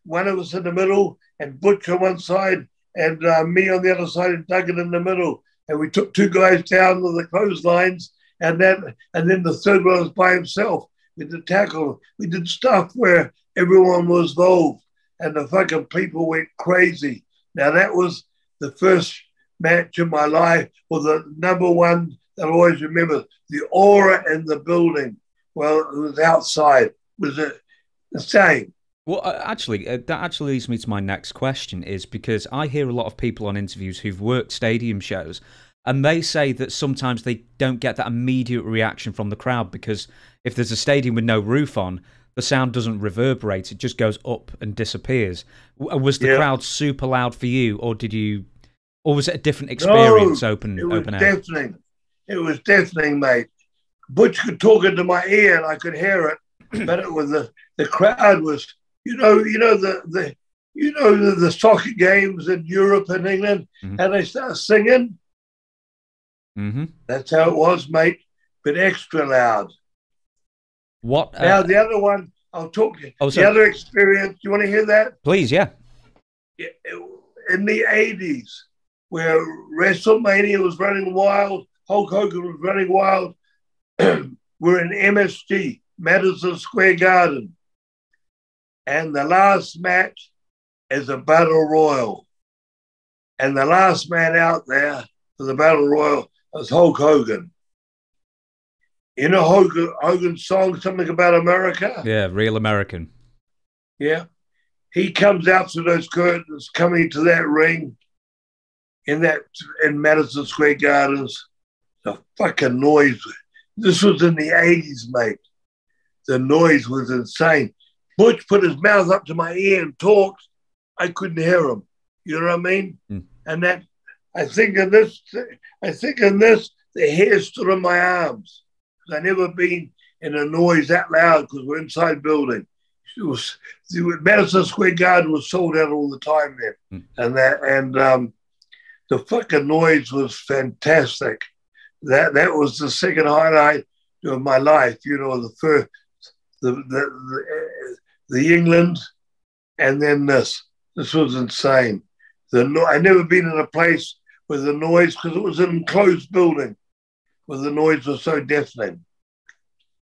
[SPEAKER 2] One of us in the middle, and Butch on one side, and me on the other side, and Duggan in the middle. And we took two guys down to the clotheslines. And then the third one was by himself. We did tackle. We did stuff where everyone was involved, and the fucking people went crazy. Now that was the first match in my life, or the number one that I always remember. The aura in the building. Well, it was outside. It was insane.
[SPEAKER 1] Well, actually, that actually leads me to my next question, is because I hear a lot of people on interviews who've worked stadium shows, and they say that sometimes they don't get that immediate reaction from the crowd because if there's a stadium with no roof on, the sound doesn't reverberate. It just goes up and disappears. Was the crowd super loud for you, or was it a different experience?
[SPEAKER 2] No,
[SPEAKER 1] open
[SPEAKER 2] it was
[SPEAKER 1] air?
[SPEAKER 2] deafening. It was deafening, mate. Butch could talk into my ear and I could hear it, but it was the crowd was, you know you know, the soccer games in Europe and England, and they start singing. That's how it was, mate, but extra loud.
[SPEAKER 1] What?
[SPEAKER 2] Now, the other one, I'll talk to you. Oh, the other experience, you want to hear that?
[SPEAKER 1] Please, yeah.
[SPEAKER 2] In the 80s, where WrestleMania was running wild, Hulk Hogan was running wild, we're in MSG, Madison Square Garden. And the last match is a battle royal. And the last man out there for the battle royal was Hulk Hogan. You know Hogan's song, something about America?
[SPEAKER 1] Yeah, Real American.
[SPEAKER 2] Yeah. He comes out through those curtains, coming to that ring in Madison Square Gardens. The fucking noise. This was in the 80s, mate. The noise was insane. Butch put his mouth up to my ear and talked. I couldn't hear him. You know what I mean? And that, I think in this, the hair stood on my arms. I've never been in a noise that loud because we're inside building. Madison Square Garden was sold out all the time then. And the fucking noise was fantastic. That was the second highlight of my life. You know, the first, the England, and then this. This was insane. I never been in a place with the noise, because it was an enclosed building, where the noise was so deafening.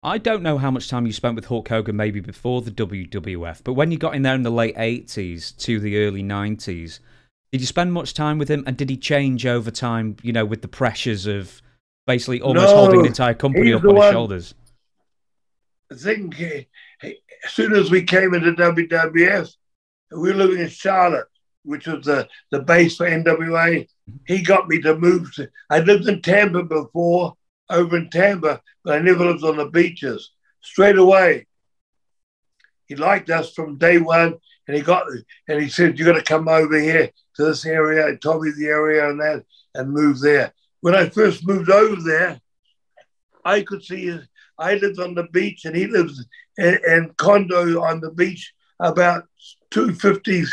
[SPEAKER 1] I don't know how much time you spent with Hulk Hogan maybe before the WWF, but when you got in there in the late 80s to the early 90s, did you spend much time with him, and did he change over time, you know, with the pressures of basically almost holding the entire company up on his shoulders?
[SPEAKER 2] I think as soon as we came into WWF, we were living in Charlotte, which was the base for NWA. He got me to move to, I lived in Tampa before, over in Tampa, but I never lived on the beaches. Straight away, he liked us from day one, and he said, "You got to come over here to this area." He told me the area and that, and move there. When I first moved over there, I could see I lived on the beach, and he lives in condo on the beach, about 200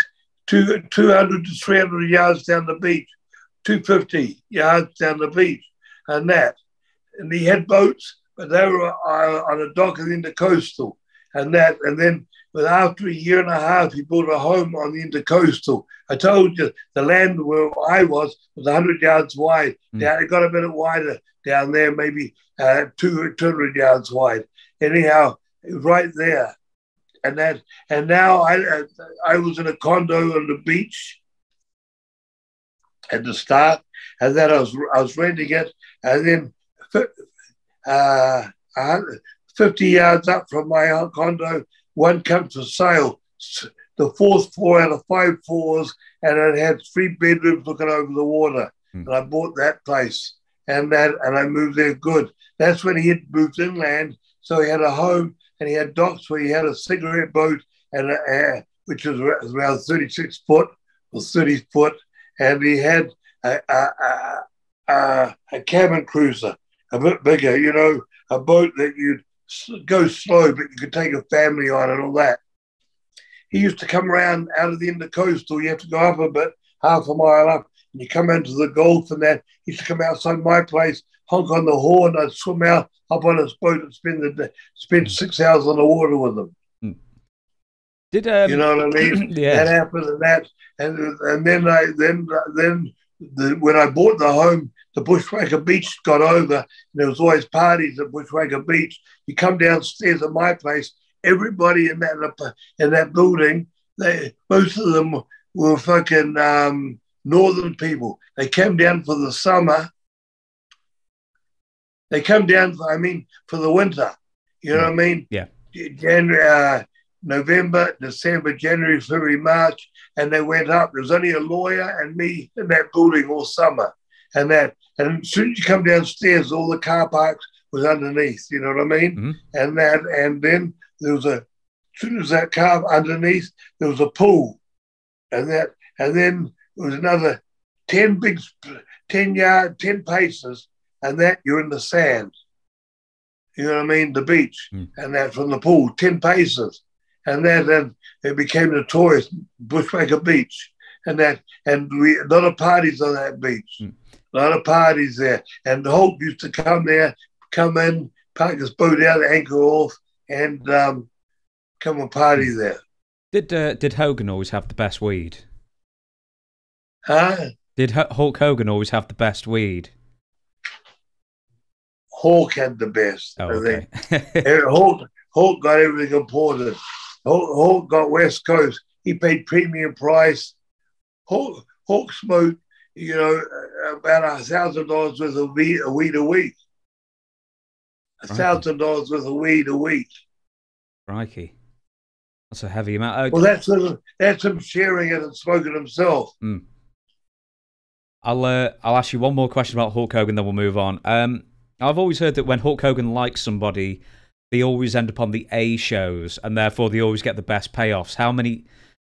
[SPEAKER 2] to 300 yards down the beach, 250 yards down the beach, and that. And he had boats, but they were on a dock in the Intercoastal, and that. And then, after a year and a half, he bought a home on the Intercoastal. I told you the land where I was 100 yards wide. Down, it got a bit wider down there, maybe 200 yards wide. Anyhow, it was right there. And now I was in a condo on the beach at the start, and then I was renting it, and then 50 yards up from my condo, one comes for sale, the fourth floor out of 5 floors, and it had 3 bedrooms looking over the water. And I bought that place, and I moved there good. That's when he had moved inland, so he had a home, and he had docks where he had a cigarette boat, and which was around 36 foot or 30 foot, and he had a cabin cruiser, a bit bigger, you know, a boat that you'd go slow, but you could take a family on and all that. He used to come around out of the Intercoastal. You have to go up a bit, half a mile up, and you come into the Gulf, and that. He used to come outside my place, honk on the horn, I'd swim out up on his boat and spend 6 hours on the water with him.
[SPEAKER 1] Did
[SPEAKER 2] you know what I mean?
[SPEAKER 1] Yeah.
[SPEAKER 2] That happened, and then when I bought the home, the Bushwhacker Beach got over, and there was always parties at Bushwhacker Beach. You come downstairs at my place, everybody in that building, most of them were fucking northern people. They came down for the summer. They come down for the winter. You know what I mean?
[SPEAKER 1] Yeah.
[SPEAKER 2] January, November, December, January, February, March, and they went up. There was only a lawyer and me in that building all summer, and as soon as you come downstairs, all the car parks was underneath. You know what I mean? And then there was as soon as that car underneath, there was a pool, and then there was another 10 paces, and that you're in the sand. You know what I mean? The beach, and that from the pool, 10 paces. and then it became notorious, Bushwhacker Beach, and a lot of parties on that beach, a lot of parties there, and the Hulk used to come in, park his boat out, anchor off, and come and party there.
[SPEAKER 1] Did Hogan always have the best weed?
[SPEAKER 2] Huh?
[SPEAKER 1] Did Hulk Hogan always have the best weed?
[SPEAKER 2] Hulk had the best,
[SPEAKER 1] oh,
[SPEAKER 2] I
[SPEAKER 1] think.
[SPEAKER 2] Hulk got everything important. Hulk got West Coast. He paid premium price. Hulk smoked, about $1,000 worth of weed a week. $1,000 worth of weed a week.
[SPEAKER 1] Crikey. That's a heavy amount.
[SPEAKER 2] Well, that's him sharing it and smoking himself.
[SPEAKER 1] I'll ask you one more question about Hulk Hogan, then we'll move on. I've always heard that when Hulk Hogan likes somebody, they always end up on the A shows, and therefore they always get the best payoffs.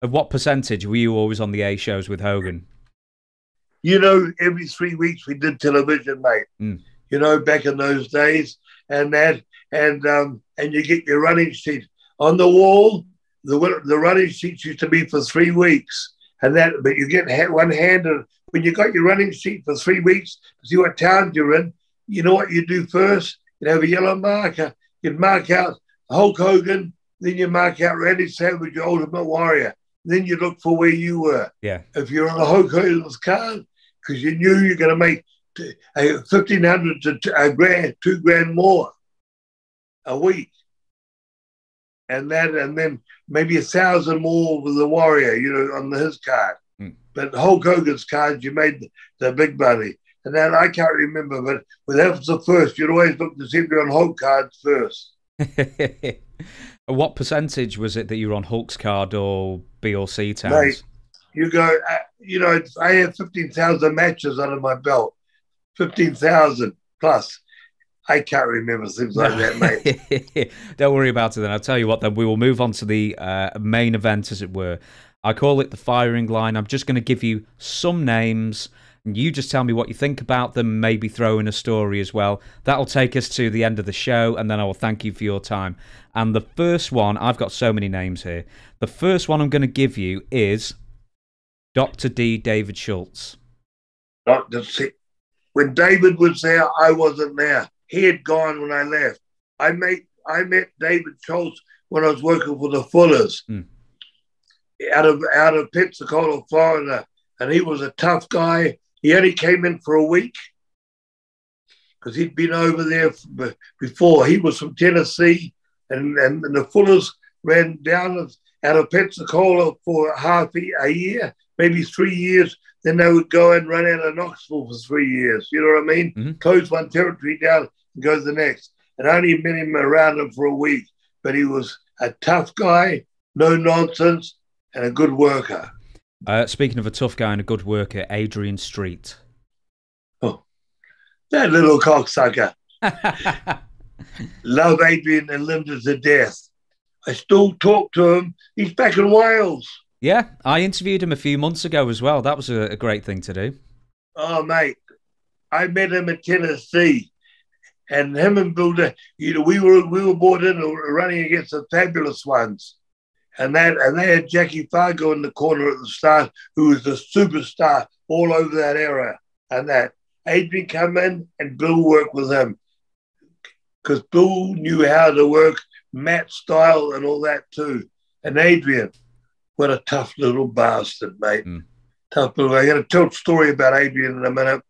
[SPEAKER 1] What percentage were you always on the A shows with Hogan?
[SPEAKER 2] Every 3 weeks we did television, mate. Back in those days, and you get your running sheet on the wall. The running sheets used to be for 3 weeks, but you get one-handed when you got your running sheet for 3 weeks to see what town you're in. You know what you do first? You'd have a yellow marker. You'd mark out Hulk Hogan, then you mark out Randy Savage, your Ultimate Warrior. Then you look for where you were.
[SPEAKER 1] Yeah.
[SPEAKER 2] If you're on a Hulk Hogan's card, because you knew you're going to make $1,500 to $1,000, $2,000 more a week, and then maybe 1,000 more with the Warrior, on his card. But Hulk Hogan's card, you made the big money. And then I can't remember, but that was the first. You'd always look to see if you're on Hulk cards first.
[SPEAKER 1] What percentage was it that you were on Hulk's card or B or C towns?
[SPEAKER 2] Mate, you go, I had 15,000 matches under my belt, 15,000 plus. I can't remember things like that, mate.
[SPEAKER 1] Don't worry about it then. I'll tell you what, then we will move on to the main event, as it were. I call it the firing line. I'm just going to give you some names, and you just tell me what you think about them, maybe throw in a story as well. That'll take us to the end of the show, and then I will thank you for your time. And the first one, I've got so many names here. The first one I'm going to give you is Dr. D. David Schultz.
[SPEAKER 2] Dr. C. When David was there, I wasn't there. He had gone when I left. I met David Schultz when I was working for the Fullers out of Pensacola, Florida, and he was a tough guy. He only came in for a week because he'd been over there before. He was from Tennessee, and the Fullers ran down out of Pensacola for half a year, maybe 3 years. Then they would go and run out of Knoxville for 3 years. You know what I mean? Close one territory down and go to the next. And I only met him around him for a week, but he was a tough guy, no nonsense, and a good worker.
[SPEAKER 1] Speaking of a tough guy and a good worker, Adrian Street.
[SPEAKER 2] Oh, that little cocksucker. Love Adrian and Linda to death. I still talk to him. He's back in Wales.
[SPEAKER 1] Yeah, I interviewed him a few months ago as well. That was a great thing to do.
[SPEAKER 2] Oh, mate. I met him in Tennessee. And him and Bill, we were brought in running against the Fabulous Ones. And they had Jackie Fargo in the corner at the start, who was the superstar all over that era. And that Adrian come in and Bill worked with him because Bill knew how to work Matt style and all that too. And Adrian, what a tough little bastard, mate. Tough little. I'm going to tell a story about Adrian in a minute.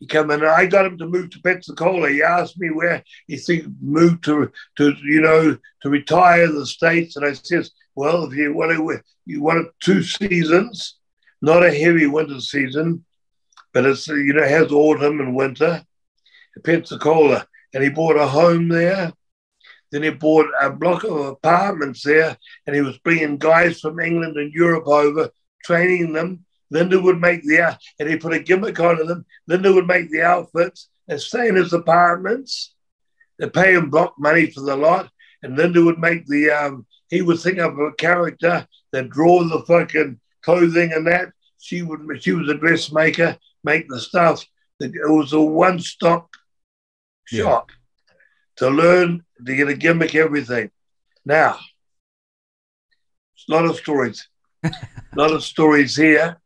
[SPEAKER 2] He come in, and I got him to move to Pensacola. He asked me where he think moved to retire in the States, and I says, well, if you want 2 seasons, not a heavy winter season, but it's has autumn and winter, Pensacola, and he bought a home there. Then he bought a block of apartments there, and he was bringing guys from England and Europe over, training them. Linda would make and he put a gimmick on them. Linda would make the outfits and stay in his apartments. They pay him block money for the lot, and Linda would make he would think of a character that draw the fucking clothing and that. She was a dressmaker, make the stuff. It was a one-stop shop to learn, to get a gimmick, everything. Now, A lot of stories. A lot of stories here.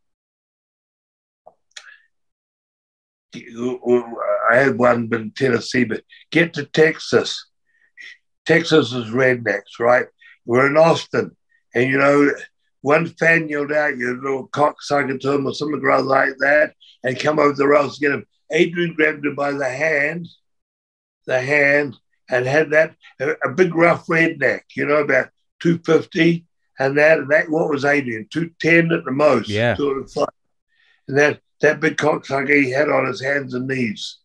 [SPEAKER 2] I had one in Tennessee, but get to Texas. Texas is rednecks, right? We're in Austin, and you know, one fan yelled out, "You little cocksucker," to him or something like that, and come over the rails to get him. Adrian grabbed him by the hand, and had that a big rough redneck, you know, about 250, and that what was Adrian 210 at the most,
[SPEAKER 1] yeah.
[SPEAKER 2] And that big cocksucker he had on his hands and knees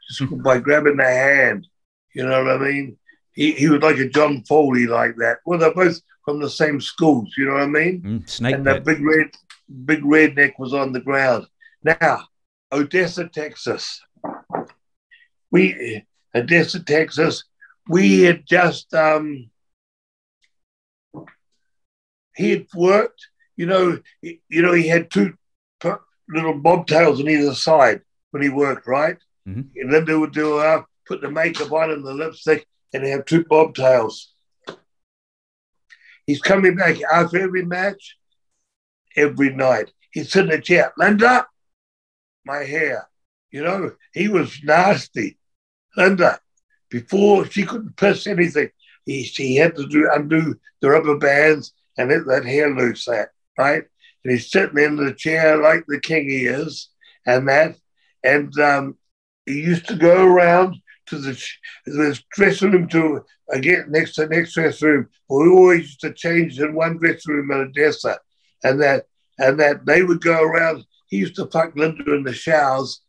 [SPEAKER 2] just by grabbing the hand, you know what I mean? He was like a John Foley like that. Well, they're both from the same schools, you know what I mean?
[SPEAKER 1] Snake
[SPEAKER 2] and that big redneck was on the ground. Now, Odessa, Texas. Odessa, Texas. We had just he had worked. You know, he had two little bobtails on either side when he worked, right? And then they would do put the makeup on and the lipstick, and they have two bobtails. He's coming back after every match, every night. He'd sit in a chair, Linda, my hair. You know, he was nasty. Linda, before she couldn't piss anything, he had to undo the rubber bands and let that hair loose, right? And he's sitting in the chair like the king he is, and he used to go around to the dressing room to again next to the next dressing room. We always used to change in one dressing room at Odessa, and that they would go around. He used to fuck Linda in the showers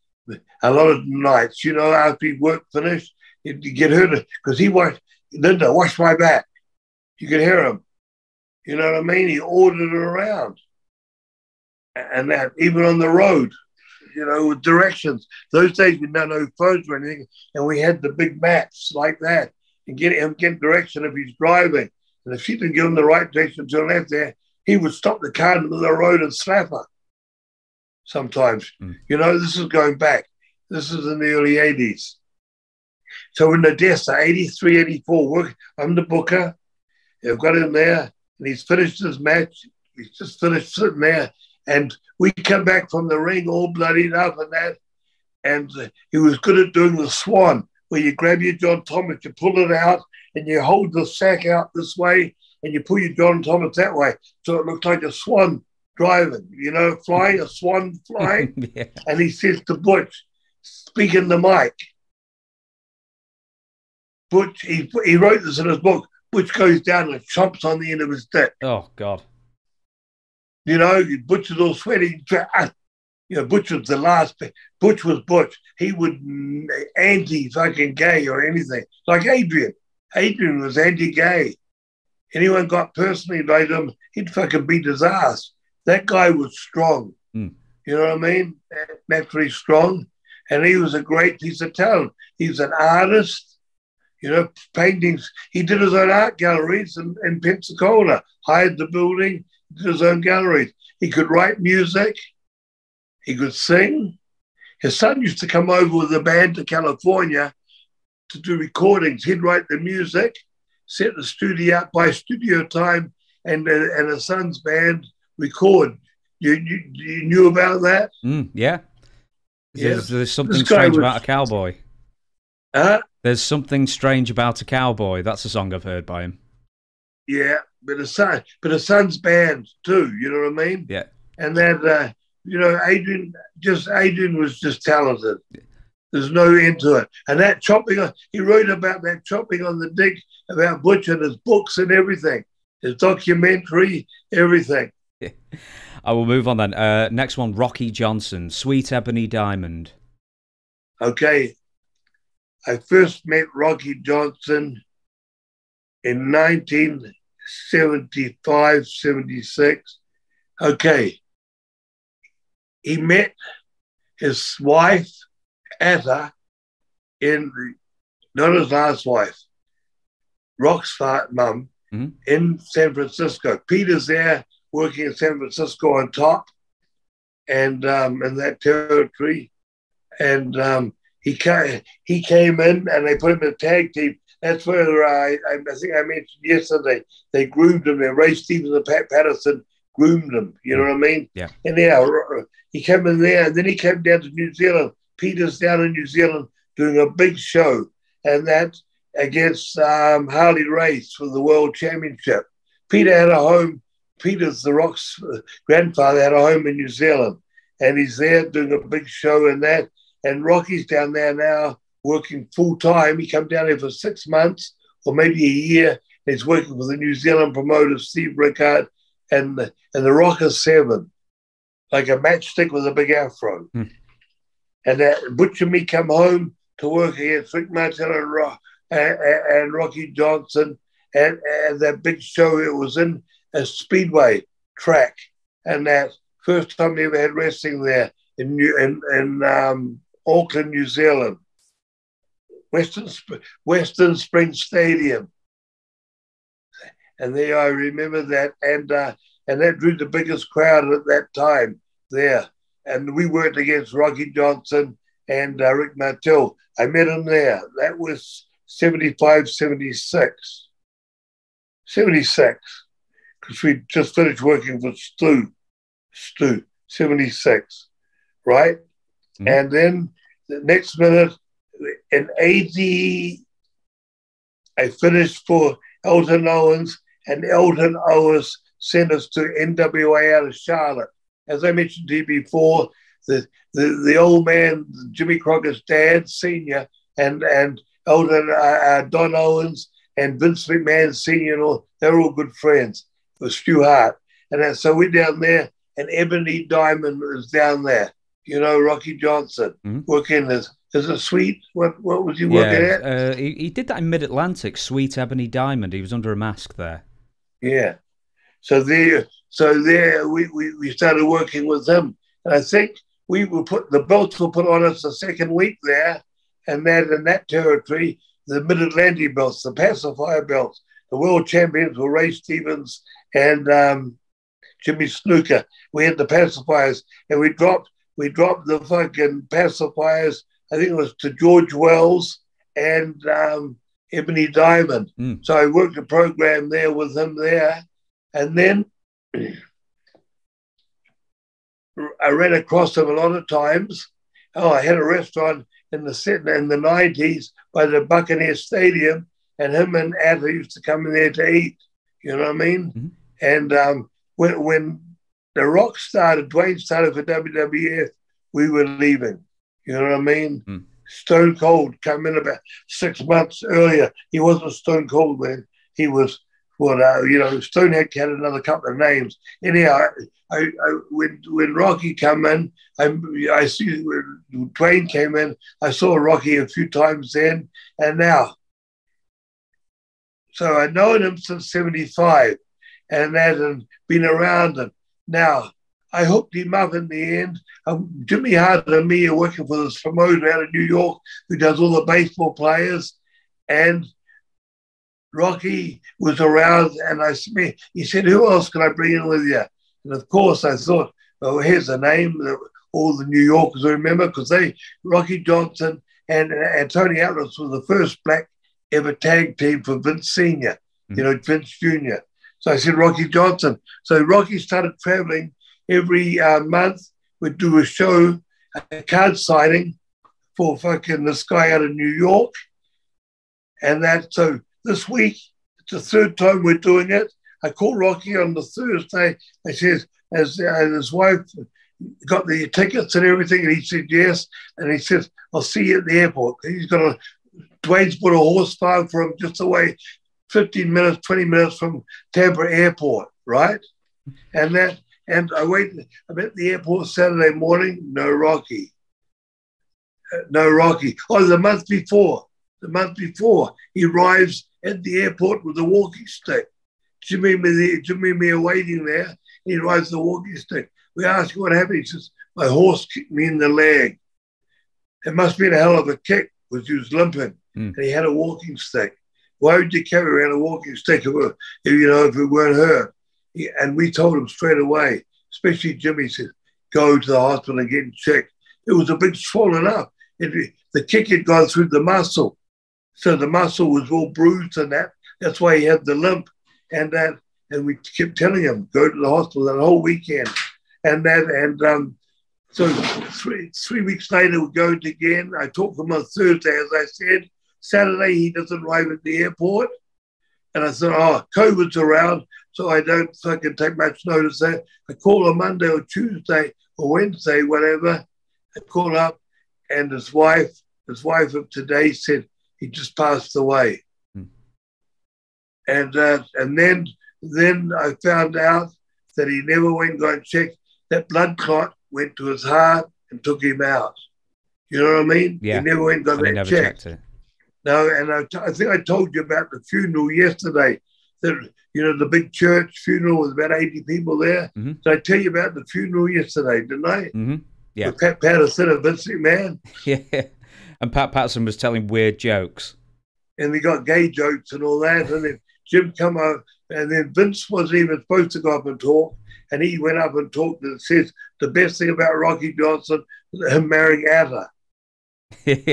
[SPEAKER 2] a lot of nights. You know, after he work finished, he'd get her to, because he watched Linda, wash my back. You could hear him. You know what I mean? He ordered her around, and that even on the road. You know, with directions. Those days we didn't know phones or anything, and we had the big maps like that and get direction if he's driving. And if she didn't give him the right direction to the left there, he would stop the car in the middle of the road and slap her. Sometimes, you know, this is going back. This is in the early 80s. So in Odessa, 83, 84, I'm the booker. I've got him there, and he's finished his match. He's just finished sitting there. And we come back from the ring all bloodied up and that. And he was good at doing the swan, where you grab your John Thomas, you pull it out, and you hold the sack out this way, and you pull your John Thomas that way. So it looks like a swan driving, you know, flying, a swan flying.
[SPEAKER 1] Yeah.
[SPEAKER 2] And he says to Butch, speaking the mic. Butch, he wrote this in his book. Butch goes down and chomps on the end of his dick.
[SPEAKER 1] Oh, God.
[SPEAKER 2] You know, Butch was all sweaty. You know, Butch was the last. Butch was Butch. He would anti-fucking gay or anything. Like Adrian. Adrian was anti-gay. Anyone got personally like him, he'd fucking beat his ass. That guy was strong. You know what I mean? Naturally strong. And he was a great piece of talent. He was an artist. You know, paintings. He did his own art galleries in Pensacola. Hired the building. Did his own galleries. He could write music. He could sing. His son used to come over with a band to California to do recordings. He'd write the music, set the studio up by studio time, and his son's band record. You knew about that?
[SPEAKER 1] Yeah.
[SPEAKER 2] Yes.
[SPEAKER 1] There's something strange about a cowboy. There's something strange about a cowboy. That's a song I've heard by him.
[SPEAKER 2] Yeah, but his son's band too. You know what I mean?
[SPEAKER 1] Yeah.
[SPEAKER 2] And that you know, Adrian was just talented. There's no end to it. And that chopping, he wrote about that chopping on the dick about Butch in his books and everything, his documentary, everything.
[SPEAKER 1] I will move on then. Next one, Rocky Johnson, Sweet Ebony Diamond.
[SPEAKER 2] Okay. I first met Rocky Johnson in 1975, 76. Okay. He met his wife, Atta, not his last wife, Rock's mum, in San Francisco. Peter's there working in San Francisco on top and in that territory. And he came in and they put him in a tag team. That's where I think I mentioned yesterday. They groomed him. Ray Stevens and Pat Patterson groomed him. You know what I mean?
[SPEAKER 1] Yeah.
[SPEAKER 2] And he came in there, and then he came down to New Zealand. Peter's down in New Zealand doing a big show, and that against Harley Race for the World Championship. Peter had a home. Peter's The Rock's grandfather had a home in New Zealand, and he's there doing a big show and that. And Rocky's down there now working full time. He come down here for 6 months or maybe a year. He's working for the New Zealand promoter Steve Rickard, and the Rock is 7, like a matchstick with a big afro. And that Butch and me come home to work against Rick Martel and Rocky Johnson, and that big show. It was in a speedway track, and that first time we ever had wrestling there in Auckland, New Zealand, Western Spring Stadium, and there I remember that, and that drew the biggest crowd at that time there, and we worked against Rocky Johnson and Rick Martel. I met him there. That was 75, 76, because we just finished working for Stu, 76, right? And then the next minute, in 80, I finished for Elton Owens, and Elton Owens sent us to NWA out of Charlotte. As I mentioned to you before, the old man, Jimmy Crockett's dad, Senior, and Elton, Don Owens, and Vince McMahon Senior, they were all good friends with Stu Hart. And so we're down there, and Ebony Diamond was down there. You know, Rocky Johnson working as a Sweet. What was he working at?
[SPEAKER 1] He did that in Mid-Atlantic, Sweet Ebony Diamond. He was under a mask there.
[SPEAKER 2] Yeah. So there we started working with him. And I think the belts were put on us the second week there, and that in that territory, the Mid-Atlantic belts, the pacifier belts, the world champions were Ray Stevens and Jimmy Snuka. We had the pacifiers, and we dropped the fucking pacifiers, I think it was to George Wells and Ebony Diamond. So I worked a program there with him there. And then I ran across him a lot of times. I had a restaurant in the 90s by the Buccaneer Stadium, and him and Atta used to come in there to eat. You know what I mean? And when The Rock started, Dwayne started for WWF, we were leaving. You know what I mean? Stone Cold come in about 6 months earlier. He wasn't Stone Cold then. He was, Stone had another couple of names. Anyhow, when Rocky come in, I see when Dwayne came in, I saw Rocky a few times then and now. So I'd known him since 75 and that and been around him. Now, I hooked him up in the end. Jimmy Hart and me are working for this promoter out of New York who does all the baseball players. And Rocky was around, and he said, who else can I bring in with you? And of course, I thought, well, here's a name that all the New Yorkers remember, because Rocky Johnson and Tony Atlas were the first black ever tag team for Vince Sr., Vince Jr. So I said, Rocky Johnson. So Rocky started traveling every month. We'd do a show, a card signing for fucking this guy out of New York. And so this week, it's the third time we're doing it. I called Rocky on the Thursday. I said, as his wife got the tickets and everything, and he said yes. And he said, I'll see you at the airport. Dwayne's put a horse farm for him just away, 15 minutes, 20 minutes from Tampa Airport, right? And I'm at the airport Saturday morning, no Rocky. Oh, the month before, he arrives at the airport with a walking stick. Jimmy and me are waiting there. He arrives with a walking stick. We ask what happened. He says, my horse kicked me in the leg. It must have been a hell of a kick because he was limping. And he had a walking stick. Why would you carry around a walking stick if it weren't hurt? And we told him straight away, especially Jimmy said, go to the hospital and get checked. It was a big swollen up. The kick had gone through the muscle. So the muscle was all bruised and that. That's why he had the limp and that. And we kept telling him, go to the hospital that whole weekend. And that, and so three weeks later, we go again. I talked to him on Thursday, as I said. Saturday, he doesn't arrive at the airport. And I said, oh, COVID's around, so I don't fucking take much notice there. I call on Monday or Tuesday or Wednesday, whatever. I call up, and his wife of today said he just passed away. And then I found out that he never went and got checked. That blood clot went to his heart and took him out. You know what I mean?
[SPEAKER 1] Yeah.
[SPEAKER 2] He never went and got that checked. No, and I think I told you about the funeral yesterday. That, you know, the big church funeral with about 80 people there. Mm-hmm. Did I tell you about the funeral yesterday, didn't I?
[SPEAKER 1] Mm-hmm. Yeah.
[SPEAKER 2] With Pat Patterson and Vince McMahon.
[SPEAKER 1] Yeah. And Pat Patterson was telling weird jokes.
[SPEAKER 2] And he got gay jokes and all that. And then Jim come out, and then Vince wasn't even supposed to go up and talk. And he went up and talked and says the best thing about Rocky Johnson was him marrying Atta.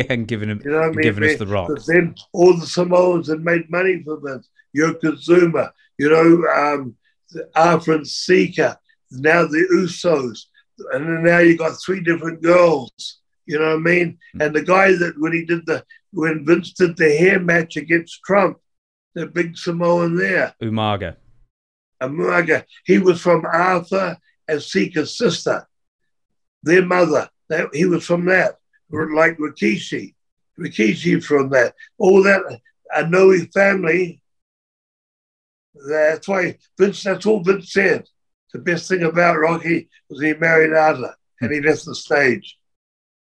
[SPEAKER 1] And giving him, you know what I mean? Giving us the Rock.
[SPEAKER 2] But then all the Samoans had made money for Vince. Yokozuna, you know, Afrin Sika, now the Usos. And then now you got 3 different girls. You know what I mean? And the guy that when Vince did the hair match against Trump, the big Samoan there.
[SPEAKER 1] Umaga,
[SPEAKER 2] he was from Arthur and Sika's sister, their mother. He was from that, like Rikishi from that. All that, I know his family. That's why Vince, that's all Vince said. The best thing about Rocky was he married Arthur and he left the stage.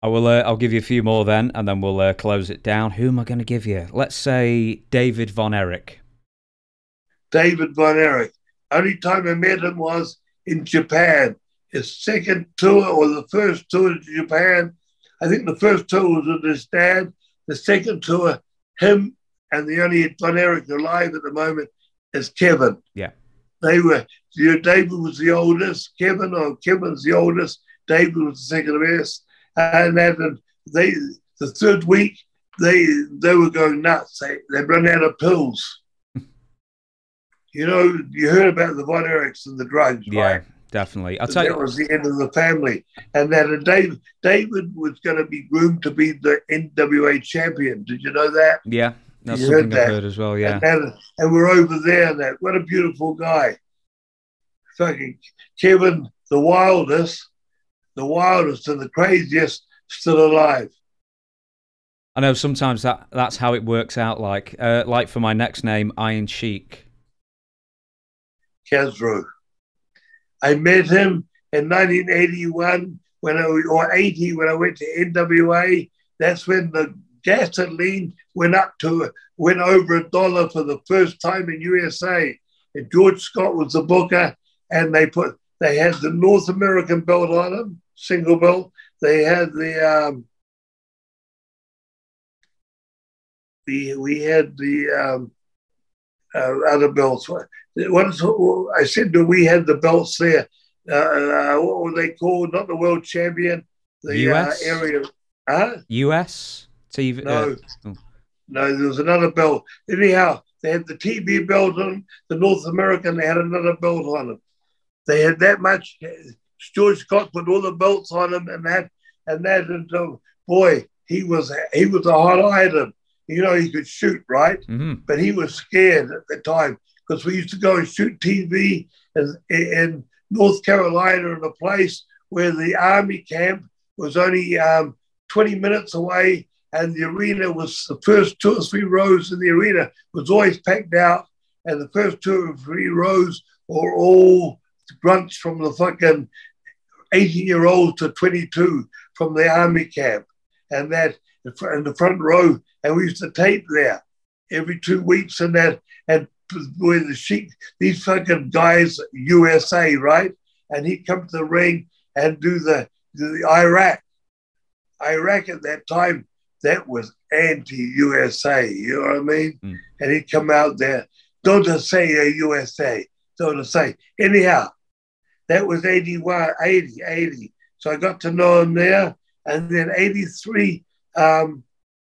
[SPEAKER 1] I'll give you a few more then, and then we'll close it down. Who am I going to give you? Let's say David Von Erich.
[SPEAKER 2] David Von Erich. Only time I met him was in Japan. His second tour or the first tour to Japan. I think the first tour was with his dad. The second tour, him and the only Von Erich alive at the moment is Kevin.
[SPEAKER 1] Yeah.
[SPEAKER 2] They were, you know, David was the oldest, Kevin's the oldest, David was the second best. And then the third week, they were going nuts. They'd run out of pills. You know, you heard about the Von Erichs and the drugs, right?
[SPEAKER 1] Yeah, definitely.
[SPEAKER 2] That was the end of the family. And then David was going to be groomed to be the NWA champion. Did you know that?
[SPEAKER 1] Yeah, that's something I've heard as well, yeah.
[SPEAKER 2] And we're over there. And what a beautiful guy. Fucking Kevin, the wildest and the craziest, still alive.
[SPEAKER 1] I know sometimes that's how it works out. Like for my next name, Iron Sheik.
[SPEAKER 2] Khosrow. I met him in 1981 or 80 when I went to NWA. That's when the gasoline went over $1 for the first time in USA. And George Scott was the booker, and they had the North American belt on him, single belt. They had the other belts. I said that we had the belts there. What were they called? Not the world champion. The
[SPEAKER 1] US
[SPEAKER 2] area.
[SPEAKER 1] US TV.
[SPEAKER 2] No, there was another belt. Anyhow, they had the TV belt on the North American. They had another belt on them. They had that much. George Scott put all the belts on him, and boy, he was a hot item. You know, he could shoot, right? Mm-hmm. But he was scared at the time because we used to go and shoot TV in North Carolina in a place where the army camp was only 20 minutes away, and the arena was the first 2 or 3 rows in the arena was always packed out, and the first 2 or 3 rows were all grunts from the fucking 18-year-olds to 22 from the army camp, and that in the front row, and we used to tape there every 2 weeks, and where the Sheik, these fucking guys, USA, right? And he'd come to the ring and do the Iraq. Iraq at that time, that was anti-USA, you know what I mean? Mm. And he'd come out there, don't just say USA, don't just say. Anyhow, that was 80. So I got to know him there. And then 83,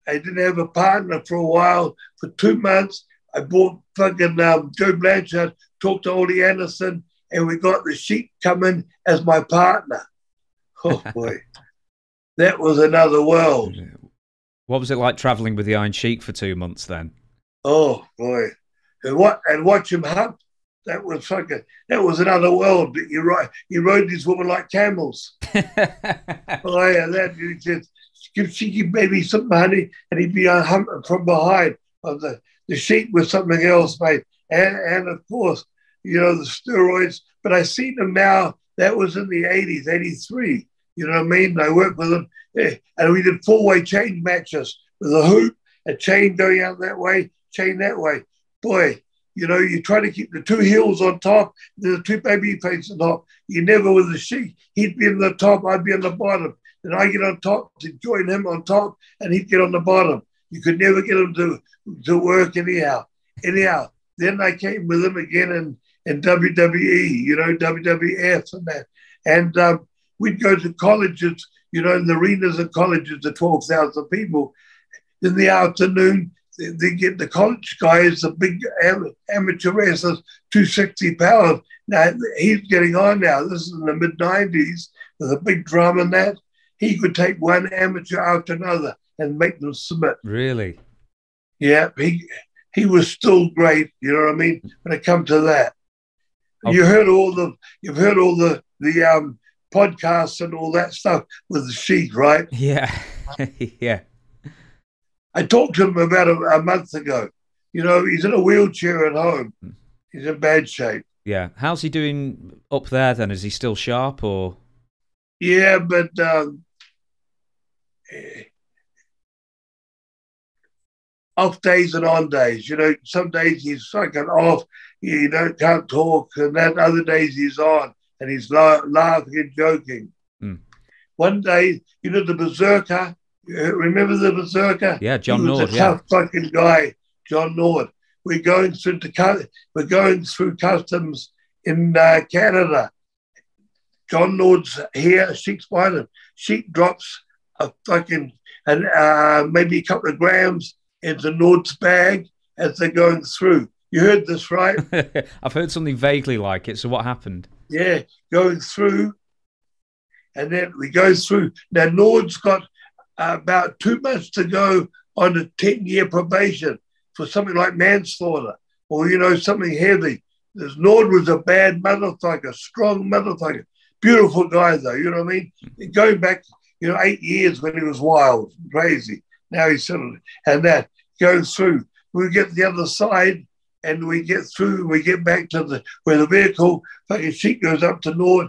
[SPEAKER 2] I didn't have a partner for a while. For 2 months, I bought fucking Joe Blanchard, talked to Ole Anderson, and we got the Sheik coming as my partner. Oh, boy. That was another world.
[SPEAKER 1] What was it like traveling with the Iron Sheik for 2 months then?
[SPEAKER 2] Oh, boy. And watch him hump. That was another world. He rode these women like camels. Oh, yeah, that you just give cheeky baby some honey, and he'd be humping from behind. The Sheik was something else, mate. And of course, you know, the steroids. But I seen them now. That was in the 80s, 83. You know what I mean? I worked with them. And we did 4-way chain matches with a hoop, a chain going out that way, chain that way. Boy, you know, you try to keep the two heels on top, the two baby faces on top. You never with the Sheik. He'd be on the top, I'd be on the bottom. Then I get on top to join him on top, and he'd get on the bottom. You could never get him to work anyhow. Then I came with him again in WWE, you know, WWF and that. And we'd go to colleges, you know, in the arenas of colleges, the 12,000 people. In the afternoon, they get the college guys, the big amateur wrestlers, 260 pounds. Now, he's getting on now. This is in the mid-90s with a big drum and that. He could take one amateur after another and make them submit.
[SPEAKER 1] Really?
[SPEAKER 2] Yeah, he was still great, you know what I mean, when it comes to that. Okay. You've heard all the podcasts and all that stuff with the Sheik, right?
[SPEAKER 1] Yeah. Yeah.
[SPEAKER 2] I talked to him about a month ago. You know, he's in a wheelchair at home. He's in bad shape.
[SPEAKER 1] Yeah. How's he doing up there then? Is he still sharp or?
[SPEAKER 2] Yeah, but off days and on days. You know, some days he's fucking off. You can't talk. And then other days he's on and he's laughing and joking.
[SPEAKER 1] Mm.
[SPEAKER 2] One day, you know, the Berserker. Remember the Berserker?
[SPEAKER 1] Yeah, John
[SPEAKER 2] Nord. He was a tough fucking guy, John Nord. We're going through customs in Canada. John Nord's here, Sheik's behind him. Sheik drops a fucking maybe a couple of grams into Nord's bag as they're going through. You heard this, right?
[SPEAKER 1] I've heard something vaguely like it. So what happened?
[SPEAKER 2] Yeah, going through, and then we go through. Now Nord's got about 2 months to go on a 10-year probation for something like manslaughter or, you know, something heavy. This Nord was a bad motherfucker, strong motherfucker. Beautiful guy, though, you know what I mean? Going back, you know, 8 years when he was wild, crazy. Now he's sort of, and that goes through. We get the other side and we get through, we get back to where the vehicle, fucking Sheik goes up to Nord,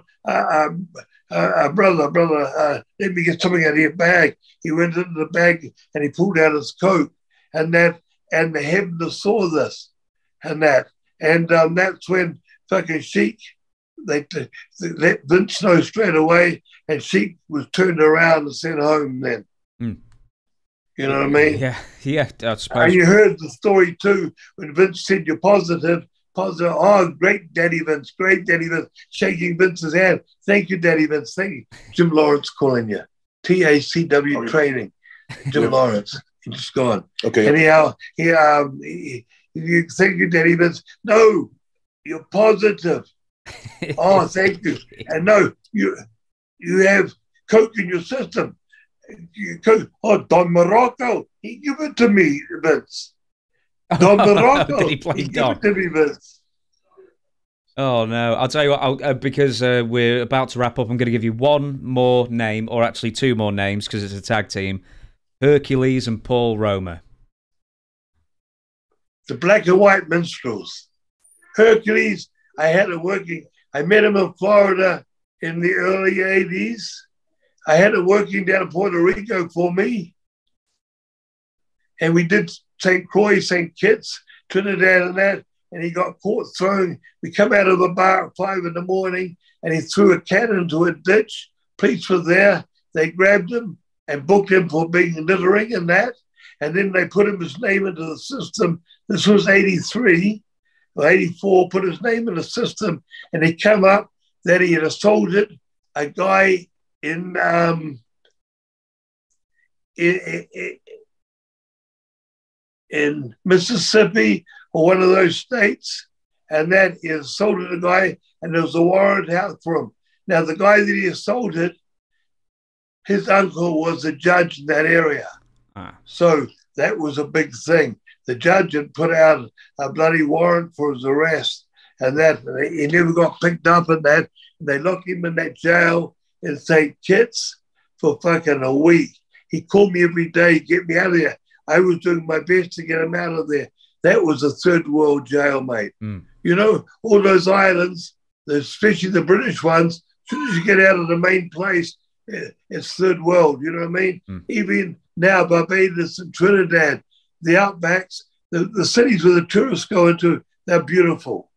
[SPEAKER 2] brother, let me get something out of your bag. He went into the bag and he pulled out his coat and the heaven saw this and that. And that's when fucking Sheik, they let Vince know straight away, and Sheik was turned around and sent home then. Mm. You know what I mean?
[SPEAKER 1] Yeah, I suppose.
[SPEAKER 2] And you heard the story too, when Vince said you're positive. Oh, great Daddy Vince, shaking Vince's hand. Thank you, Daddy Vince. Thank you. Jim Lawrence calling you. TACW training. Jim Lawrence. He's just gone.
[SPEAKER 3] Okay.
[SPEAKER 2] Anyhow, thank you, Daddy Vince. No, you're positive. Oh, thank you. And no, you have coke in your system. Oh, Don Morocco, he gave it to me, Vince. Don Morocco,
[SPEAKER 1] he gave
[SPEAKER 2] it to me, Vince.
[SPEAKER 1] Oh, no. I'll tell you what, because we're about to wrap up, I'm going to give you one more name, or actually two more names, because it's a tag team. Hercules and Paul Roma.
[SPEAKER 2] The black and white minstrels. Hercules, I met him in Florida in the early 80s. I had him working down in Puerto Rico for me. And we did St. Croix, St. Kitts, Trinidad and that, and he got caught throwing. We come out of the bar at 5 in the morning, and he threw a can into a ditch. Police were there. They grabbed him and booked him for being littering and that. And then they put his name into the system. This was 83 or 84, put his name in the system, and he came up that he had assaulted a guy in in Mississippi or one of those states, and that he assaulted a guy, and there was a warrant out for him. Now, the guy that he assaulted, his uncle was a judge in that area. So that was a big thing. The judge had put out a bloody warrant for his arrest, and that he never got picked up in that. And they locked him in that jail in St. Kitts for fucking a week. He called me every day, get me out of there. I was doing my best to get him out of there. That was a third world jail, mate. You know, all those islands, especially the British ones, as soon as you get out of the main place, it's third world, you know what I mean? Even now, Barbados and Trinidad, the outbacks, the cities where the tourists go into, they're beautiful.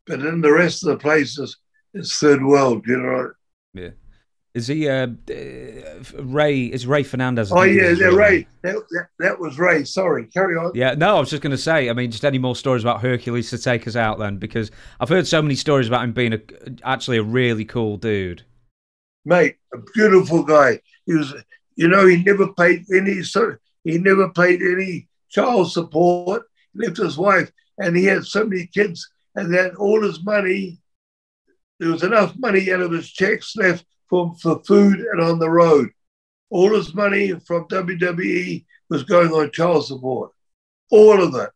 [SPEAKER 2] But in the rest of the places, it's third world, you know?
[SPEAKER 1] Yeah. Is he Ray? Is Ray Fernandez?
[SPEAKER 2] Oh yeah, Ray. That was Ray. Sorry, carry on.
[SPEAKER 1] Yeah, no, I was just going to say. I mean, just any more stories about Hercules to take us out then, because I've heard so many stories about him being actually a really cool dude.
[SPEAKER 2] Mate, a beautiful guy. He was, you know, he never paid any child support. He left his wife, and he had so many kids, and then all his money, there was enough money out of his checks left for food and on the road. All his money from WWE was going on child support. All of it.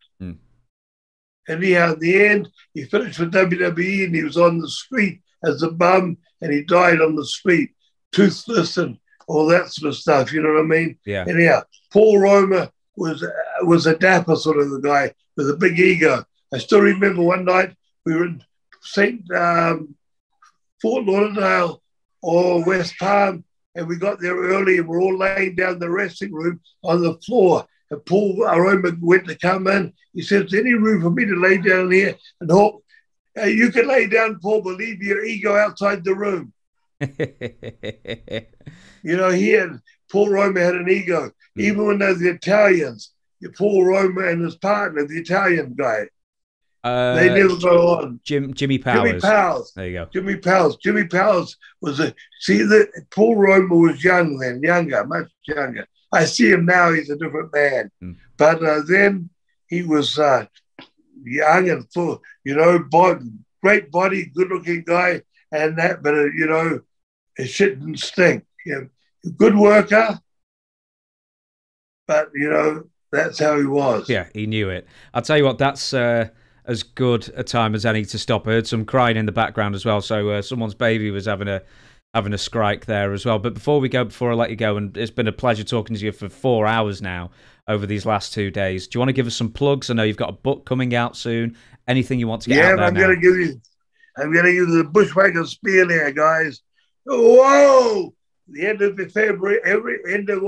[SPEAKER 2] Anyhow, in the end, he finished with WWE and he was on the street as a bum, and he died on the street, toothless and all that sort of stuff, you know what I mean?
[SPEAKER 1] Yeah.
[SPEAKER 2] Anyhow, Paul Roma was a dapper sort of a guy with a big ego. I still remember one night we were in Fort Lauderdale or West Palm, and we got there early and we're all laying down in the resting room on the floor. And Paul Roma went to come in. He said, "Is there any room for me to lay down here?" And you can lay down, Paul, but leave your ego outside the room. You know, Paul Roma had an ego. Even when they're the Italians, Paul Roma and his partner, the Italian guy, they never go on.
[SPEAKER 1] Jimmy Powers.
[SPEAKER 2] Jimmy Powers.
[SPEAKER 1] There you go.
[SPEAKER 2] Jimmy Powers. Jimmy Powers was Paul Roma was young then, much younger. I see him now; he's a different man. But then he was young and full, you know, great body, good-looking guy, and that. But you know, his shit didn't stink. You know, good worker, but you know, that's how he was.
[SPEAKER 1] Yeah, he knew it. I'll tell you what, that's as good a time as any to stop. I heard some crying in the background as well, so someone's baby was having a strike there as well. But before I let you go, and it's been a pleasure talking to you for 4 hours now over these last 2 days. Do you want to give us some plugs? I know you've got a book coming out soon. Anything you want to get out there?
[SPEAKER 2] I'm going to give you the Bushwhacker spear there, guys. Whoa! The end of February, end of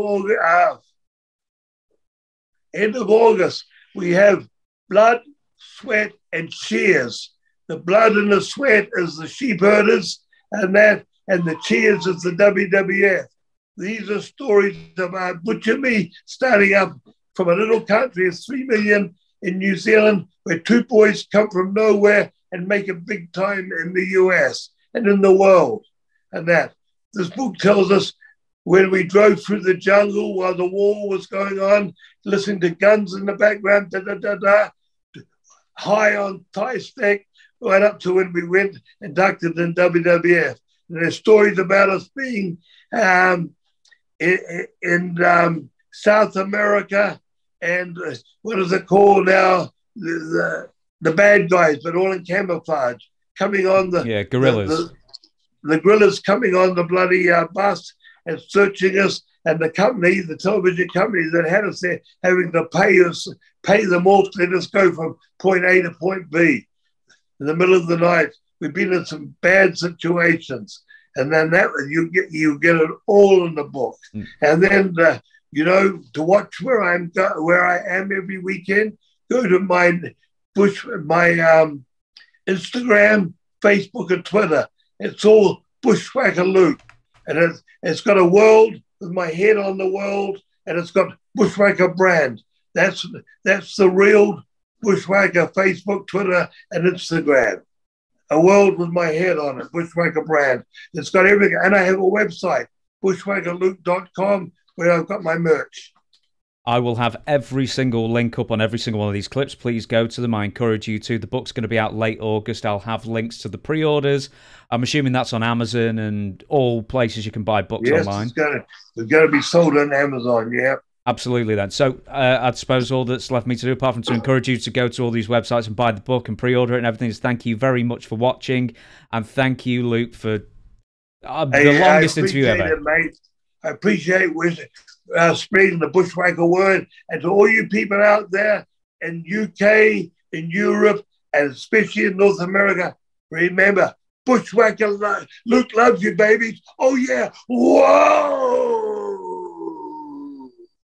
[SPEAKER 2] August, we have blood, sweat, and cheers. The blood and the sweat is the sheep herders, and the cheers is the WWF. These are stories about Butcher Me starting up from a little country of 3 million in New Zealand, where two boys come from nowhere and make a big time in the US and in the world. And that. This book tells us when we drove through the jungle while the war was going on, listening to guns in the background, da-da-da-da, high on Thai steak, right up to when we went inducted in WWF. And there's stories about us being in South America and what is it called now? The bad guys, but all in camouflage, coming on the
[SPEAKER 1] guerrillas.
[SPEAKER 2] The guerrillas coming on the bloody bus and searching us, and the television company that had us there, having to pay them off to let us go from point A to point B in the middle of the night. We've been in some bad situations, and then that you get it all in the book. And then you know, to watch where I am every weekend, go to my Instagram, Facebook, and Twitter. It's all Bushwhacker Luke, and it's got a world with my head on the world, and it's got Bushwhacker brand. That's the real Bushwhacker, Facebook, Twitter, and Instagram. A world with my head on it, Bushwhacker brand. It's got everything, and I have a website, bushwhackerluke.com, where I've got my merch.
[SPEAKER 1] I will have every single link up on every single one of these clips. Please go to them. I encourage you to. The book's going to be out late August. I'll have links to the pre-orders. I'm assuming that's on Amazon and all places you can buy books online.
[SPEAKER 2] Yes, it's going to be sold on Amazon, yeah.
[SPEAKER 1] Absolutely then. So I suppose all that's left me to do, apart from to encourage you to go to all these websites and buy the book and pre-order it and everything, is thank you very much for watching. And thank you, Luke, for the longest interview ever.
[SPEAKER 2] Mate. I appreciate spreading the Bushwhacker word. And to all you people out there in UK, in Europe, and especially in North America, remember, Bushwhacker, Luke loves you, baby. Oh, yeah. Whoa!